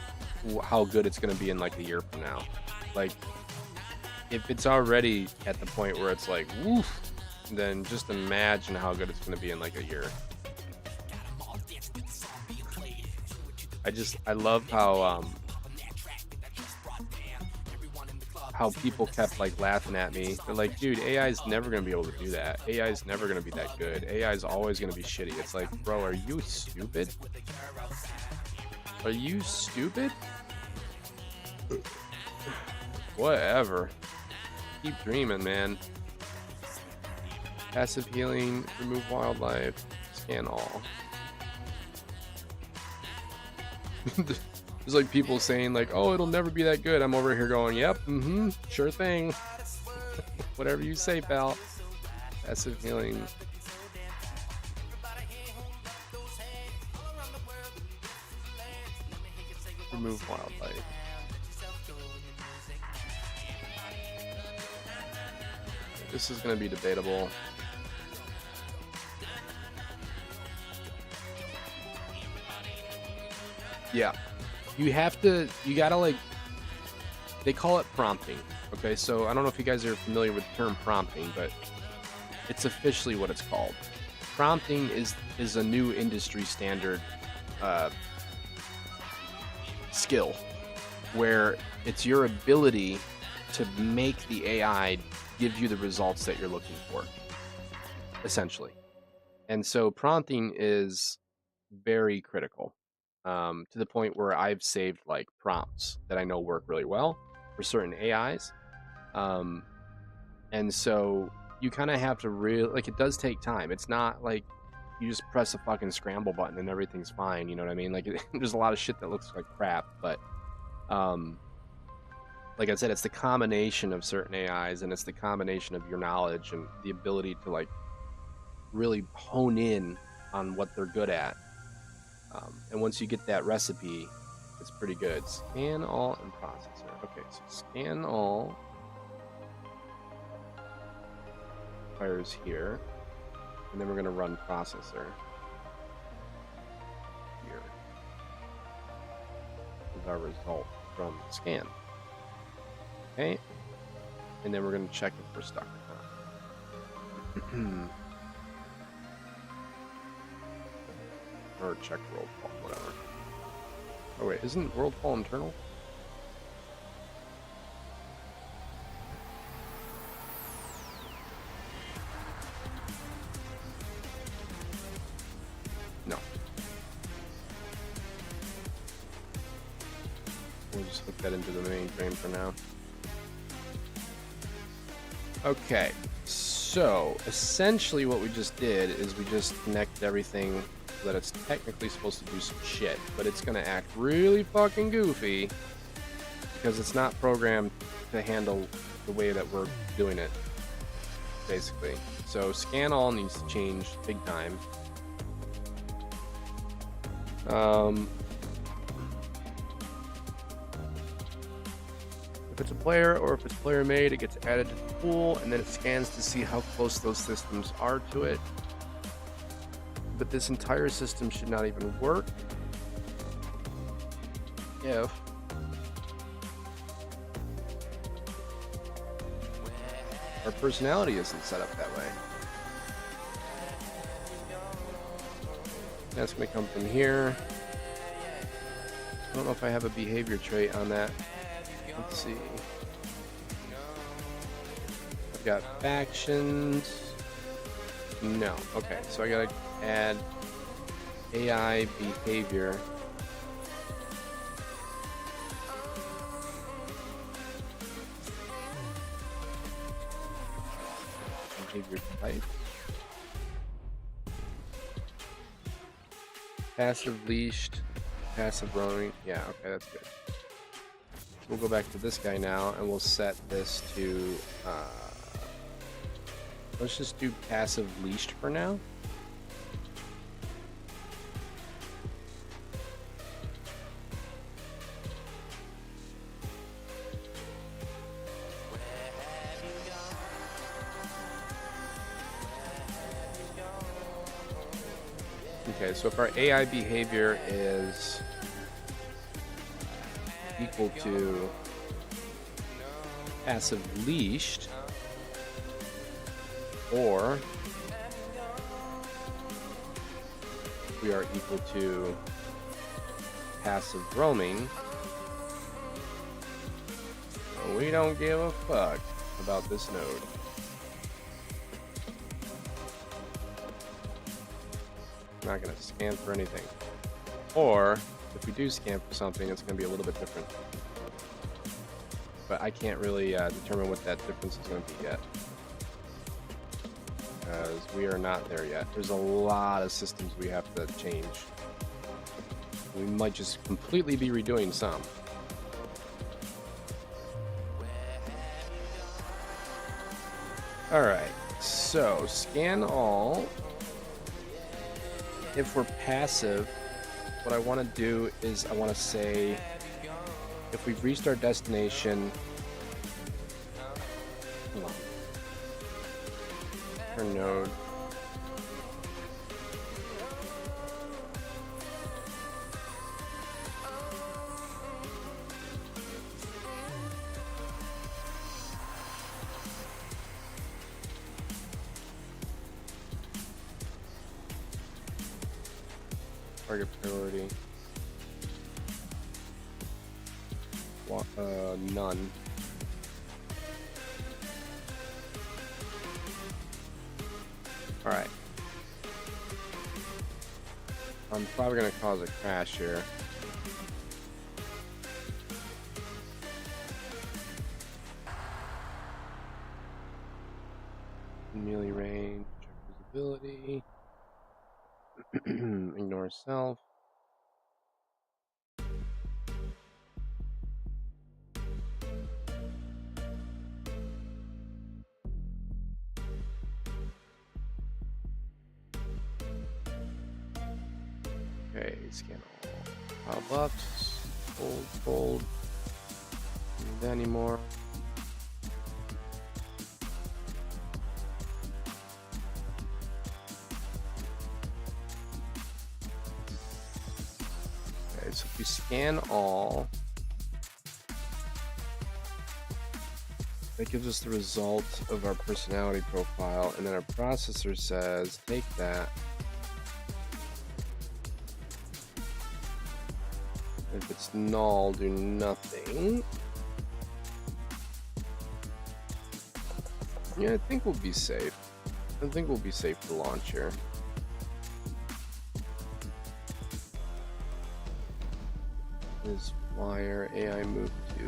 how good it's going to be in like a year from now. Like, if it's already at the point where it's like, woof, then just imagine how good it's going to be in like a year. I love how people kept like laughing at me. They're like, dude, AI is never going to be able to do that. AI is never going to be that good. AI is always going to be shitty. It's like, bro, are you stupid? Are you stupid? Whatever. Keep dreaming, man. Passive healing, remove wildlife, scan all. There's like people saying like, oh, it'll never be that good. I'm over here going, yep, sure thing. Whatever you say, pal. Passive healing. Remove wildlife. This is going to be debatable. Yeah. You gotta like, they call it prompting. Okay, so I don't know if you guys are familiar with the term prompting, but it's officially what it's called. Prompting is a new industry standard skill where it's your ability to make the AI give you the results that you're looking for, essentially. And so prompting is very critical. To the point where I've saved like prompts that I know work really well for certain AIs. And so you kind of have to like, it does take time. It's not like you just press a fucking scramble button and everything's fine. You know what I mean? Like, there's a lot of shit that looks like crap, but like I said, it's the combination of certain AIs and it's the combination of your knowledge and the ability to like really hone in on what they're good at. And once you get that recipe, it's pretty good. Scan all and processor. Okay, so scan all fires here, and then we're going to run processor here with our result from scan. Okay, and then we're going to check if we're stuck or not. Or check WorldFall, whatever. Oh wait, isn't WorldFall internal? that into the mainframe for now. Okay, so essentially what we just did is we just connected everything so that it's technically supposed to do some shit, but it's gonna act really fucking goofy because it's not programmed to handle the way that we're doing it, basically. So scan all needs to change big time. If it's a player or if it's player made, it gets added to the pool and then it scans to see how close those systems are to it. But this entire system should not even work if our personality isn't set up that way. That's going to come from here. I don't know if I have a behavior trait on that. Let's see. I've got factions. No. Okay, so I gotta add AI behavior. Behavior type. Passive leashed. Passive roaming. Yeah, okay, that's good. We'll go back to this guy now and we'll set this to let's just do passive leashed for now. Okay, so if our AI behavior is equal to passive leashed, or we are equal to passive roaming, we don't give a fuck about this node. Not going to scan for anything. Or if we do scan for something, it's going to be a little bit different. But I can't really determine what that difference is going to be yet, because we are not there yet. There's a lot of systems we have to change. We might just completely be redoing some. Alright, so scan all. If we're passive, what I want to do is I want to say if we've reached our destination, hold on, per node, target priority. None. Alright. I'm probably going to cause a crash here. Melee range, check visibility. Ignore self. Okay, scan all. Power buffs. Fold. Don't need that anymore. Okay, so if we scan all, that gives us the result of our personality profile, and then our processor says, take that. If it's null, do nothing. Yeah, I think we'll be safe. I think we'll be safe to launch here. Is Modifier, AI move to.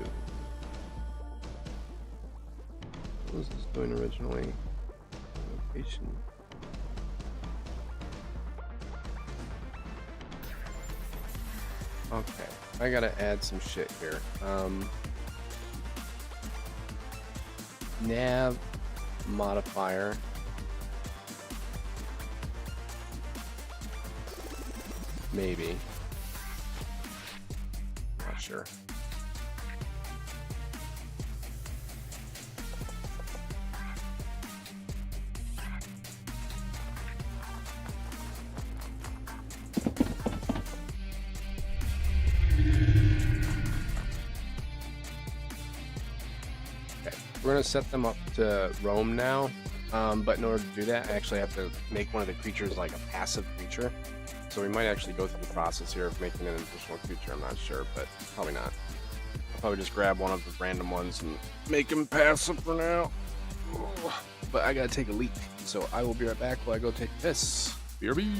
What was this doing originally? Location. Okay, I gotta add some shit here. Nav modifier. Maybe. Not sure. Okay, we're gonna set them up to roam now. But in order to do that, I actually have to make one of the creatures like a passive creature. So we might actually go through the process here of making an additional creature. I'm not sure, but probably not. I'll probably just grab one of the random ones and make him passive for now. But I gotta take a leak, so I will be right back while I go take this. BRB.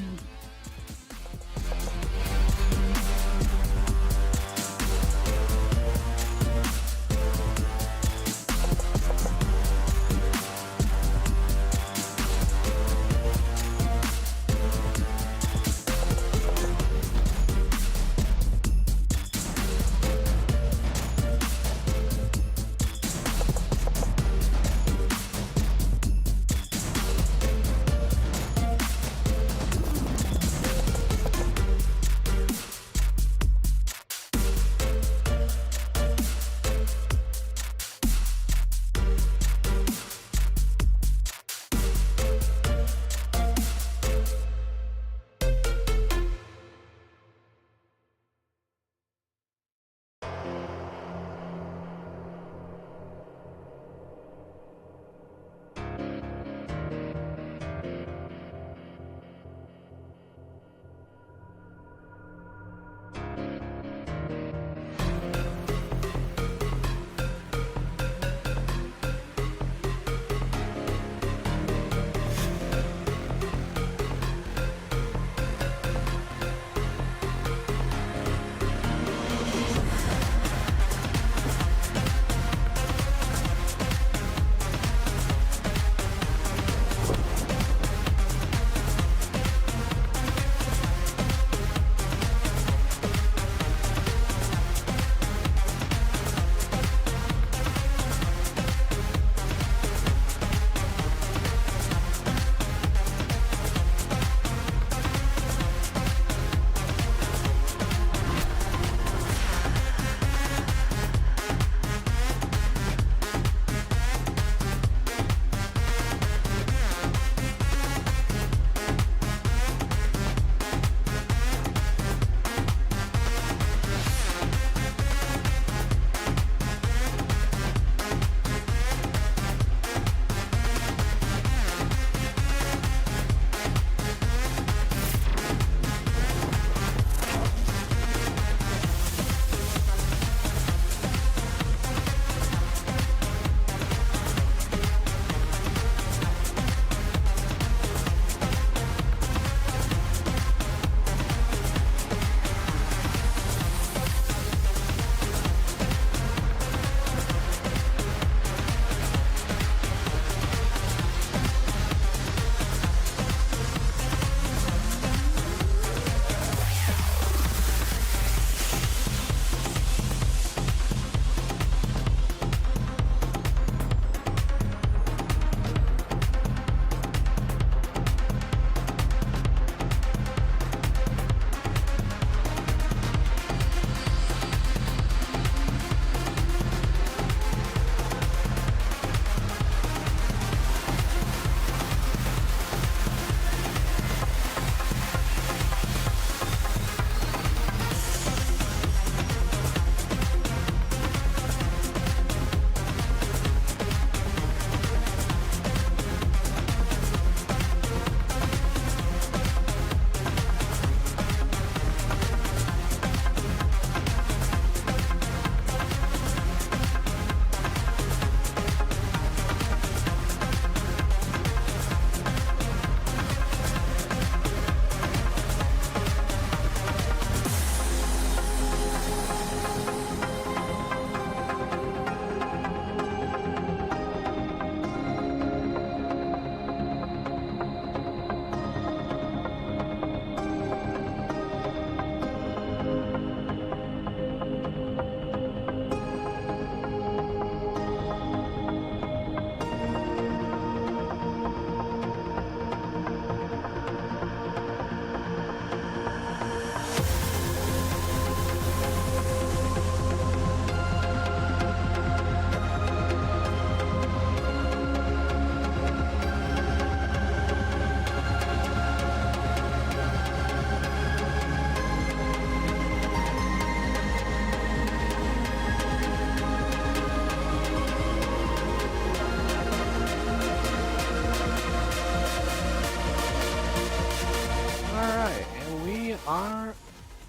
are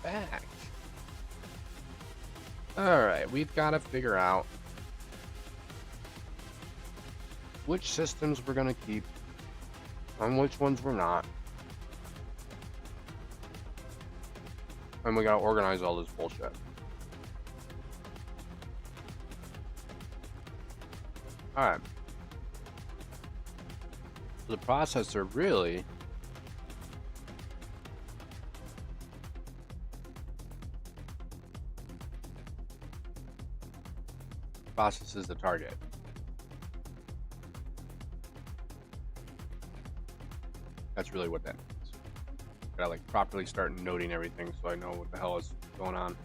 back. Alright, we've got to figure out which systems we're going to keep and which ones we're not. And we got to organize all this bullshit. Alright. So the processor really processes the target. That's really what that means. Gotta like properly start noting everything so I know what the hell is going on.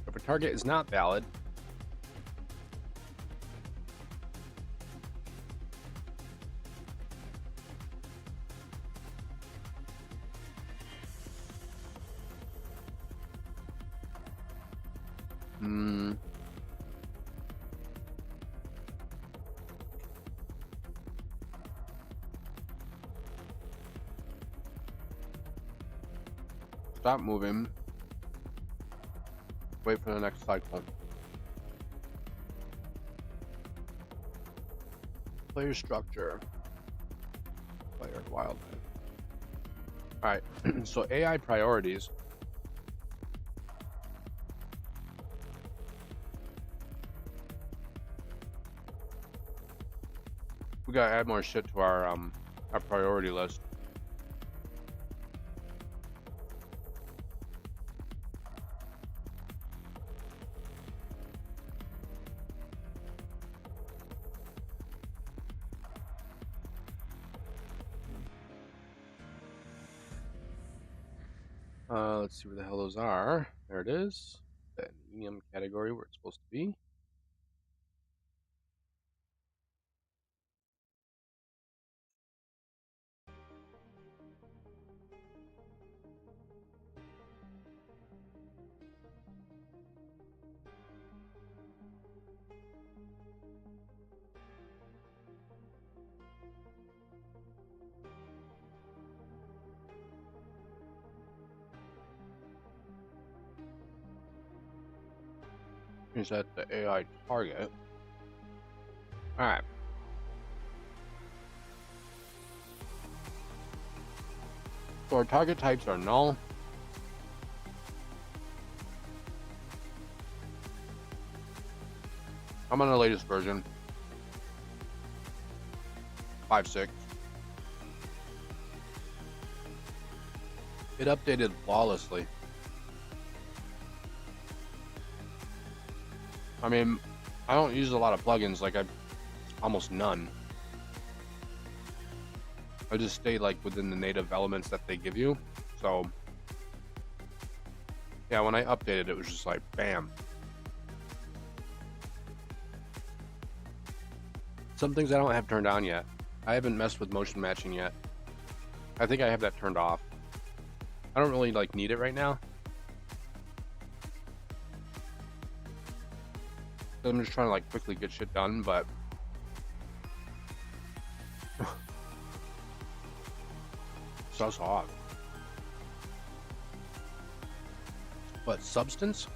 If a target is not valid, stop moving. Wait for the next cycle. Player structure. Player wildlife. Alright, so AI priorities. We gotta add more shit to our priority list. Let's see where the hell those are. There it is. That medium category where it's supposed to be. Is that the AI target? Alright. So our target types are null. I'm on the latest version. 5.6. It updated flawlessly. I mean, I don't use a lot of plugins, like almost none. I just stay like within the native elements that they give you. So yeah, when I updated it was just like bam. Some things I don't have turned on yet. I haven't messed with motion matching yet. I think I have that turned off. I don't really like need it right now. I'm just trying to like quickly get shit done, but so off. What substance?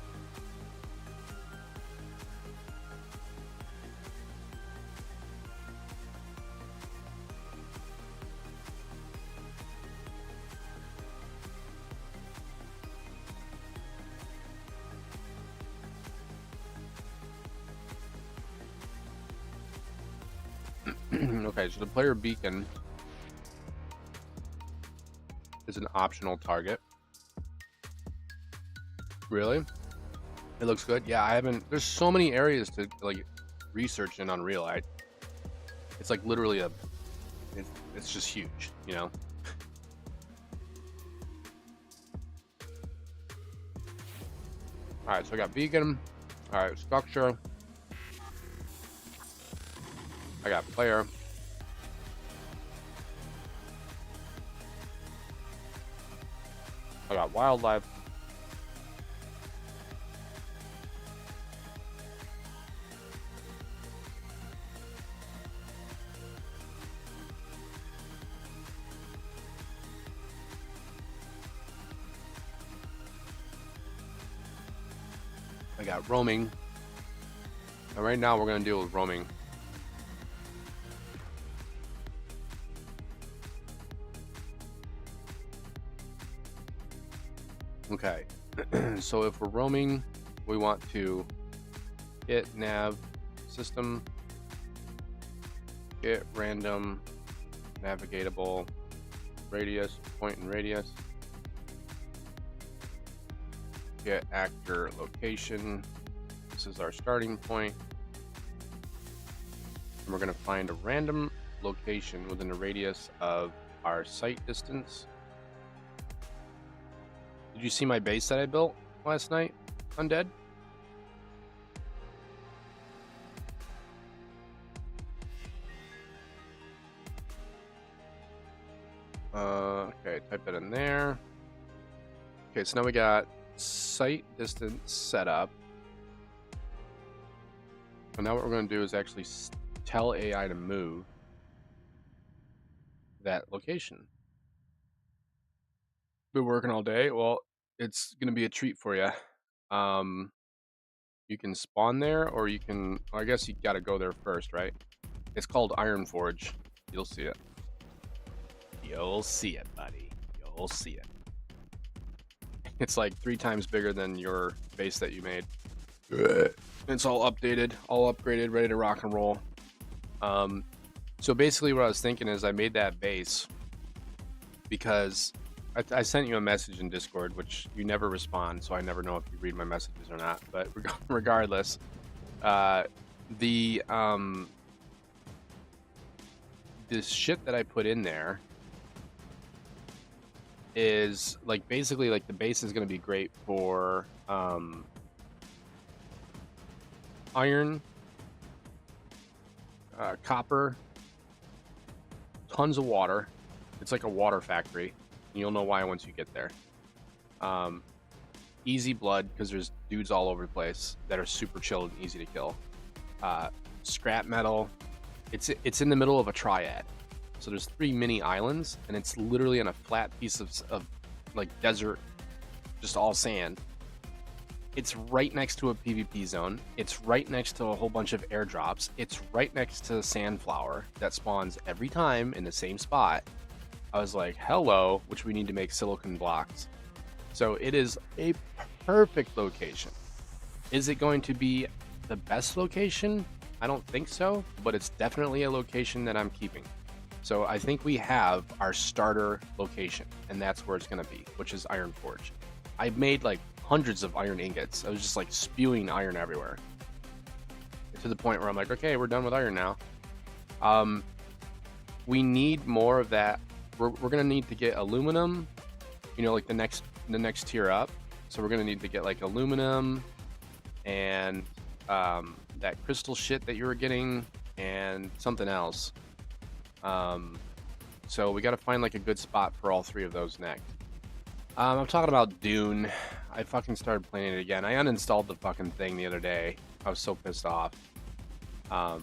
Okay, so the player beacon is an optional target. Really? It looks good. Yeah, I haven't. There's so many areas to like research in Unreal. It's like literally it's just huge, you know. All right, so I got beacon. All right, structure. I got player. I got wildlife. I got roaming. And right now we're going to deal with roaming. Okay. So if we're roaming, we want to get nav system, get random navigatable radius, point and radius, get actor location. This is our starting point. And we're going to find a random location within a radius of our site distance. Did you see my base that I built last night, Undead? Okay, type that in there. Okay, so now we got site distance set up. So now what we're going to do is actually tell AI to move that location. Been working all day. Well, it's going to be a treat for you. You can spawn there, or you can. Well, I guess you got to go there first, right? It's called Ironforge. You'll see it. You'll see it, buddy. You'll see it. It's like 3 times bigger than your base that you made. It's all updated, all upgraded, ready to rock and roll. So basically what I was thinking is I made that base because I sent you a message in Discord, which you never respond, so I never know if you read my messages or not. But regardless, this shit that I put in there is like basically like the base is going to be great for iron, copper, tons of water. It's like a water factory. You'll know why once you get there. Easy blood, because there's dudes all over the place that are super chill and easy to kill. Scrap metal. It's in the middle of a triad. So there's 3 mini islands, and it's literally on a flat piece of like desert, just all sand. It's right next to a PvP zone. It's right next to a whole bunch of airdrops. It's right next to Sandflower that spawns every time in the same spot. I was like, hello, which we need to make silicon blocks. So it is a perfect location. Is it going to be the best location? I don't think so, but it's definitely a location that I'm keeping. So I think we have our starter location, and that's where it's going to be, which is Ironforge. I've made like hundreds of iron ingots. I was just like spewing iron everywhere, to the point where I'm like, okay, we're done with iron now. We need more of that. We're going to need to get aluminum, you know, like the next tier up. So we're going to need to get like aluminum and that crystal shit that you were getting and something else. So we got to find like a good spot for all 3 of those next. I'm talking about Dune. I fucking started playing it again. I uninstalled the fucking thing the other day. I was so pissed off. But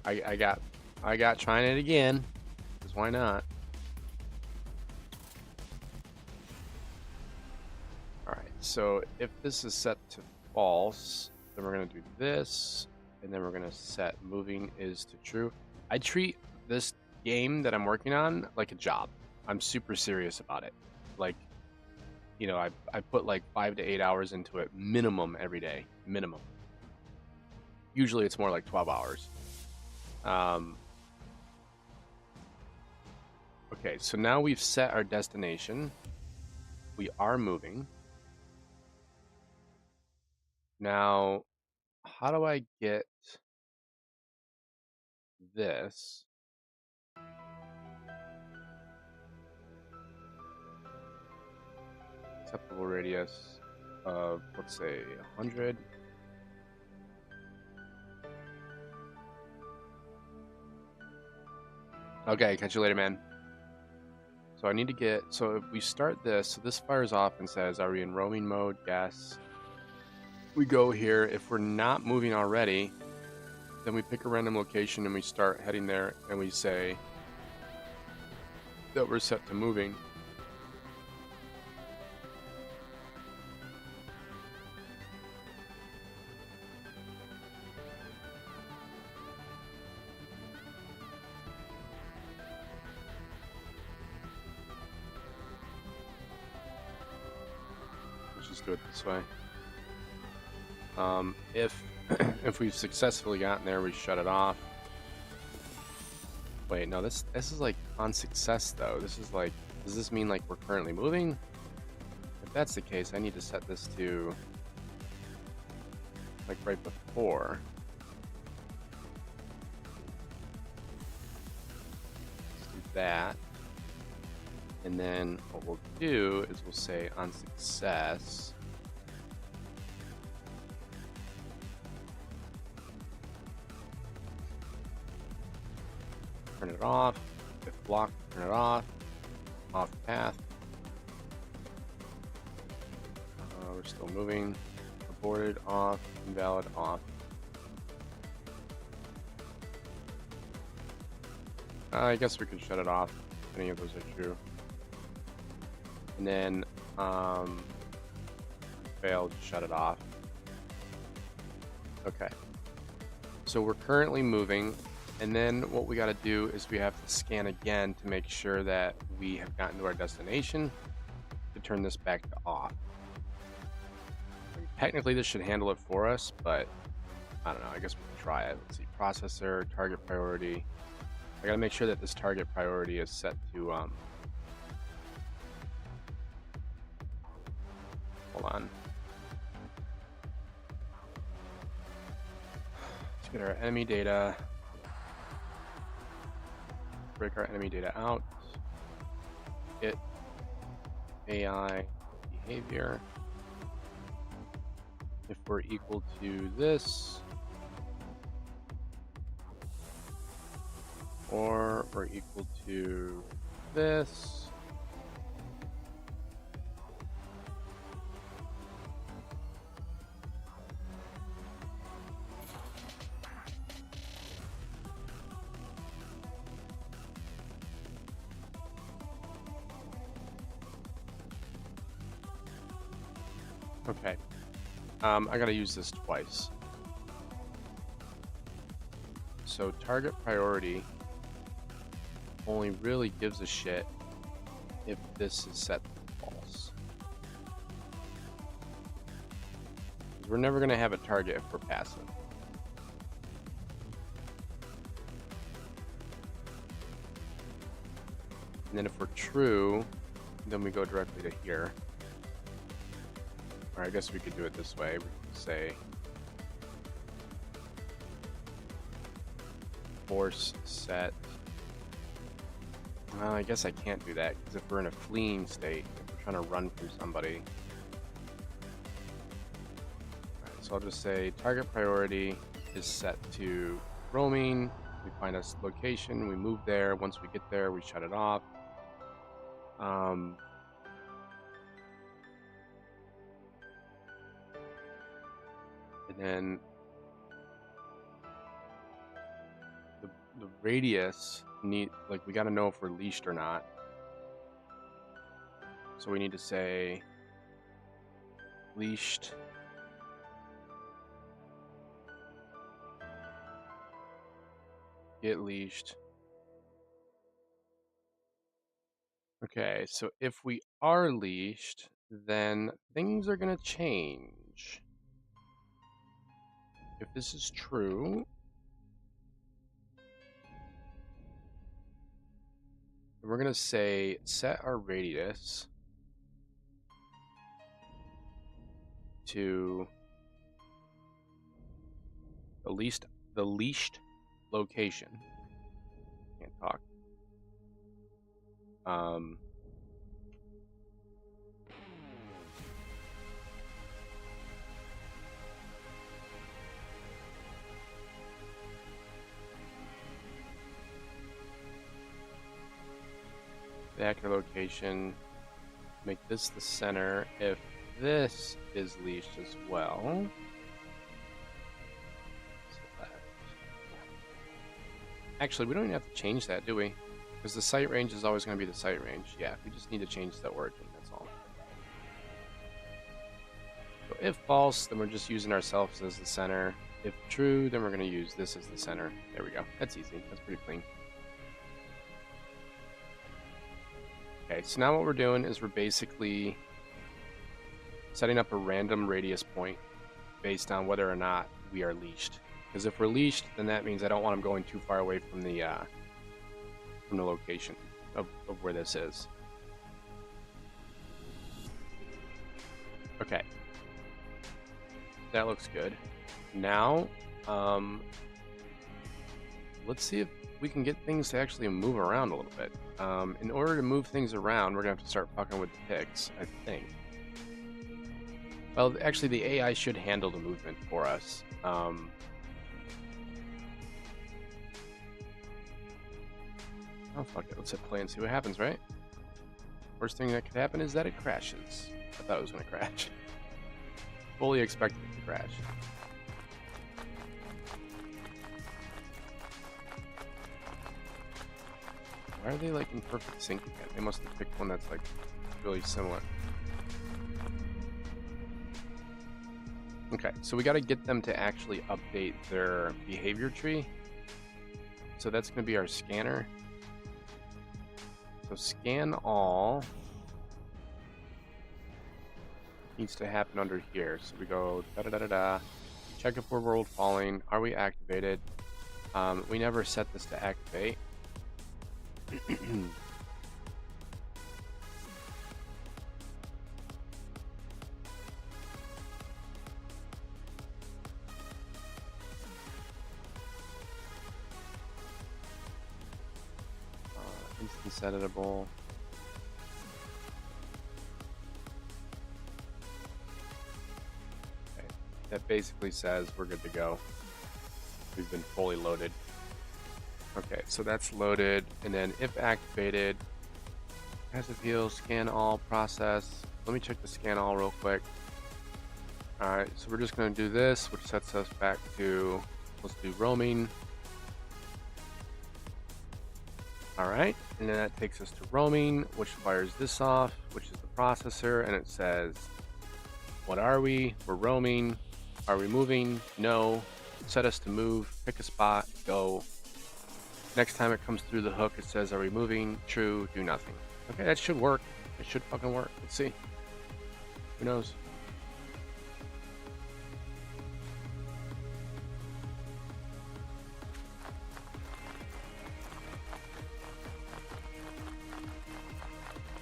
I got trying it again. Because why not? Alright, so if this is set to false, then we're going to do this. And then we're going to set moving is to true. I treat this game that I'm working on like a job. I'm super serious about it. Like, you know, I put like 5 to 8 hours into it minimum every day. Minimum. Usually it's more like 12 hours. Okay, so now we've set our destination. We are moving. Now, how do I get this? Acceptable radius of, let's say, 100. Okay, catch you later, man. So I need to get, so if we start this, so this fires off and says, are we in roaming mode? Yes. We go here. If we're not moving already, then we pick a random location and we start heading there and we say that we're set to moving. just do it this way. If if we've successfully gotten there, we shut it off. Wait, no, this is like on success though. This is like, does this mean like we're currently moving? If that's the case, I need to set this to like right before. Let's do that. And then what we'll do is we'll say on success. Turn it off. If blocked, turn it off. Off path. We're still moving. Aborted, off. Invalid, off. I guess we could shut it off if any of those are true. And then failed, shut it off. Okay. So we're currently moving. And then what we got to do is we have to scan again to make sure that we have gotten to our destination to turn this back to off. Technically this should handle it for us, but I don't know, I guess we can try it. Let's see, processor, target priority. I got to make sure that this target priority is set to, hold on. Let's get our enemy data. Break our enemy data out. Get AI behavior. If we're equal to this, or we're equal to this, okay. I gotta use this twice. So target priority only really gives a shit if this is set to false. We're never gonna have a target if we're passive. And then if we're true, then we go directly to here. Or I guess we could do it this way. We could say force set. Well, I guess I can't do that because if we're in a fleeing state, if we're trying to run from somebody. Alright, so I'll just say target priority is set to roaming. We find a location, we move there. Once we get there, we shut it off. And then the radius we got to know if we're leashed or not. So we need to say leashed get leashed. Okay, so if we are leashed, then things are going to change. If this is true, we're going to say set our radius to the leashed location. Can't talk. The actor location, make this the center if this is leashed as well. Actually, we don't even have to change that, do we? Because the site range is always going to be the site range. Yeah, we just need to change the origin, that's all. So if false, then we're just using ourselves as the center. If true, then we're going to use this as the center. There we go. That's easy. That's pretty clean. Okay, so now what we're doing is we're basically setting up a random radius point based on whether or not we are leashed. Because if we're leashed, then that means I don't want them going too far away from the location of where this is. Okay. That looks good. Now, let's see if we can get things to actually move around a little bit. In order to move things around, we're going to have to start fucking with the picks, I think. Well, actually, the AI should handle the movement for us. Oh, fuck it. Let's hit play and see what happens, right? Worst thing that could happen is that it crashes. I thought it was going to crash. Fully expected it to crash. Why are they like in perfect sync again? They must have picked one that's like really similar. Okay, so we got to get them to actually update their behavior tree. So that's going to be our scanner. So scan all needs to happen under here. So we go da da da da da. Check if we're world falling. Are we activated? We never set this to activate. Instance editable. Okay. That basically says we're good to go. We've been fully loaded. Okay, so that's loaded, and then if activated, passive heal, scan all, process. Let me check the scan all real quick. Alright, so we're just going to do this, which sets us back to, let's do roaming. Alright, and then that takes us to roaming, which fires this off, which is the processor, and it says, what are we? We're roaming. Are we moving? No. Set us to move, pick a spot, go. Next time it comes through the hook, it says, are we moving? True, do nothing. Okay, that should work. It should fucking work. Let's see. Who knows?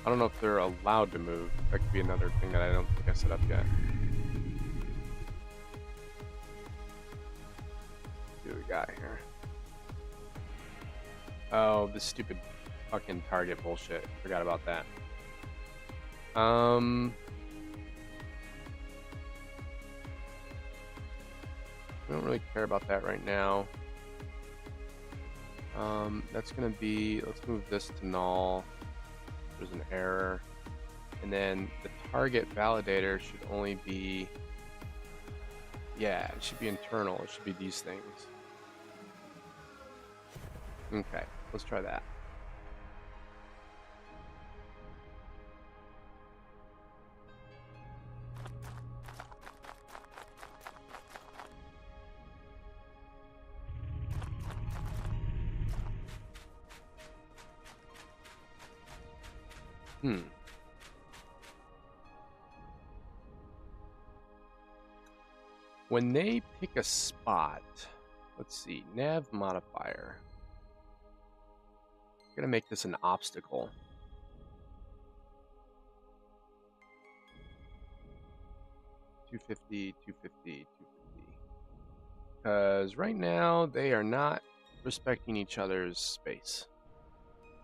I don't know if they're allowed to move. That could be another thing that I don't think I set up yet. What do we got here? Oh, this stupid fucking target bullshit. Forgot about that. We don't really care about that right now. That's gonna be, let's move this to null. There's an error. And then the target validator should only be, yeah, it should be internal. It should be these things. Okay, let's try that. When they pick a spot, let's see, nav modifier. I'm gonna make this an obstacle. $250, $250, $250. Because right now they are not respecting each other's space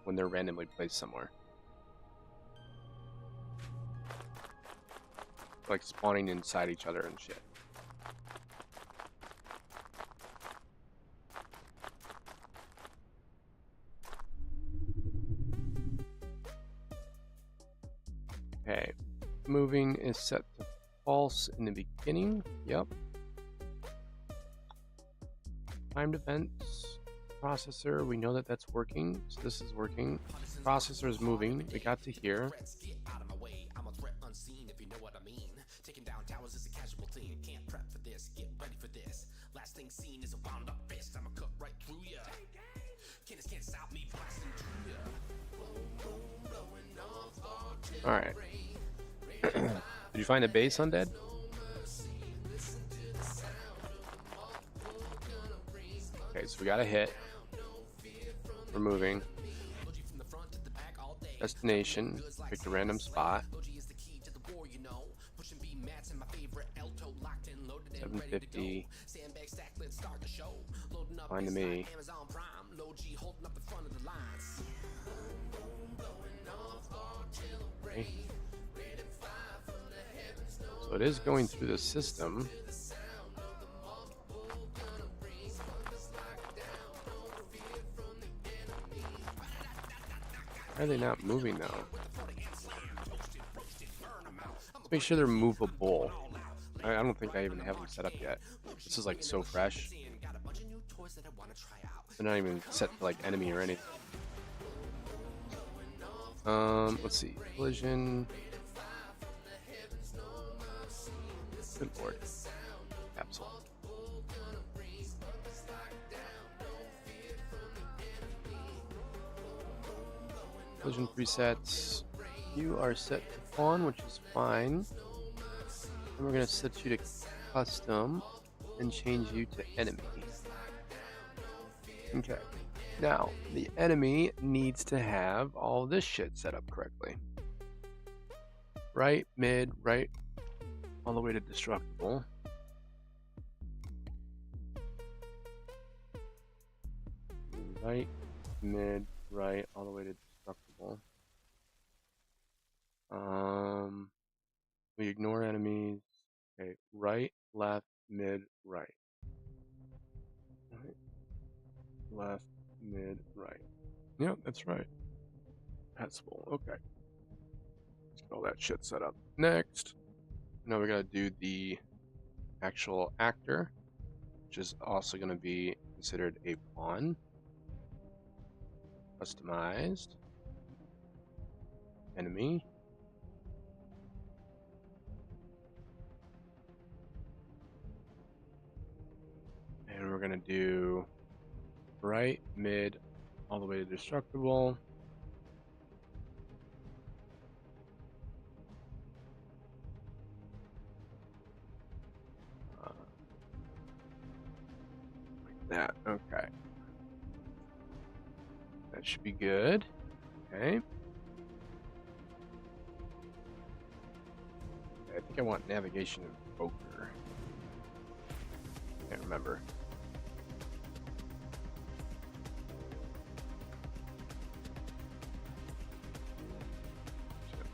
when they're randomly placed somewhere. Like spawning inside each other and shit. Okay, moving is set to false in the beginning. Yep. Timed events, processor, we know that that's working, so this is working. Processor is moving, we got to here. Alright. Did you find a base, Undead? Okay, so we got a hit. We're moving. Destination. Picked a random spot. 750. Fine to me. Okay. So it is going through the system. Why are they not moving now? Let's make sure they're movable. I don't think I even have them set up yet. This is like so fresh. They're not even set to like enemy or anything. Let's see. Collision. Good lord. Capsule. Collision presets. You are set to pawn, which is fine. And we're going to set you to custom and change you to enemy. Okay. Now, the enemy needs to have all this shit set up correctly. Right, mid, right, all the way to destructible. Right, mid, right, all the way to destructible. We ignore enemies. Okay, right, left, mid, right. Right, left, mid, right. Yep, that's right. Passable. Okay. Let's get all that shit set up. Next. Now we gotta do the actual actor, which is also gonna be considered a pawn. Customized. Enemy. And we're gonna do right, mid, all the way to destructible. Like that. Okay. That should be good. Okay. I think I want navigation and poker. Can't remember.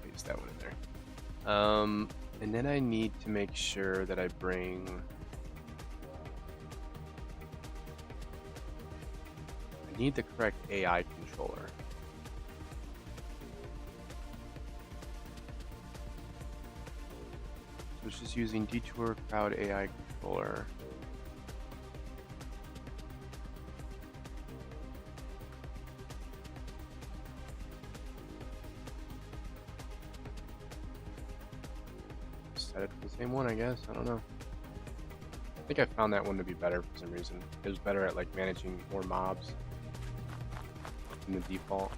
Paste that one in there. And then I need to make sure that I bring. I need the correct AI controller. So it's just using Detour Crowd AI controller. Set it to the same one, I guess. I don't know. I think I found that one to be better for some reason. It was better at like managing more mobs than the default.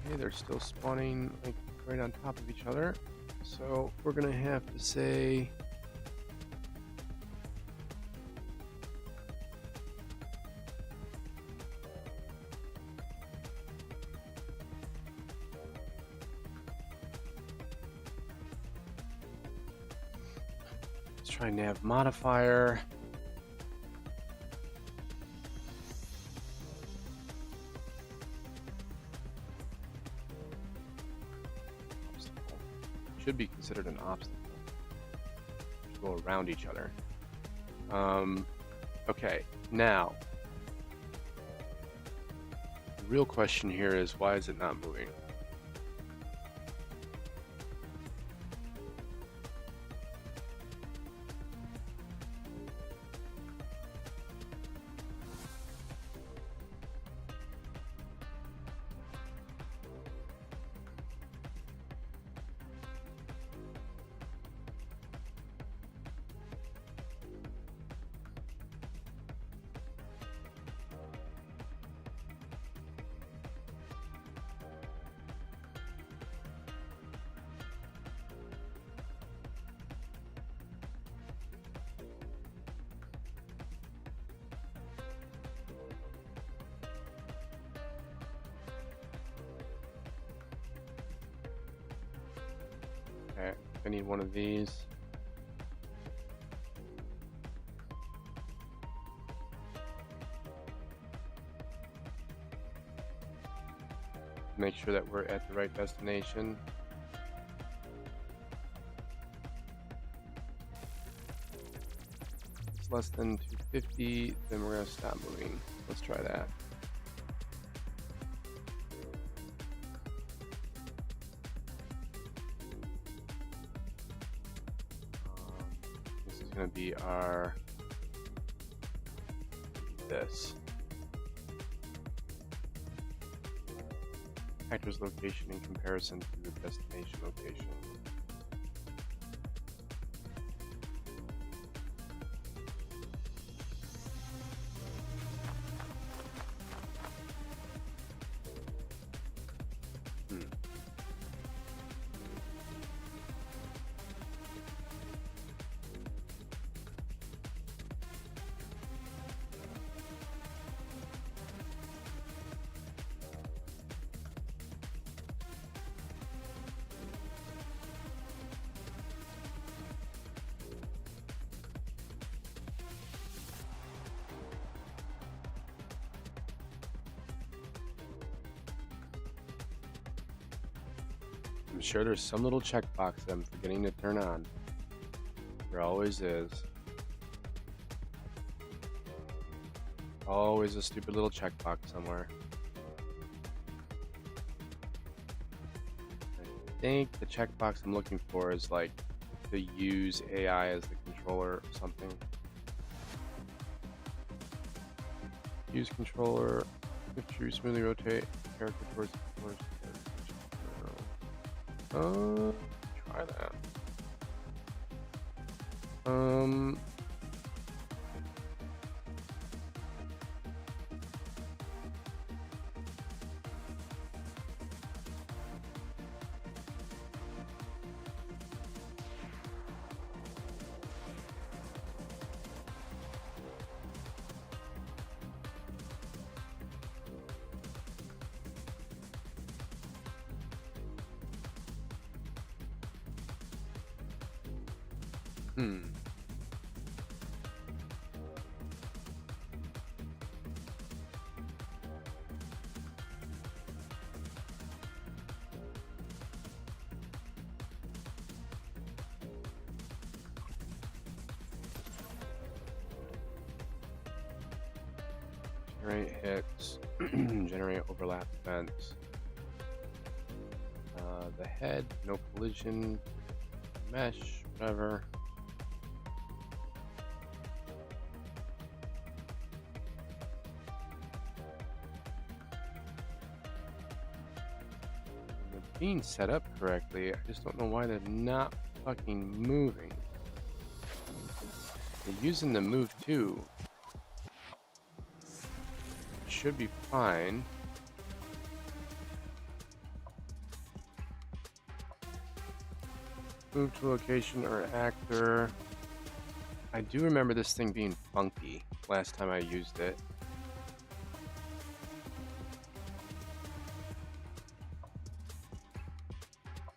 Okay, they're still spawning like right on top of each other. So we're gonna have to say try nav modifier. Obstacle. Should be considered an obstacle. Go around each other. Okay, now the real question here is why is it not moving? Okay, I need one of these. Make sure that we're at the right destination. It's less than 250, then we're gonna stop moving. Let's try that. This is gonna be our this. Actor's location in comparison to the destination location. I'm sure there's some little checkbox I'm forgetting to turn on. There always is. Always a stupid little checkbox somewhere. I think the checkbox I'm looking for is like to use AI as the controller or something. Use controller. If you smoothly rotate character towards the controller. Try that. Generate hits, generate overlap events. The head, no collision, mesh, whatever. They're being set up correctly, I just don't know why they're not fucking moving. They're using the move too. Should be fine. Move to location or actor. I do remember this thing being funky last time I used it.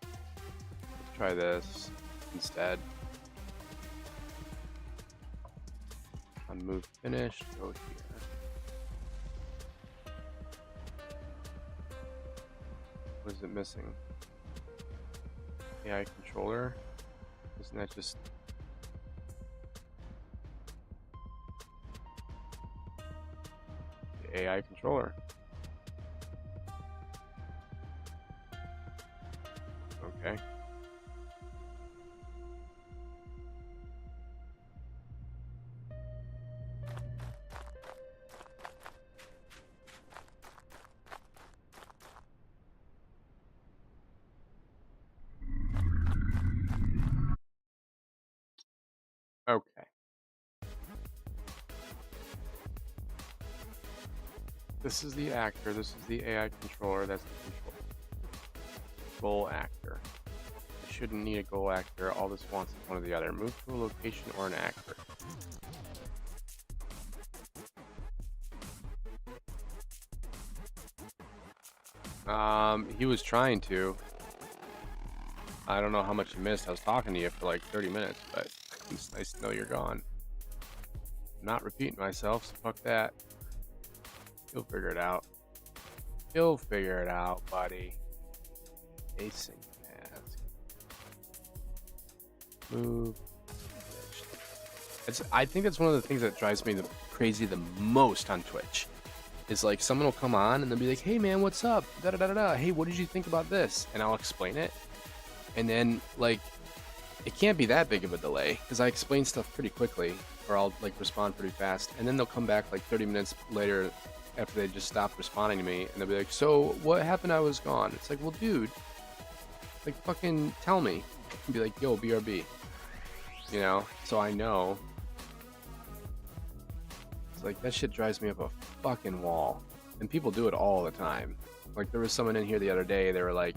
Let's try this instead. On move finished, go here. What is it missing? AI controller? Isn't that just... the AI controller? Okay. Okay. This is the actor, this is the AI controller, that's the controller. Goal actor. I shouldn't need a goal actor, all this wants is one or the other. Move to a location or an actor. He was trying to. I don't know how much you missed. I was talking to you for like 30 minutes, but it's nice to know you're gone. I'm not repeating myself, so fuck that. You'll figure it out. You'll figure it out, buddy. Async task. Move. I think that's one of the things that drives me crazy the most on Twitch. Is like someone will come on and they'll be like, "Hey man, what's up? Da da da da da. Hey, what did you think about this?" And I'll explain it, and then like, it can't be that big of a delay because I explain stuff pretty quickly, or I'll like respond pretty fast, and then they'll come back like 30 minutes later after they just stopped responding to me, and they'll be like, "So what happened? I was gone." It's like, well, dude, like fucking tell me. And be like, "Yo, BRB," you know, so I know. It's like that shit drives me up a fucking wall, and people do it all the time. Like there was someone in here the other day. They were like,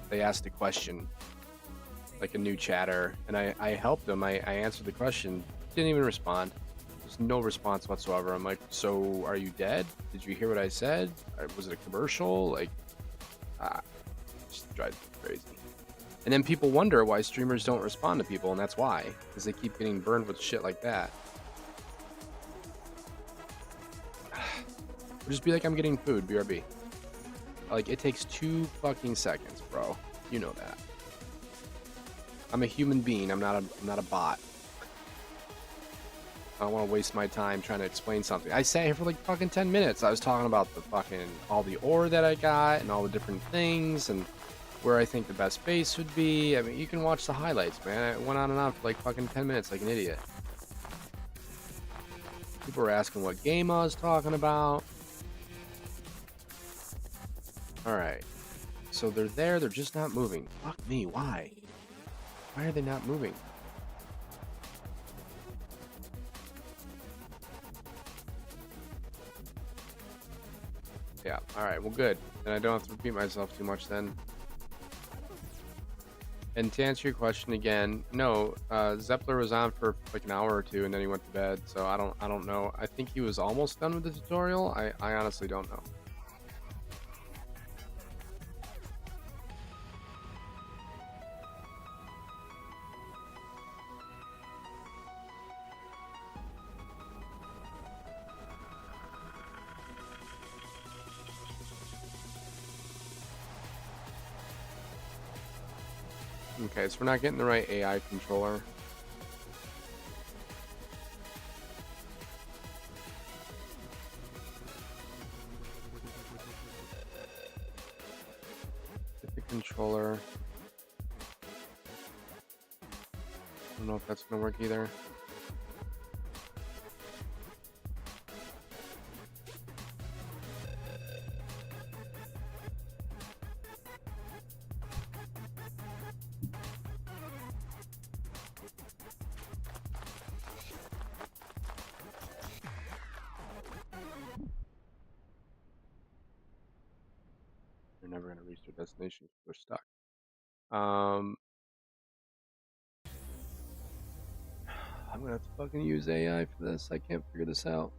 they asked a question, like a new chatter, and I helped them. I answered the question, didn't even respond. There's no response whatsoever. I'm like, so are you dead? Did you hear what I said? Or was it a commercial? Like, it just drives me crazy. And then people wonder why streamers don't respond to people, and that's why, because they keep getting burned with shit like that. Or just be like, I'm getting food, BRB. Like, it takes 2 fucking seconds, bro. You know that. I'm a human being. I'm not a bot. I don't want to waste my time trying to explain something. I sat here for like fucking 10 minutes. I was talking about the fucking all the ore that I got and all the different things and where I think the best base would be. I mean, you can watch the highlights, man. I went on and on for like fucking 10 minutes like an idiot. People were asking what game I was talking about. Alright. So they're there, they're just not moving. Fuck me, why? Why are they not moving? Yeah, alright, well good. Then I don't have to repeat myself too much then. And to answer your question again, no, Zeppler was on for like an hour or two and then he went to bed, so I don't know. I think he was almost done with the tutorial. I honestly don't know. Okay, so we're not getting the right AI controller. Get the controller. I don't know if that's gonna work either. They're never gonna reach their destination because they're stuck. I'm gonna have to fucking use AI for this. I can't figure this out.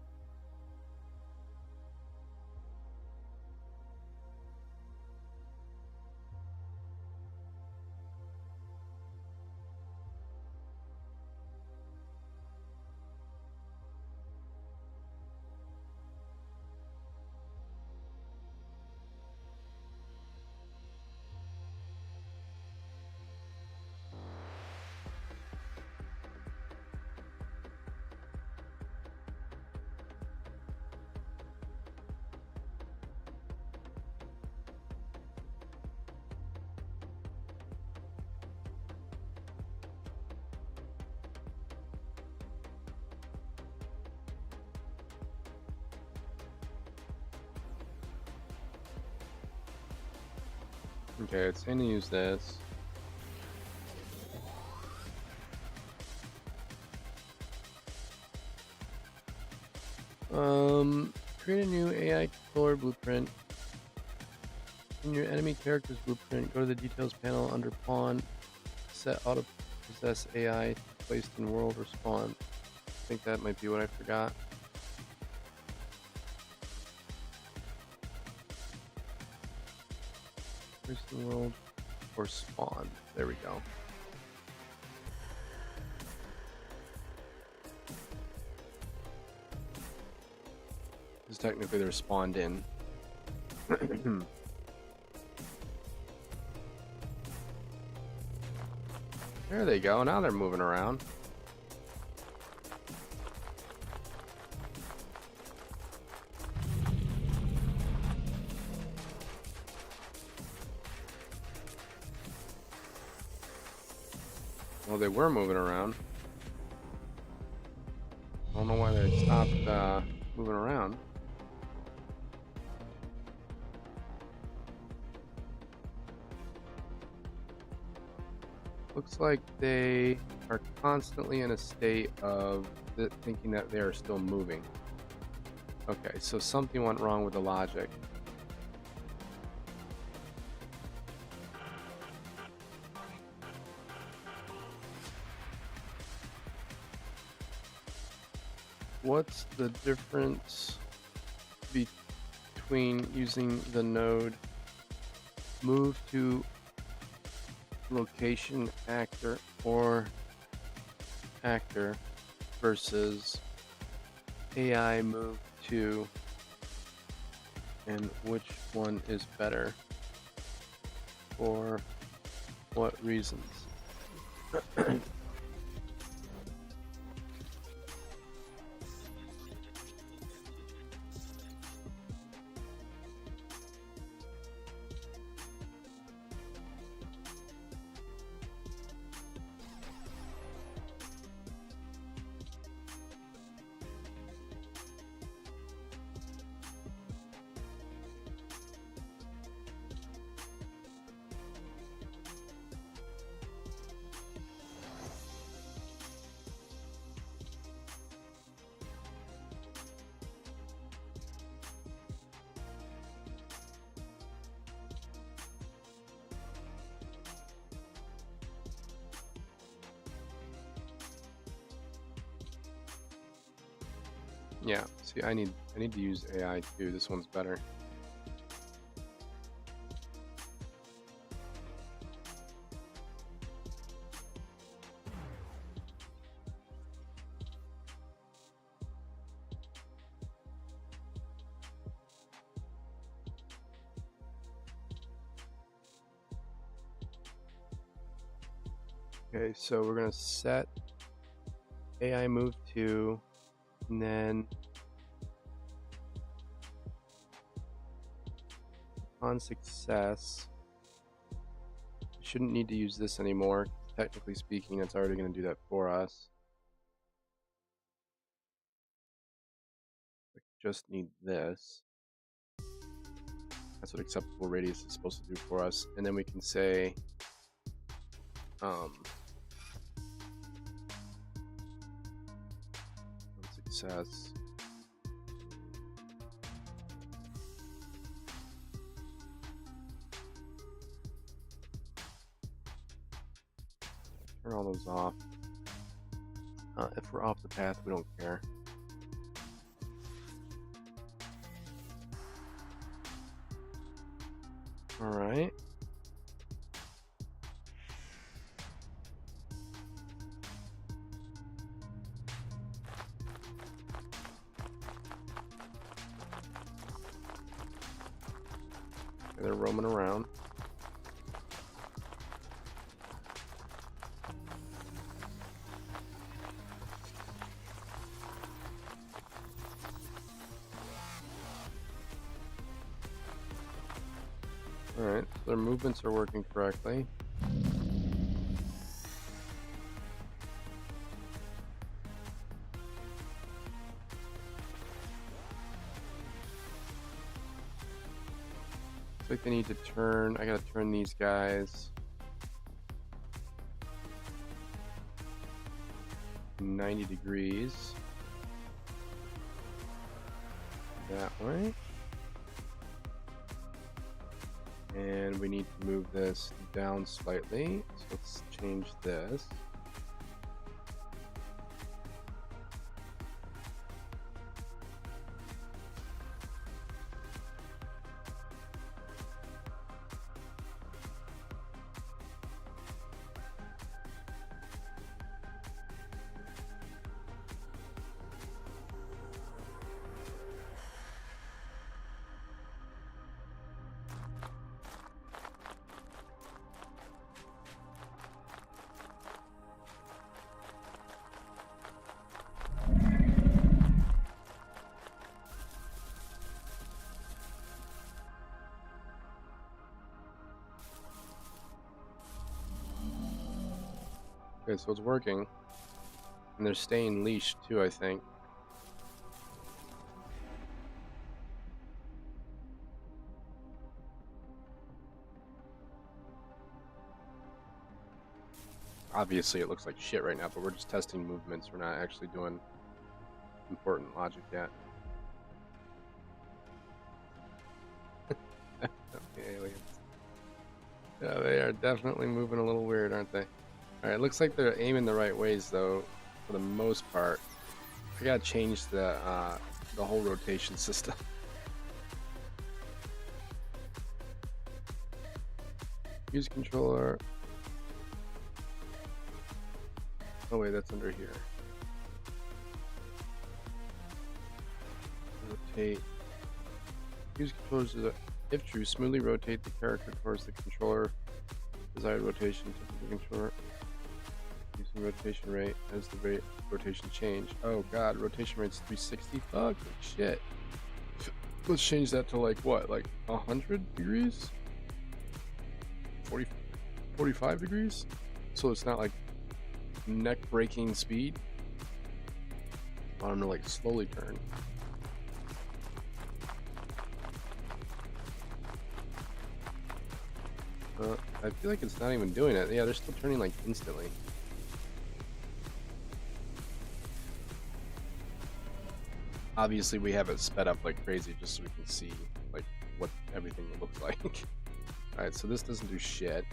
Okay, it's saying to use this. Create a new AI controller blueprint. In your enemy character's blueprint, go to the details panel under pawn, set auto possess AI placed in world or spawn. I think that might be what I forgot. Placed in world or spawned. There we go. Because technically they're spawned in. There they go. Now they're moving around. Well, they were moving around. I don't know why they stopped moving around. Looks like they are constantly in a state of thinking that they are still moving. Okay, so something went wrong with the logic. What's the difference between using the node move to location actor or actor versus AI move to, and which one is better? For what reasons? Yeah, see, I need to use AI too. This one's better. Okay, so we're gonna set AI move to, and then on success, we shouldn't need to use this anymore. Technically speaking, it's already going to do that for us. We just need this. That's what acceptable radius is supposed to do for us. And then we can say on success, turn all those off. If we're off the path, we don't care. All right. They're roaming around. Alright, so their movements are working correctly. Looks like they need to turn. I gotta turn these guys 90 degrees that way. And we need to move this down slightly. So let's change this. Okay, so it's working. And they're staying leashed too, I think. Obviously, it looks like shit right now, but we're just testing movements. We're not actually doing important logic yet. Okay, aliens. Yeah, they are definitely moving a little weird, aren't they? Alright, looks like they're aiming the right ways, though, for the most part. I gotta change the whole rotation system. Use controller. Oh wait, that's under here. Rotate. Use controllers to, if true, smoothly rotate the character towards the controller. Desired rotation to the controller. Using rotation rate as the rate rotation change. Oh god, rotation rate's 360. Fuck shit. Let's change that to like what? Like 100 degrees? 45 degrees? So it's not like neck breaking speed. I want them to like slowly turn. I feel like it's not even doing it. Yeah, they're still turning like instantly. Obviously, we have it sped up like crazy just so we can see like what everything looks like. All right, so this doesn't do shit.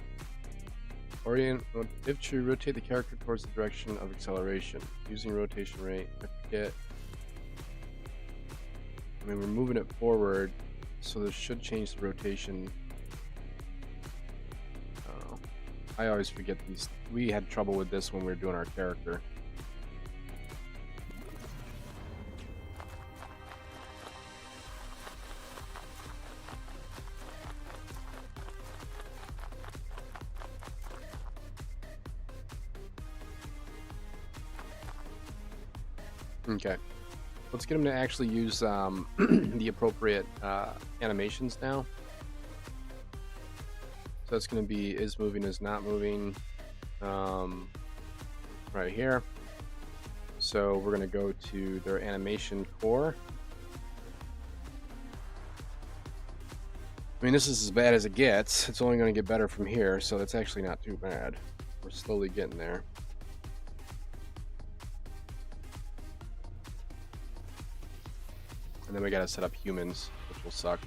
Orient, if true, rotate the character towards the direction of acceleration using rotation rate. I forget. I mean, we're moving it forward, so this should change the rotation. I always forget these. We had trouble with this when we were doing our character. Okay, let's get them to actually use the appropriate animations now. So that's going to be is moving, is not moving, right here. So we're going to go to their animation core. I mean, this is as bad as it gets. It's only going to get better from here, so it's actually not too bad. We're slowly getting there. And then we got to set up humans, which will suck.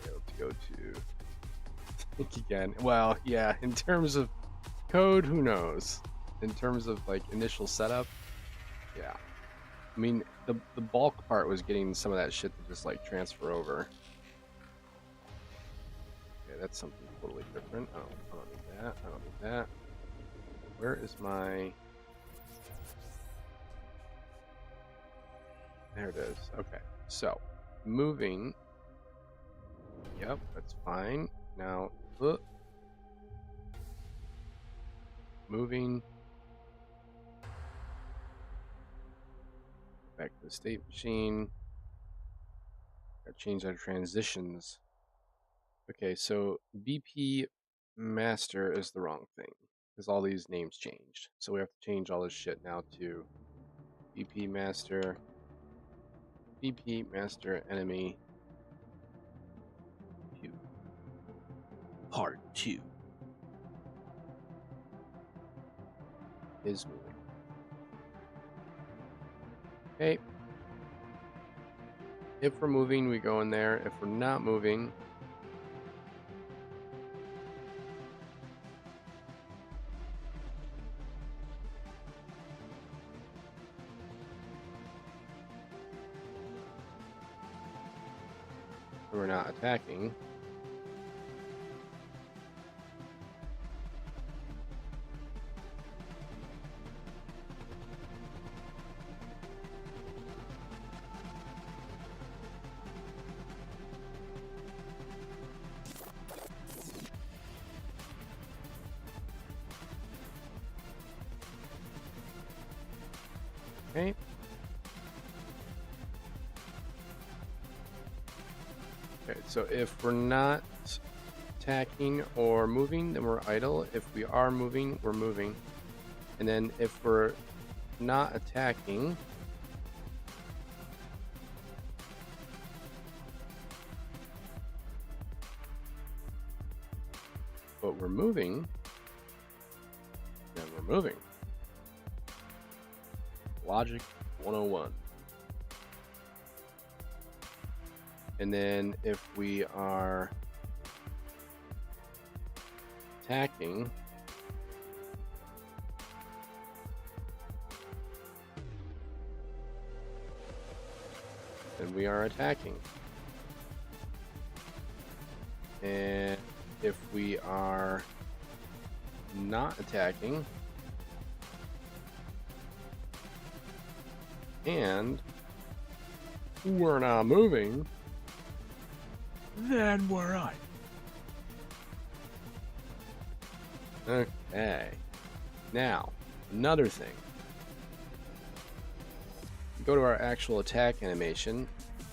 Okay, let's go to think again. Well, yeah, in terms of code, who knows? In terms of like initial setup, yeah. I mean, the bulk part was getting some of that shit to just like transfer over. Okay, that's something totally different. I don't need that. I don't need that. Where is my... There it is. Okay, so moving. Yep, that's fine. Now, moving. Back to the state machine. Gotta change our transitions. Okay, so BP master is the wrong thing because all these names changed. So we have to change all this shit now to BP master. BP master enemy 2. Part 2 is moving. Okay. If we're moving, we go in there. If we're not moving, we're not attacking. Okay. Okay, so if we're not attacking or moving, then we're idle. If we are moving, we're moving. And then if we're not attacking, but we're moving, then we're moving. Logic 101. And then if we are attacking, then we are attacking. And if we are not attacking, and we're not moving, then we're right. Okay. Now, another thing. Go to our actual attack animation.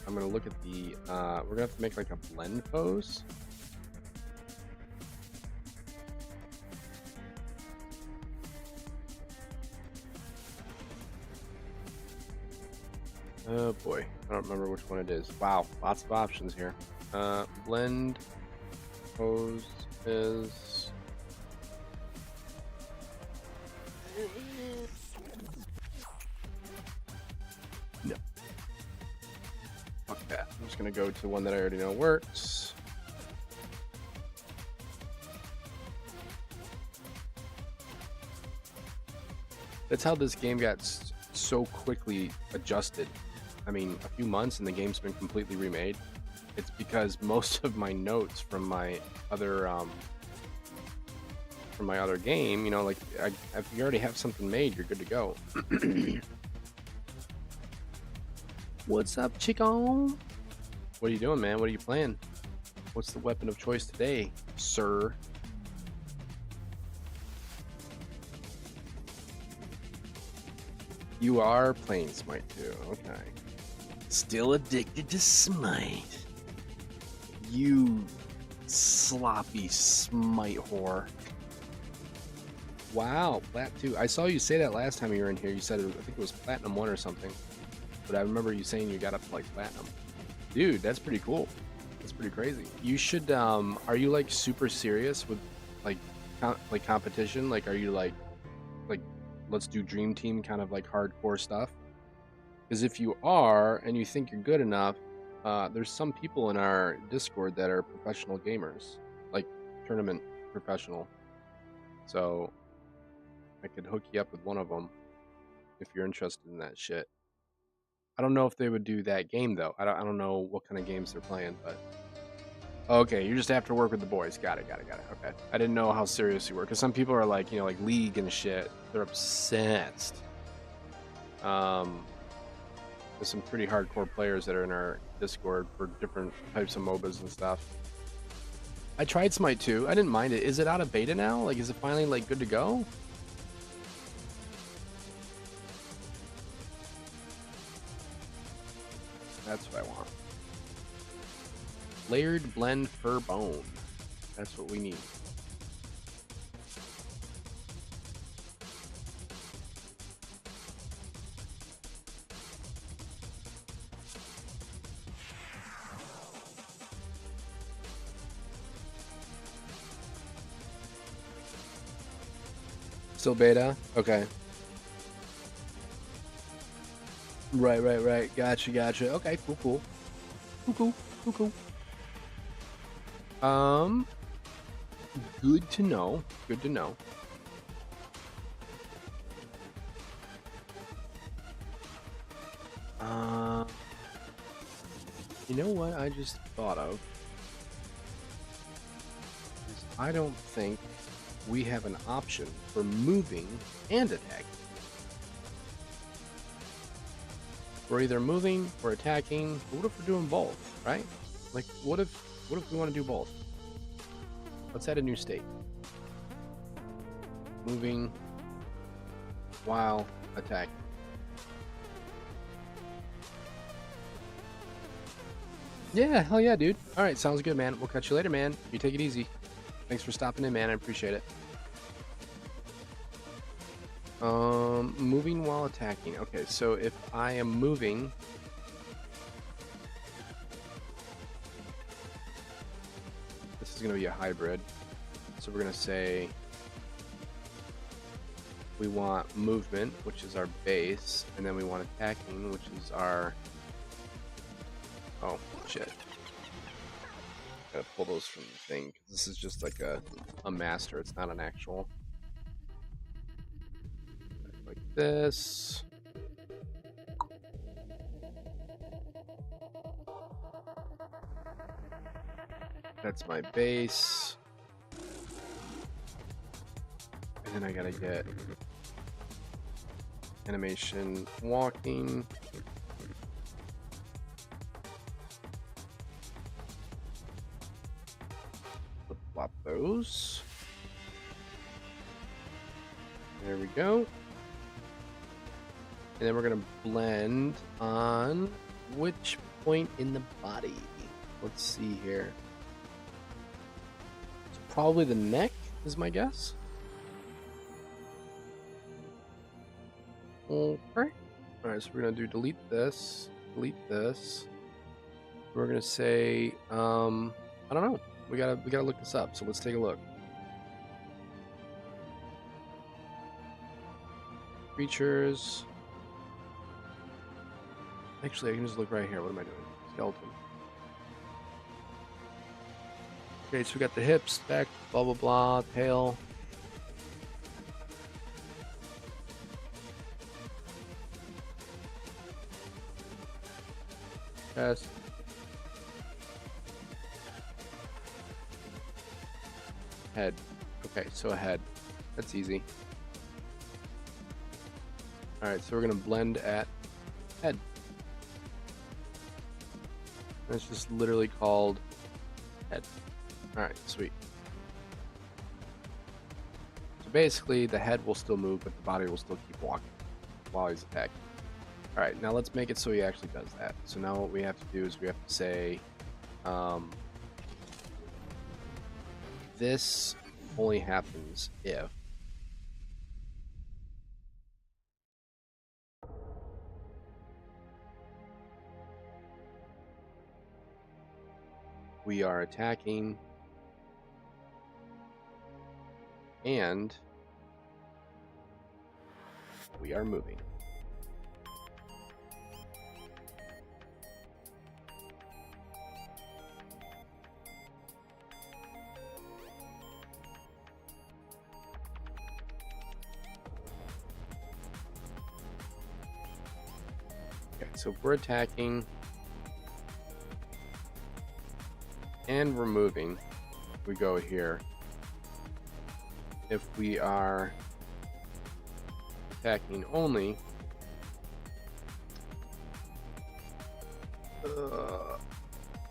I'm going to look at the, we're going to have to make like a blend pose. Oh boy, I don't remember which one it is. Wow, lots of options here. Blend pose is... No. Fuck that. I'm just gonna go to one that I already know works. That's how this game got so quickly adjusted. I mean, a few months and the game's been completely remade. It's because most of my notes from my other game, you know, like if you already have something made, you're good to go. What's up, chicken? What are you doing, man? What are you playing? What's the weapon of choice today, sir? You are playing Smite too, okay. Still addicted to Smite. You sloppy Smite whore. Wow, Plat 2. I saw you say that last time you were in here. You said, I think it was Platinum 1 or something. But I remember you saying you got up to like Platinum. Dude, that's pretty cool. That's pretty crazy. You should, are you like super serious with like, competition? Like, are you like, let's do Dream Team kind of like hardcore stuff? Because if you are and you think you're good enough, there's some people in our Discord that are professional gamers, like tournament professional. So I could hook you up with one of them if you're interested in that shit. I don't know if they would do that game though. I don't know what kind of games they're playing, but okay, you're just after work with the boys. Got it. Okay, I didn't know how serious you were, because some people are like, you know, like League and shit. They're obsessed. There's some pretty hardcore players that are in our Discord for different types of MOBAs and stuff. I tried Smite 2. I didn't mind it. Is it out of beta now? Like, is it finally like good to go? That's what I want. Layered blend fur bone. That's what we need. Still beta? Okay. Right. Gotcha. Okay, cool. Good to know. You know what I just thought of? Is I don't think we have an option for moving and attacking. We're either moving or attacking, but what if we're doing both, right? Like, what if we want to do both? Let's add a new state. Moving while attacking. Yeah, hell yeah, dude. Alright, sounds good, man. We'll catch you later, man. You take it easy. Thanks for stopping in, man. I appreciate it. Moving while attacking. Okay, so if I am moving, this is going to be a hybrid. So we're going to say we want movement, which is our base, and then we want attacking, which is our... Oh, shit. Gotta pull those from the thing, 'cause this is just like a master, it's not an actual. Like this. That's my base. And then I gotta get animation walking. Flip-flop those. There we go. And then we're gonna blend on which point in the body. Let's see here. It's probably the neck is my guess. Okay. Alright, so we're gonna do delete this. We're gonna say I don't know. We gotta look this up, so let's take a look. Creatures. Actually, I can just look right here. What am I doing? Skeleton. Okay, so we got the hips, back, blah blah blah, tail. Chest. Head. Okay, so a head. That's easy. Alright, so we're gonna blend at head. That's just literally called head. Alright, sweet. So basically, the head will still move, but the body will still keep walking while he's attacking. Alright, now let's make it so he actually does that. So now what we have to do is we have to say, this only happens if we are attacking and we are moving. Okay, so if we're attacking and we're moving, we go here. If we are attacking only,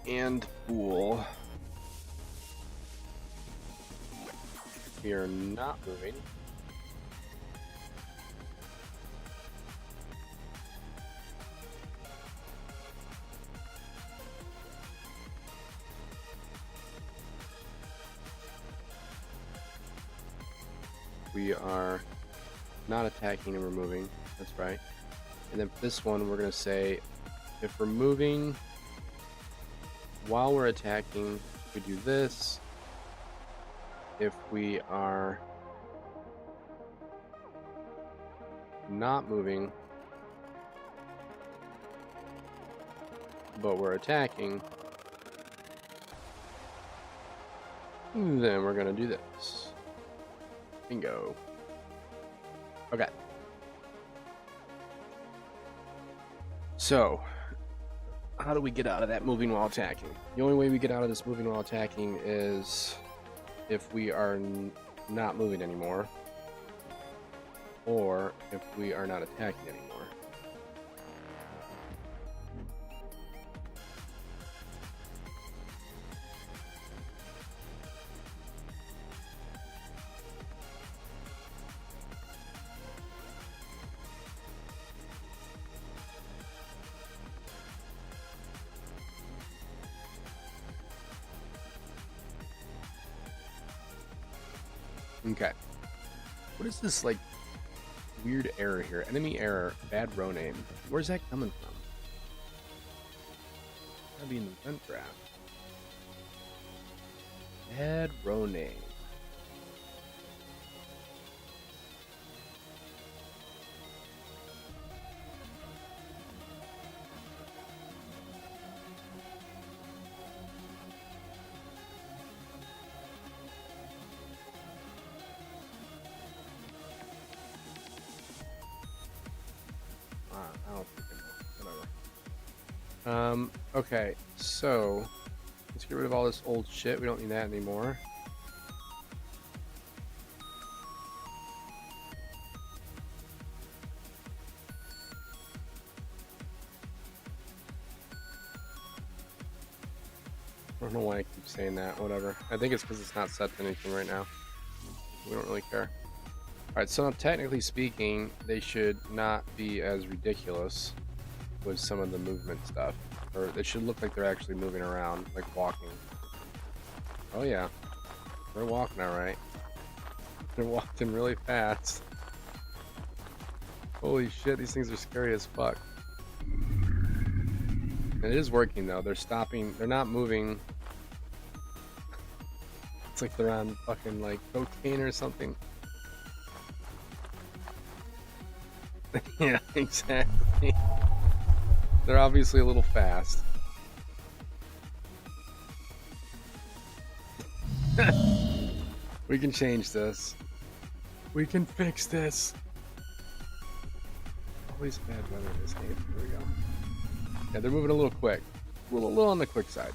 and pool, we are not moving. We are not attacking and we're moving. That's right. And then for this one, we're going to say if we're moving while we're attacking, we do this. If we are not moving, but we're attacking, then we're going to do this. Bingo. Okay. So, how do we get out of that moving while attacking? The only way we get out of this moving while attacking is if we are not moving anymore, or if we are not attacking anymore. Okay. What is this, like, weird error here? Enemy error, bad row name. Where's that coming from? Gotta be in the event graph. Bad row name. I don't think I know. Whatever. Okay, so let's get rid of all this old shit. We don't need that anymore. I don't know why I keep saying that. Whatever. I think it's because it's not set to anything right now. We don't really care. Alright, so technically speaking, they should not be as ridiculous with some of the movement stuff. Or they should look like they're actually moving around, like walking. Oh yeah. They're walking alright. They're walking really fast. Holy shit, these things are scary as fuck. And it is working though. They're stopping. They're not moving. It's like they're on fucking like cocaine or something. Yeah, exactly. They're obviously a little fast. We can change this. We can fix this. Always bad weather in this game. Here we go. Yeah, they're moving a little quick. A little on the quick side.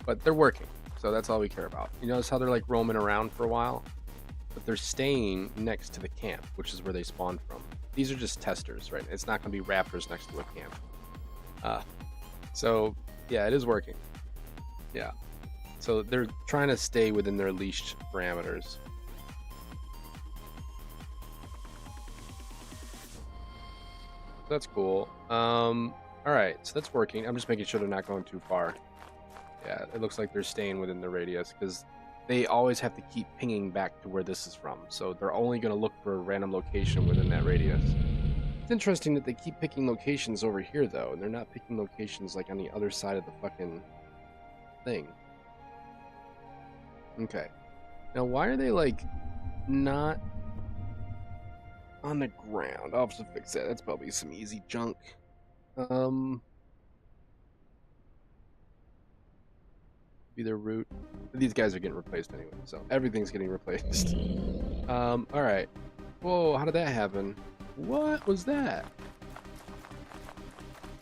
But they're working, so that's all we care about. You notice how they're like roaming around for a while? But they're staying next to the camp, which is where they spawned from. These are just testers, right? It's not going to be raptors next to a camp. So, yeah, it is working. Yeah. So they're trying to stay within their leashed parameters. That's cool. Alright, so that's working. I'm just making sure they're not going too far. Yeah, it looks like they're staying within the radius, because they always have to keep pinging back to where this is from. So they're only going to look for a random location within that radius. It's interesting that they keep picking locations over here, though, and they're not picking locations like on the other side of the fucking thing. Okay. Now, why are they, like, not on the ground? I'll have to fix that. That's probably some easy junk. Be their route. These guys are getting replaced anyway, so everything's getting replaced. Alright. Whoa, how did that happen? What was that?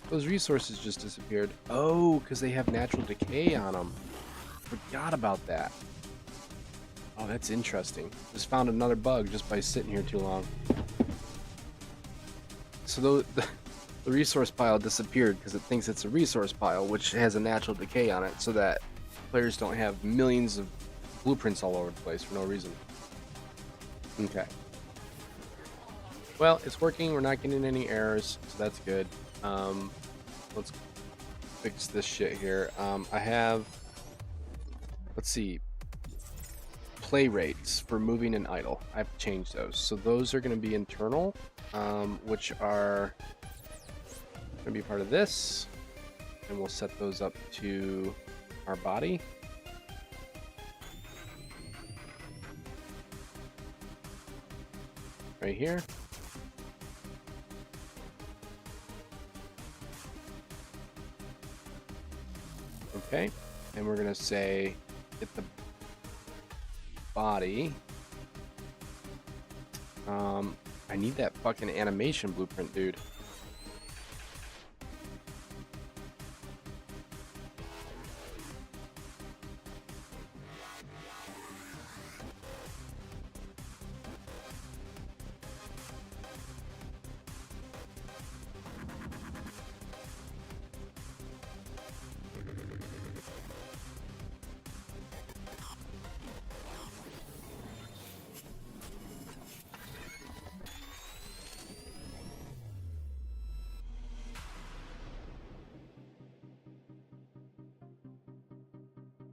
Those resources just disappeared. Oh, because they have natural decay on them. Forgot about that. Oh, that's interesting. Just found another bug just by sitting here too long. So the resource pile disappeared because it thinks it's a resource pile, which has a natural decay on it, so that players don't have millions of blueprints all over the place for no reason. Okay. Well, it's working. We're not getting any errors, so that's good. Let's fix this shit here. I have, let's see, play rates for moving and idle. I have to change those. So those are going to be internal, which are going to be part of this, and we'll set those up to our body. Right here. Okay, and we're gonna say get the body. I need that fucking animation blueprint, dude.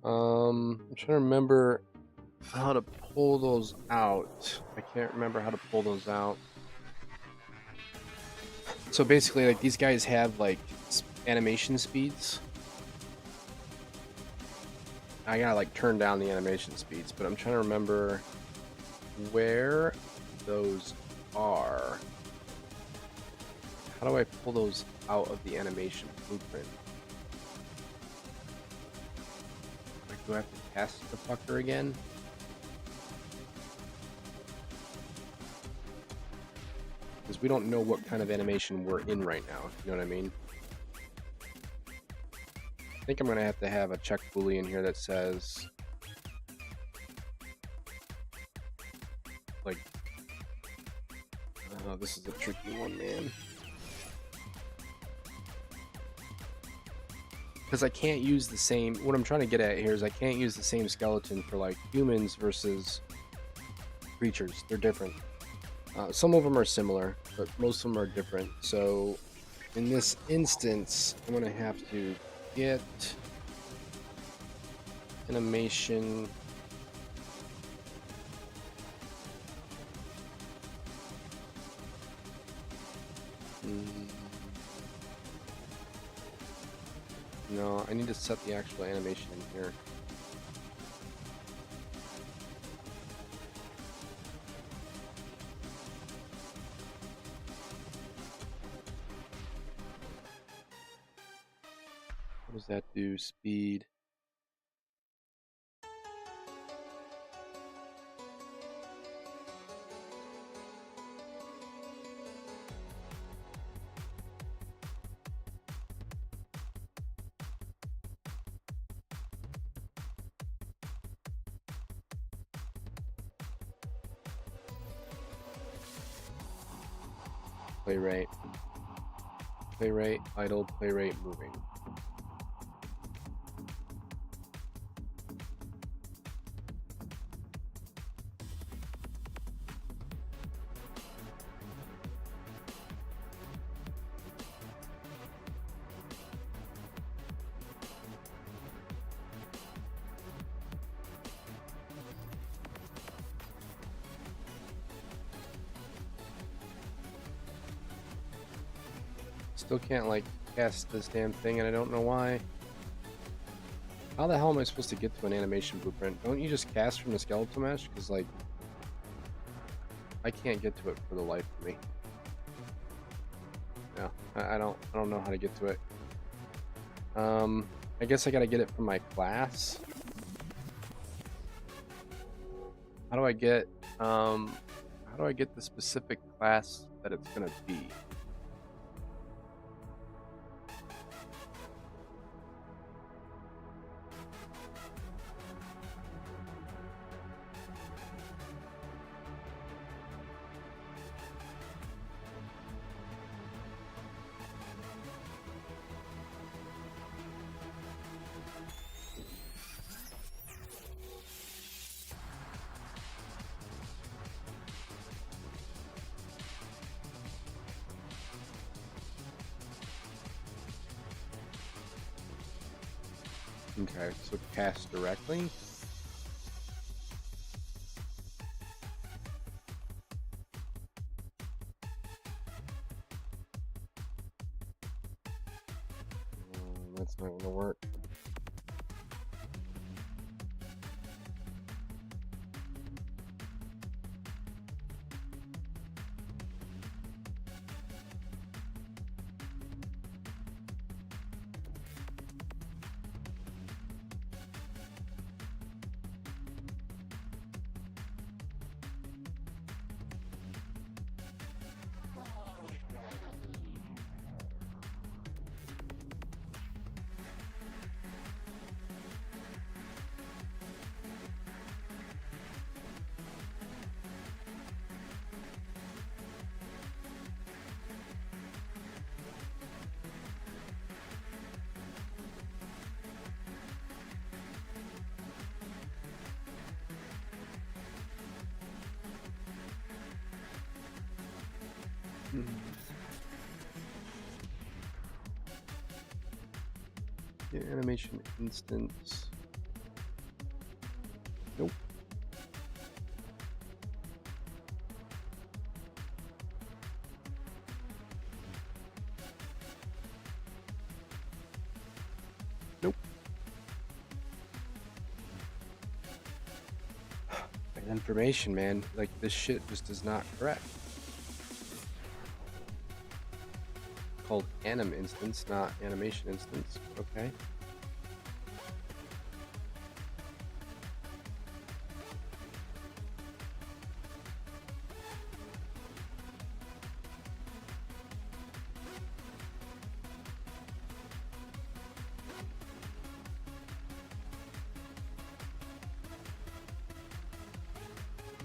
I'm trying to remember how to pull those out. I can't remember how to pull those out. So basically, like, these guys have like animation speeds. I gotta like turn down the animation speeds, but I'm trying to remember where those are. How do I pull those out of the animation blueprint? Like, do I have to cast the fucker again? Because we don't know what kind of animation we're in right now, if you know what I mean? I think I'm gonna have to have a check boolean here that says, like, oh, this is a tricky one, man. Because I can't use the same, what I'm trying to get at here is I can't use the same skeleton for like humans versus creatures. They're different. Some of them are similar, but most of them are different. So in this instance, I'm going to have to get animation. No, I need to set the actual animation in here. What does that do? Speed. Play rate. Play rate, idle, play rate, moving. Still can't like cast this damn thing, and I don't know why. How the hell am I supposed to get to an animation blueprint? Don't you just cast from the skeletal mesh? Because like, I can't get to it for the life of me. No, I don't know how to get to it. I guess I gotta get it from my class. How do I get the specific class that it's gonna be? Okay, so cast directly. That's not gonna work. Get animation instance. Nope. Nope. And information, man. Like, this shit just is not correct. Called anim instance, not animation instance. Okay.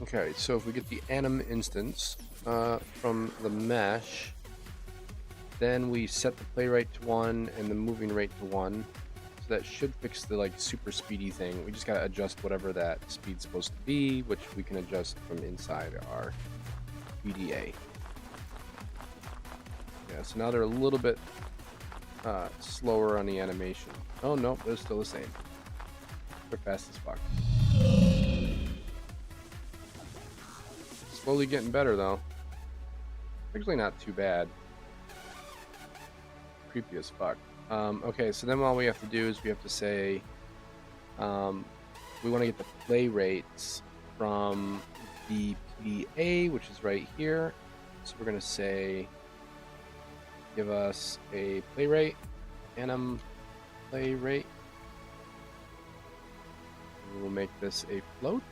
Okay, so if we get the anim instance from the mesh, then we set the play rate to 1 and the moving rate to 1. So that should fix the like super speedy thing. We just gotta adjust whatever that speed's supposed to be, which we can adjust from inside our VDA. Yeah, so now they're a little bit slower on the animation. Oh no, they're still the same. They're fast as fuck. Slowly getting better though. Actually not too bad. Creepy as fuck. Okay, so then all we have to do is we have to say we want to get the play rates from the PDA, which is right here. So we're going to say give us a play rate, anim play rate. We will make this a float.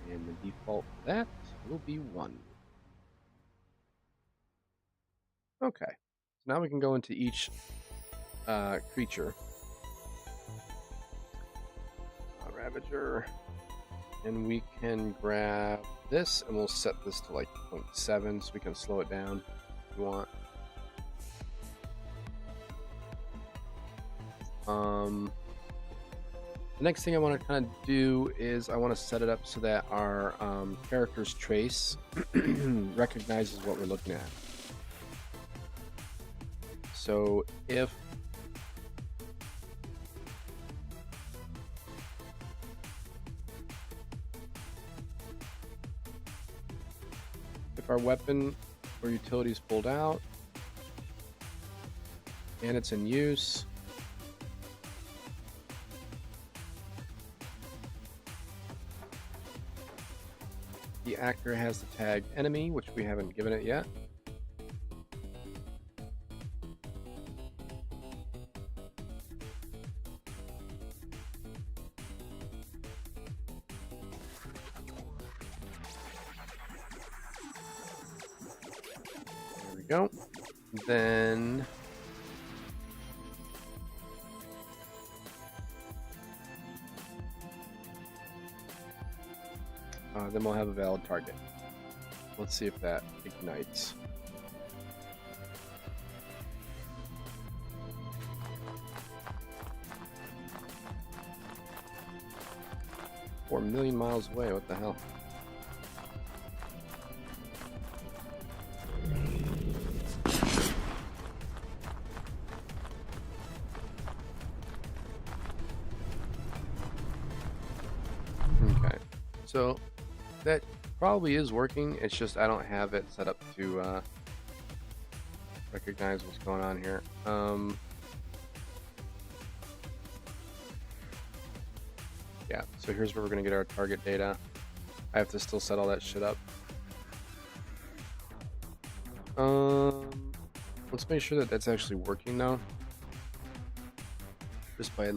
And the default for that will be 1. Okay, so now we can go into each creature. Ravager. And we can grab this and we'll set this to like 0.7 so we can slow it down if you want. The next thing I want to kind of do is I want to set it up so that our character's trace recognizes what we're looking at. So if our weapon or utility is pulled out and it's in use, the actor has the tag enemy, which we haven't given it yet. There we go. Then we'll have a valid target. Let's see if that ignites. $4 million miles away, what the hell? Okay, so that probably is working. It's just I don't have it set up to recognize what's going on here. Yeah, so here's where we're gonna get our target data. I have to still set all that shit up. Let's make sure that that's actually working though, just by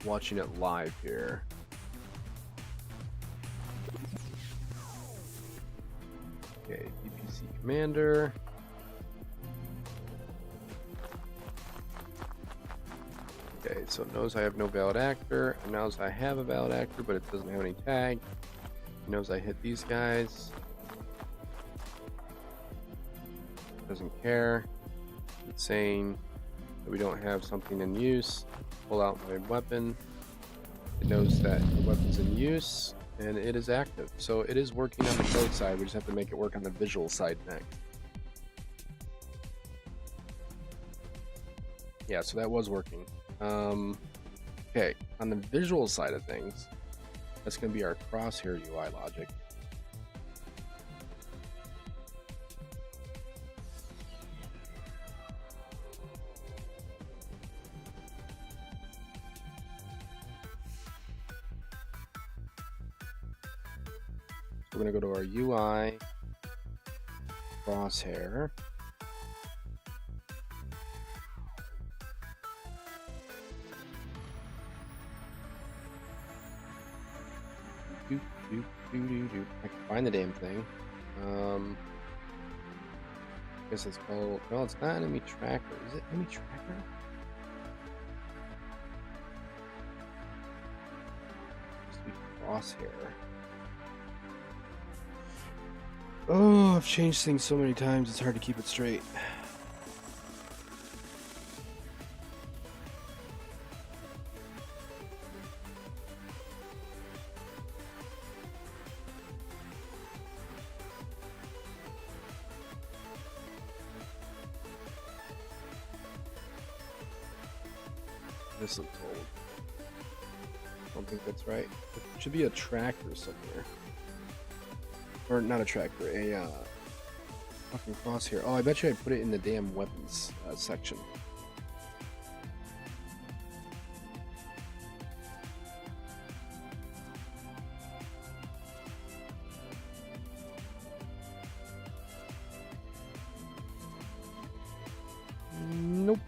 watching it live here. Okay, DPC commander. Okay, so it knows I have no valid actor. It knows I have a valid actor, but it doesn't have any tag. It knows I hit these guys. Doesn't care. It's saying that we don't have something in use. Pull out my weapon. It knows that the weapon's in use. And it is active. So it is working on the code side. We just have to make it work on the visual side next. Yeah, so that was working. Okay. on the visual side of things, that's going to be our crosshair UI logic. We're going to go to our UI crosshair. I can find the damn thing. I guess it's called. No, it's not enemy tracker. Is it enemy tracker? It used to be crosshair. Oh, I've changed things so many times, it's hard to keep it straight. This looks old. I don't think that's right. It should be a tracker somewhere. Or not a tracker, a fucking crosshair. Oh, I bet you I put it in the damn weapons section. Nope.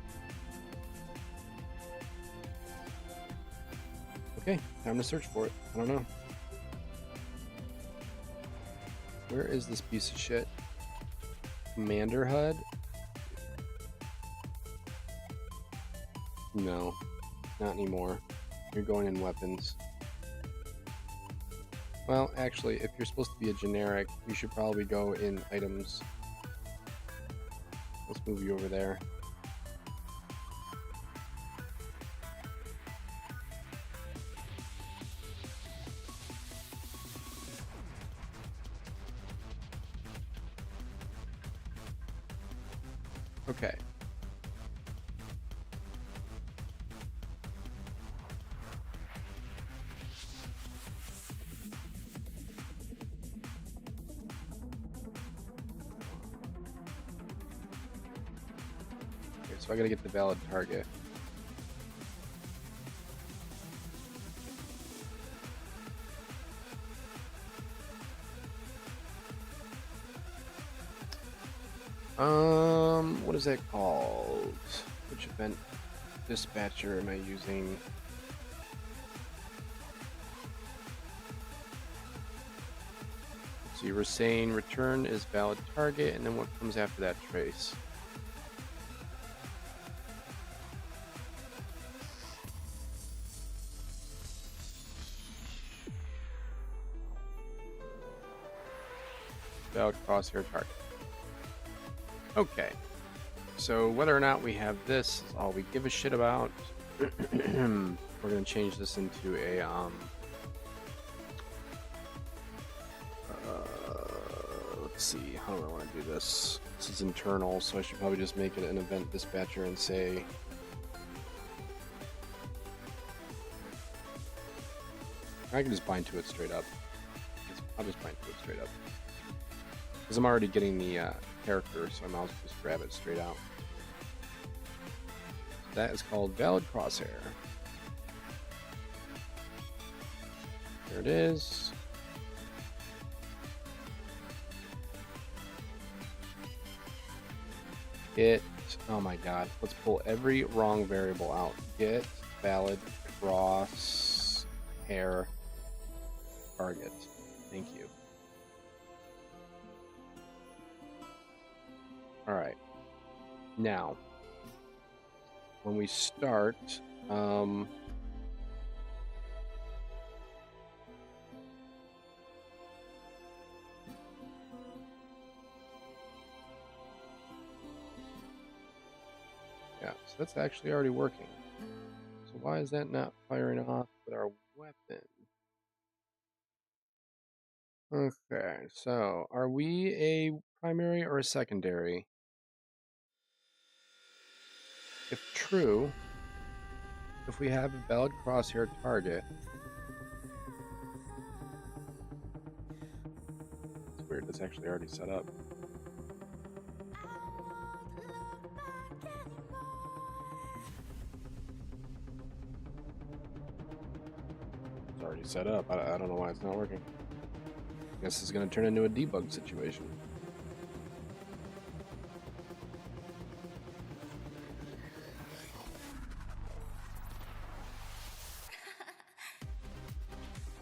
Okay, time to search for it. I don't know. Where is this piece of shit? Commander HUD? No, not anymore. You're going in weapons. Well, actually, if you're supposed to be a generic, you should probably go in items. Let's move you over there. Okay. Okay, so I gotta get the valid target. What is that called? Which event dispatcher am I using? So you were saying return is valid target, and then what comes after that trace? Valid crosshair target. Okay. So whether or not we have this is all we give a shit about. We're gonna change this into a let's see, how do I want to do this? This is internal, so I should probably just make it an event dispatcher and say I can just bind to it straight up. I'll just bind to it straight up. Because I'm already getting the character, so I might as well just grab it straight out. That is called valid crosshair. There it is. Get, oh my god, let's pull every wrong variable out. Get valid crosshair target. Thank you. All right. Now, when we start, yeah, so that's actually already working. So why is that not firing off with our weapon? Okay, so are we a primary or a secondary? If true, if we have a valid crosshair target. It's weird, that's actually already set up. It's already set up. I don't know why it's not working. I guess it's going to turn into a debug situation.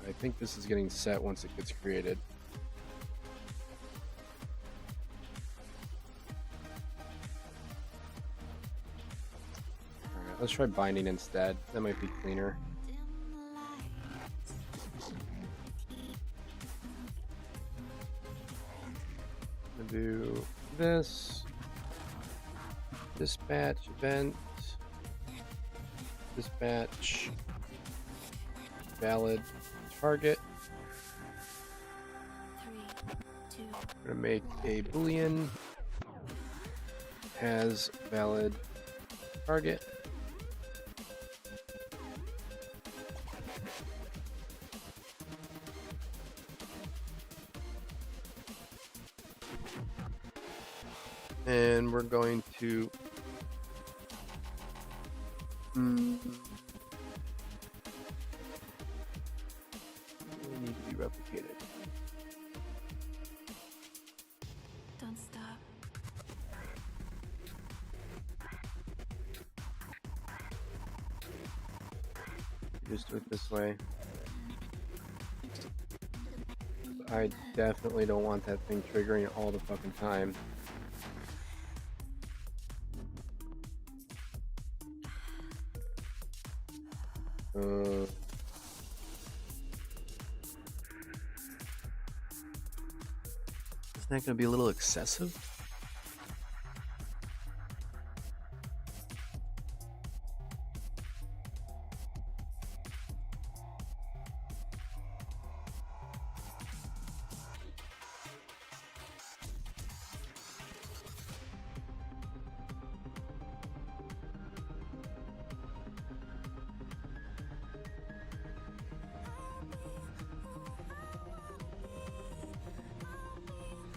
I think this is getting set once it gets created. Alright, let's try binding instead. That might be cleaner. I'm gonna do this. Dispatch event. Dispatch. Valid target. I'm gonna make a boolean has valid target. And we're going to need to be replicated. Don't stop. Just do it this way. I definitely don't want that thing triggering all the fucking time. Isn't that gonna be a little excessive?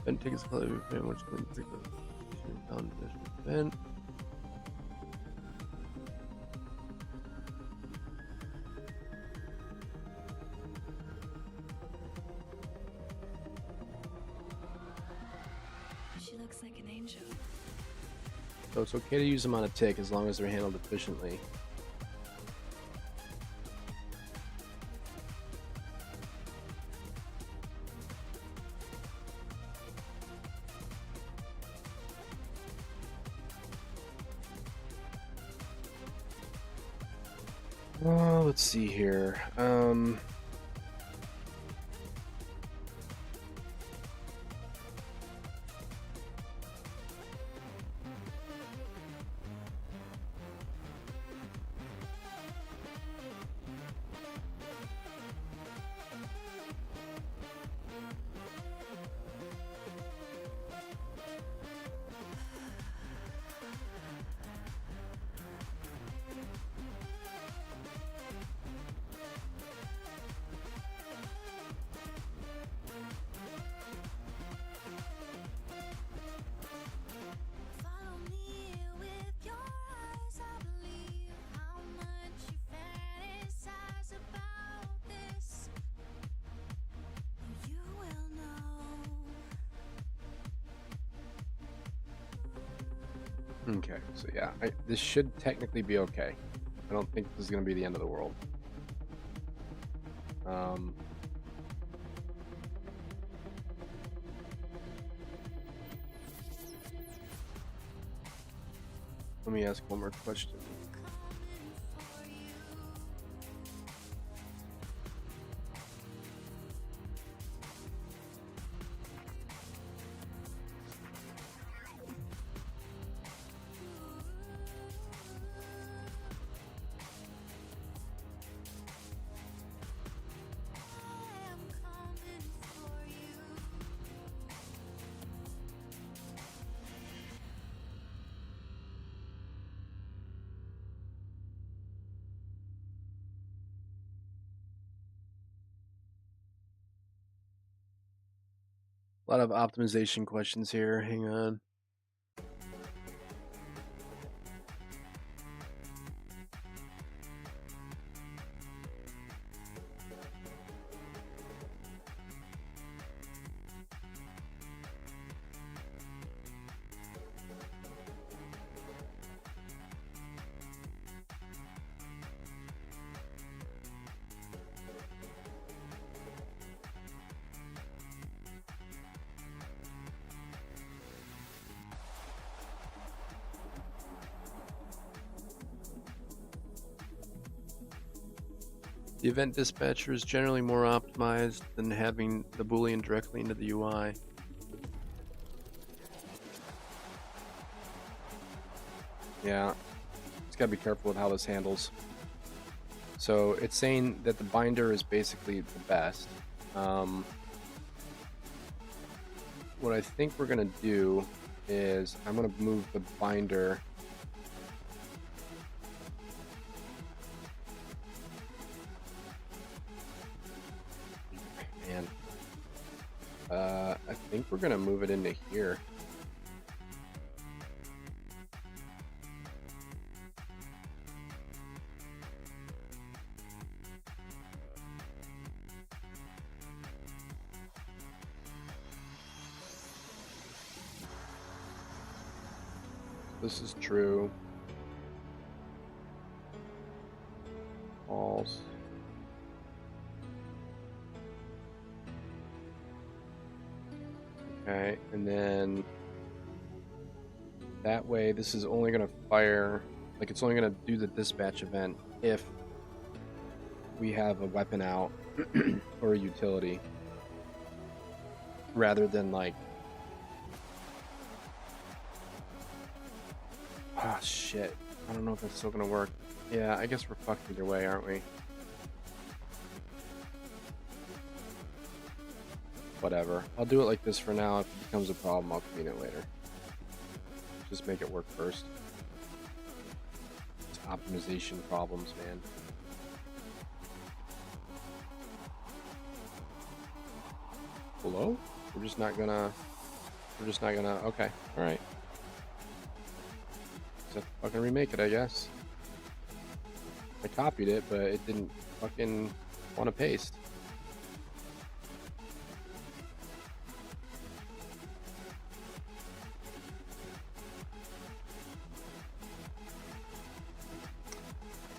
Event tickets color event which can pick up down event. She looks like an angel. So it's okay to use them on a tick as long as they're handled efficiently. Let's see here. Follow me with your eyes. I believe how much you fantasize about this. You will know. Okay, so yeah, this should technically be okay. I don't think this is going to be the end of the world. Let me ask one more question. I am coming for you. A lot of optimization questions here. Hang on. The event dispatcher is generally more optimized than having the Boolean directly into the UI. Yeah, just gotta be careful with how this handles. So it's saying that the binder is basically the best. What I think we're gonna do is I'm gonna move the binder. Man, I think we're gonna move it into here. This is true. False. Okay, and then that way this is only going to fire, like it's only going to do the dispatch event if we have a weapon out or a utility, rather than like, ah, shit. I don't know if that's still going to work. Yeah, I guess we're fucked either way, aren't we? Whatever. I'll do it like this for now. If it becomes a problem, I'll clean it later. Just make it work first. It's optimization problems, man. Hello? We're just not gonna... Okay, alright. Just have to fucking remake it, I guess. I copied it, but it didn't fucking want to paste.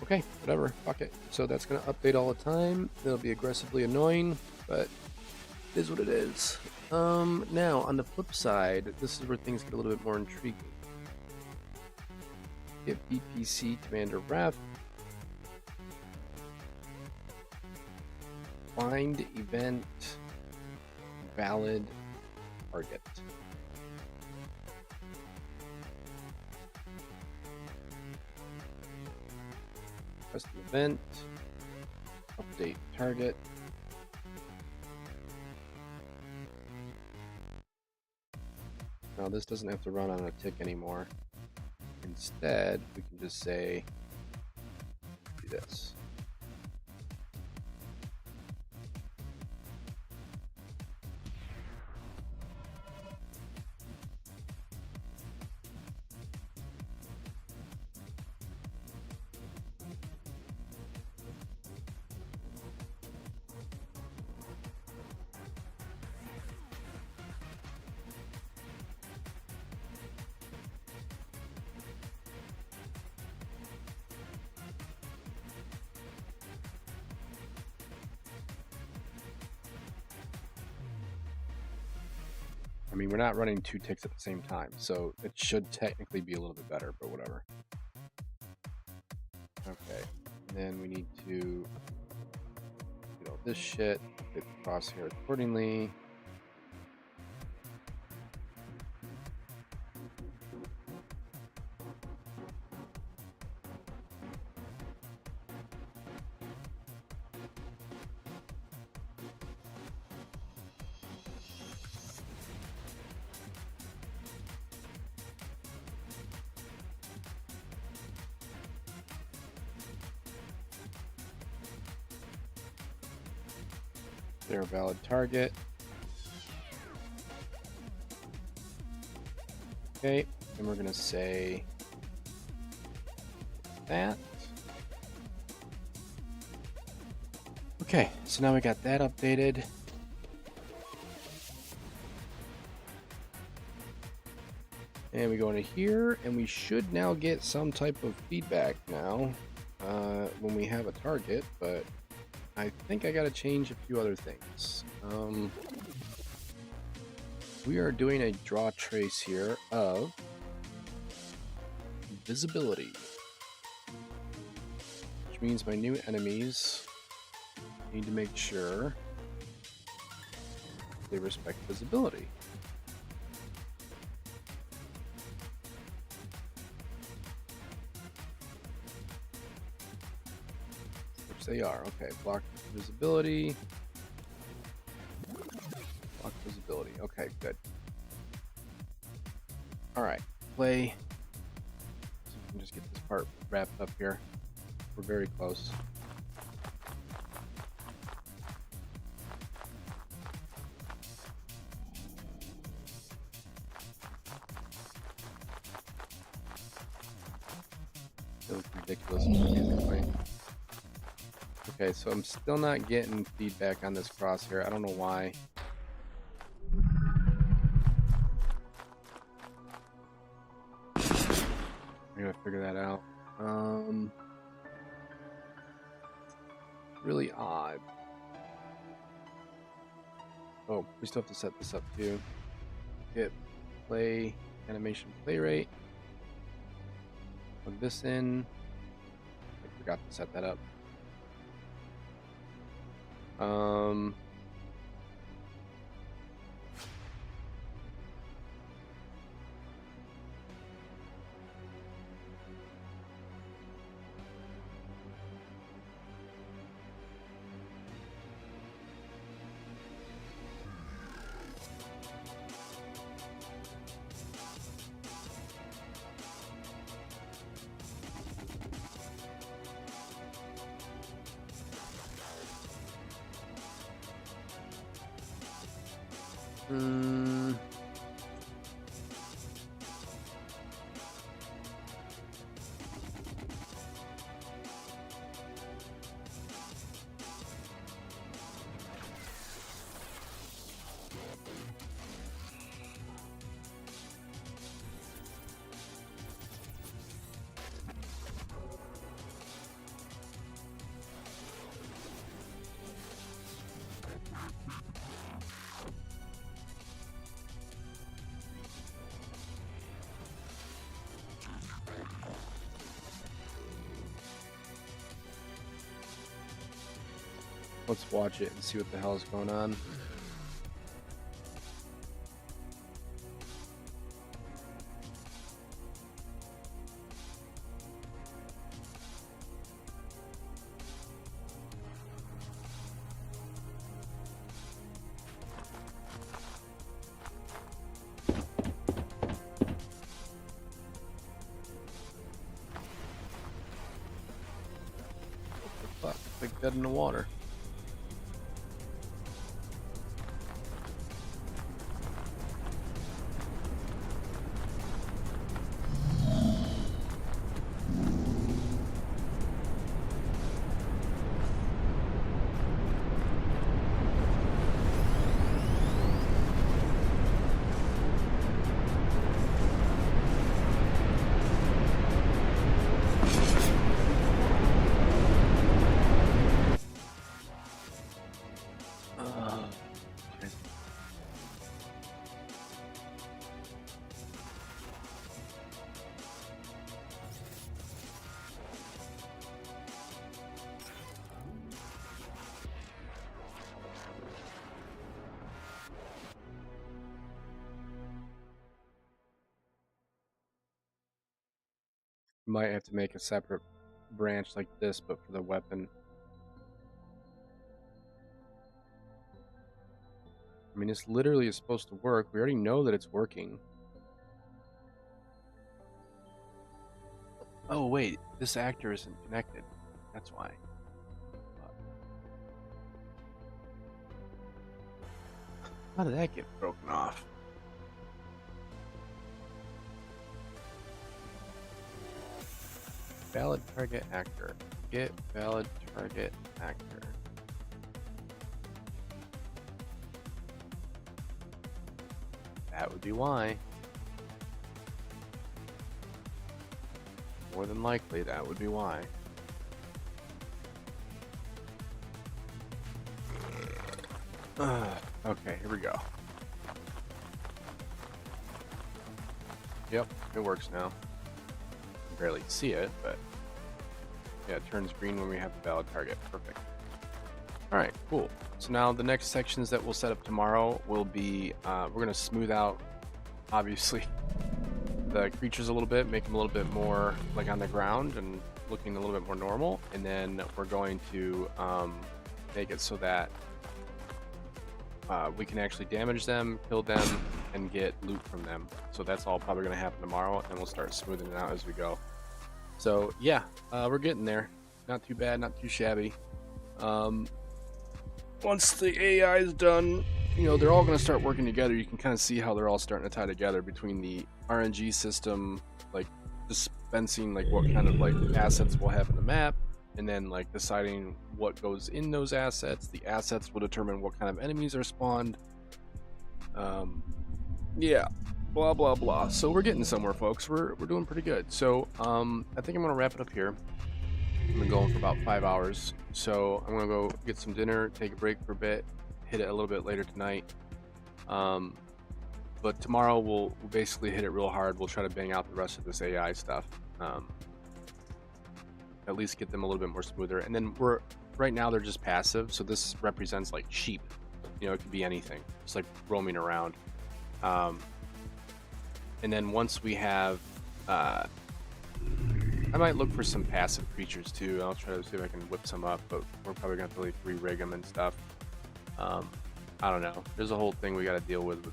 Okay, whatever, fuck it. So that's gonna update all the time. It'll be aggressively annoying, but it is what it is. Now, on the flip side, this is where things get a little bit more intriguing. Get BPC Commander Ref. Find event valid target. Custom event. Update target. Now this doesn't have to run on a tick anymore. Instead, we can just say do this. I mean, we're not running two ticks at the same time, so it should technically be a little bit better, but whatever. Okay, and then we need to do all this shit, hit the crosshair accordingly. They're a valid target. Okay, and we're gonna say that. Okay, so now we got that updated. And we go into here, and we should now get some type of feedback now when we have a target, but I think I gotta change a few other things. We are doing a draw trace here of visibility, which means my new enemies need to make sure they respect visibility. Which they are. Okay, block visibility. Block visibility. Okay, good. Alright, play. So we can just get this part wrapped up here. We're very close. It looks ridiculous either way. Okay, so I'm still not getting feedback on this crosshair. I don't know why. I gotta figure that out. Really odd. Oh, we still have to set this up too. Hit play animation play rate. Plug this in. I forgot to set that up. Let's watch it and see what the hell is going on. What the fuck? It's like dead in the water. Might have to make a separate branch like this, but for the weapon. I mean, this literally is supposed to work. We already know that it's working. Oh, wait. This actor isn't connected. That's why. How did that get broken off? valid target actor. Get valid target actor. That would be why. More than likely, that would be why. Okay, here we go. Yep, it works now. You can barely see it, but yeah, it turns green when we have a valid target. Perfect. All right, cool. So now the next sections that we'll set up tomorrow will be, we're going to smooth out, obviously, the creatures a little bit, make them a little bit more like on the ground and looking a little bit more normal. And then we're going to make it so that we can actually damage them, kill them, and get loot from them. So that's all probably going to happen tomorrow, and we'll start smoothing it out as we go. So yeah, we're getting there. Not too bad, not too shabby. Once the AI is done, you know, they're all going to start working together. You can kind of see how they're all starting to tie together between the RNG system, like dispensing like what kind of like assets we'll have in the map, and then like deciding what goes in those assets. The assets will determine what kind of enemies are spawned. Yeah, blah blah blah. So we're getting somewhere, folks. We're doing pretty good. So I think I'm gonna wrap it up here. I've been going for about 5 hours, so I'm gonna go get some dinner, take a break for a bit, hit it a little bit later tonight. But tomorrow we'll basically hit it real hard. We'll try to bang out the rest of this AI stuff. At least get them a little bit more smoother. And then right now they're just passive, so this represents like sheep. You know, it could be anything. It's like roaming around. And then once we have, I might look for some passive creatures too. I'll try to see if I can whip some up, but we're probably gonna have to like re-rig them and stuff. I don't know. There's a whole thing we got to deal with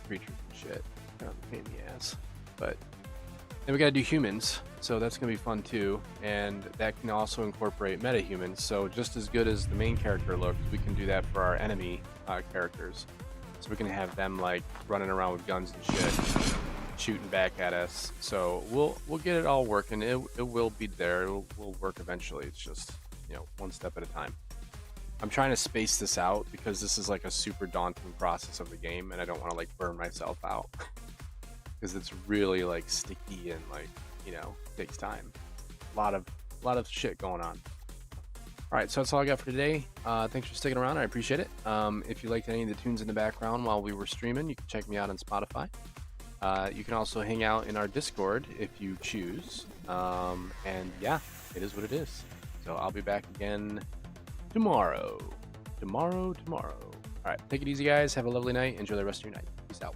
creatures and shit. Kind of a pain in the ass. But then we got to do humans, so that's gonna be fun too. And that can also incorporate meta-humans. So just as good as the main character looks, we can do that for our enemy characters. So we can have them like running around with guns and shit, shooting back at us. So we'll get it all working. It will be there. It will work eventually. It's just, you know, one step at a time. I'm trying to space this out because this is like a super daunting process of the game, and I don't want to like burn myself out because it's really like sticky and like, you know, takes time. A lot of shit going on. All right, so that's all I got for today. Thanks for sticking around. I appreciate it. If you liked any of the tunes in the background while we were streaming, you can check me out on Spotify. You can also hang out in our Discord if you choose. And yeah, it is what it is. So I'll be back again tomorrow. All right, take it easy, guys. Have a lovely night. Enjoy the rest of your night. Peace out.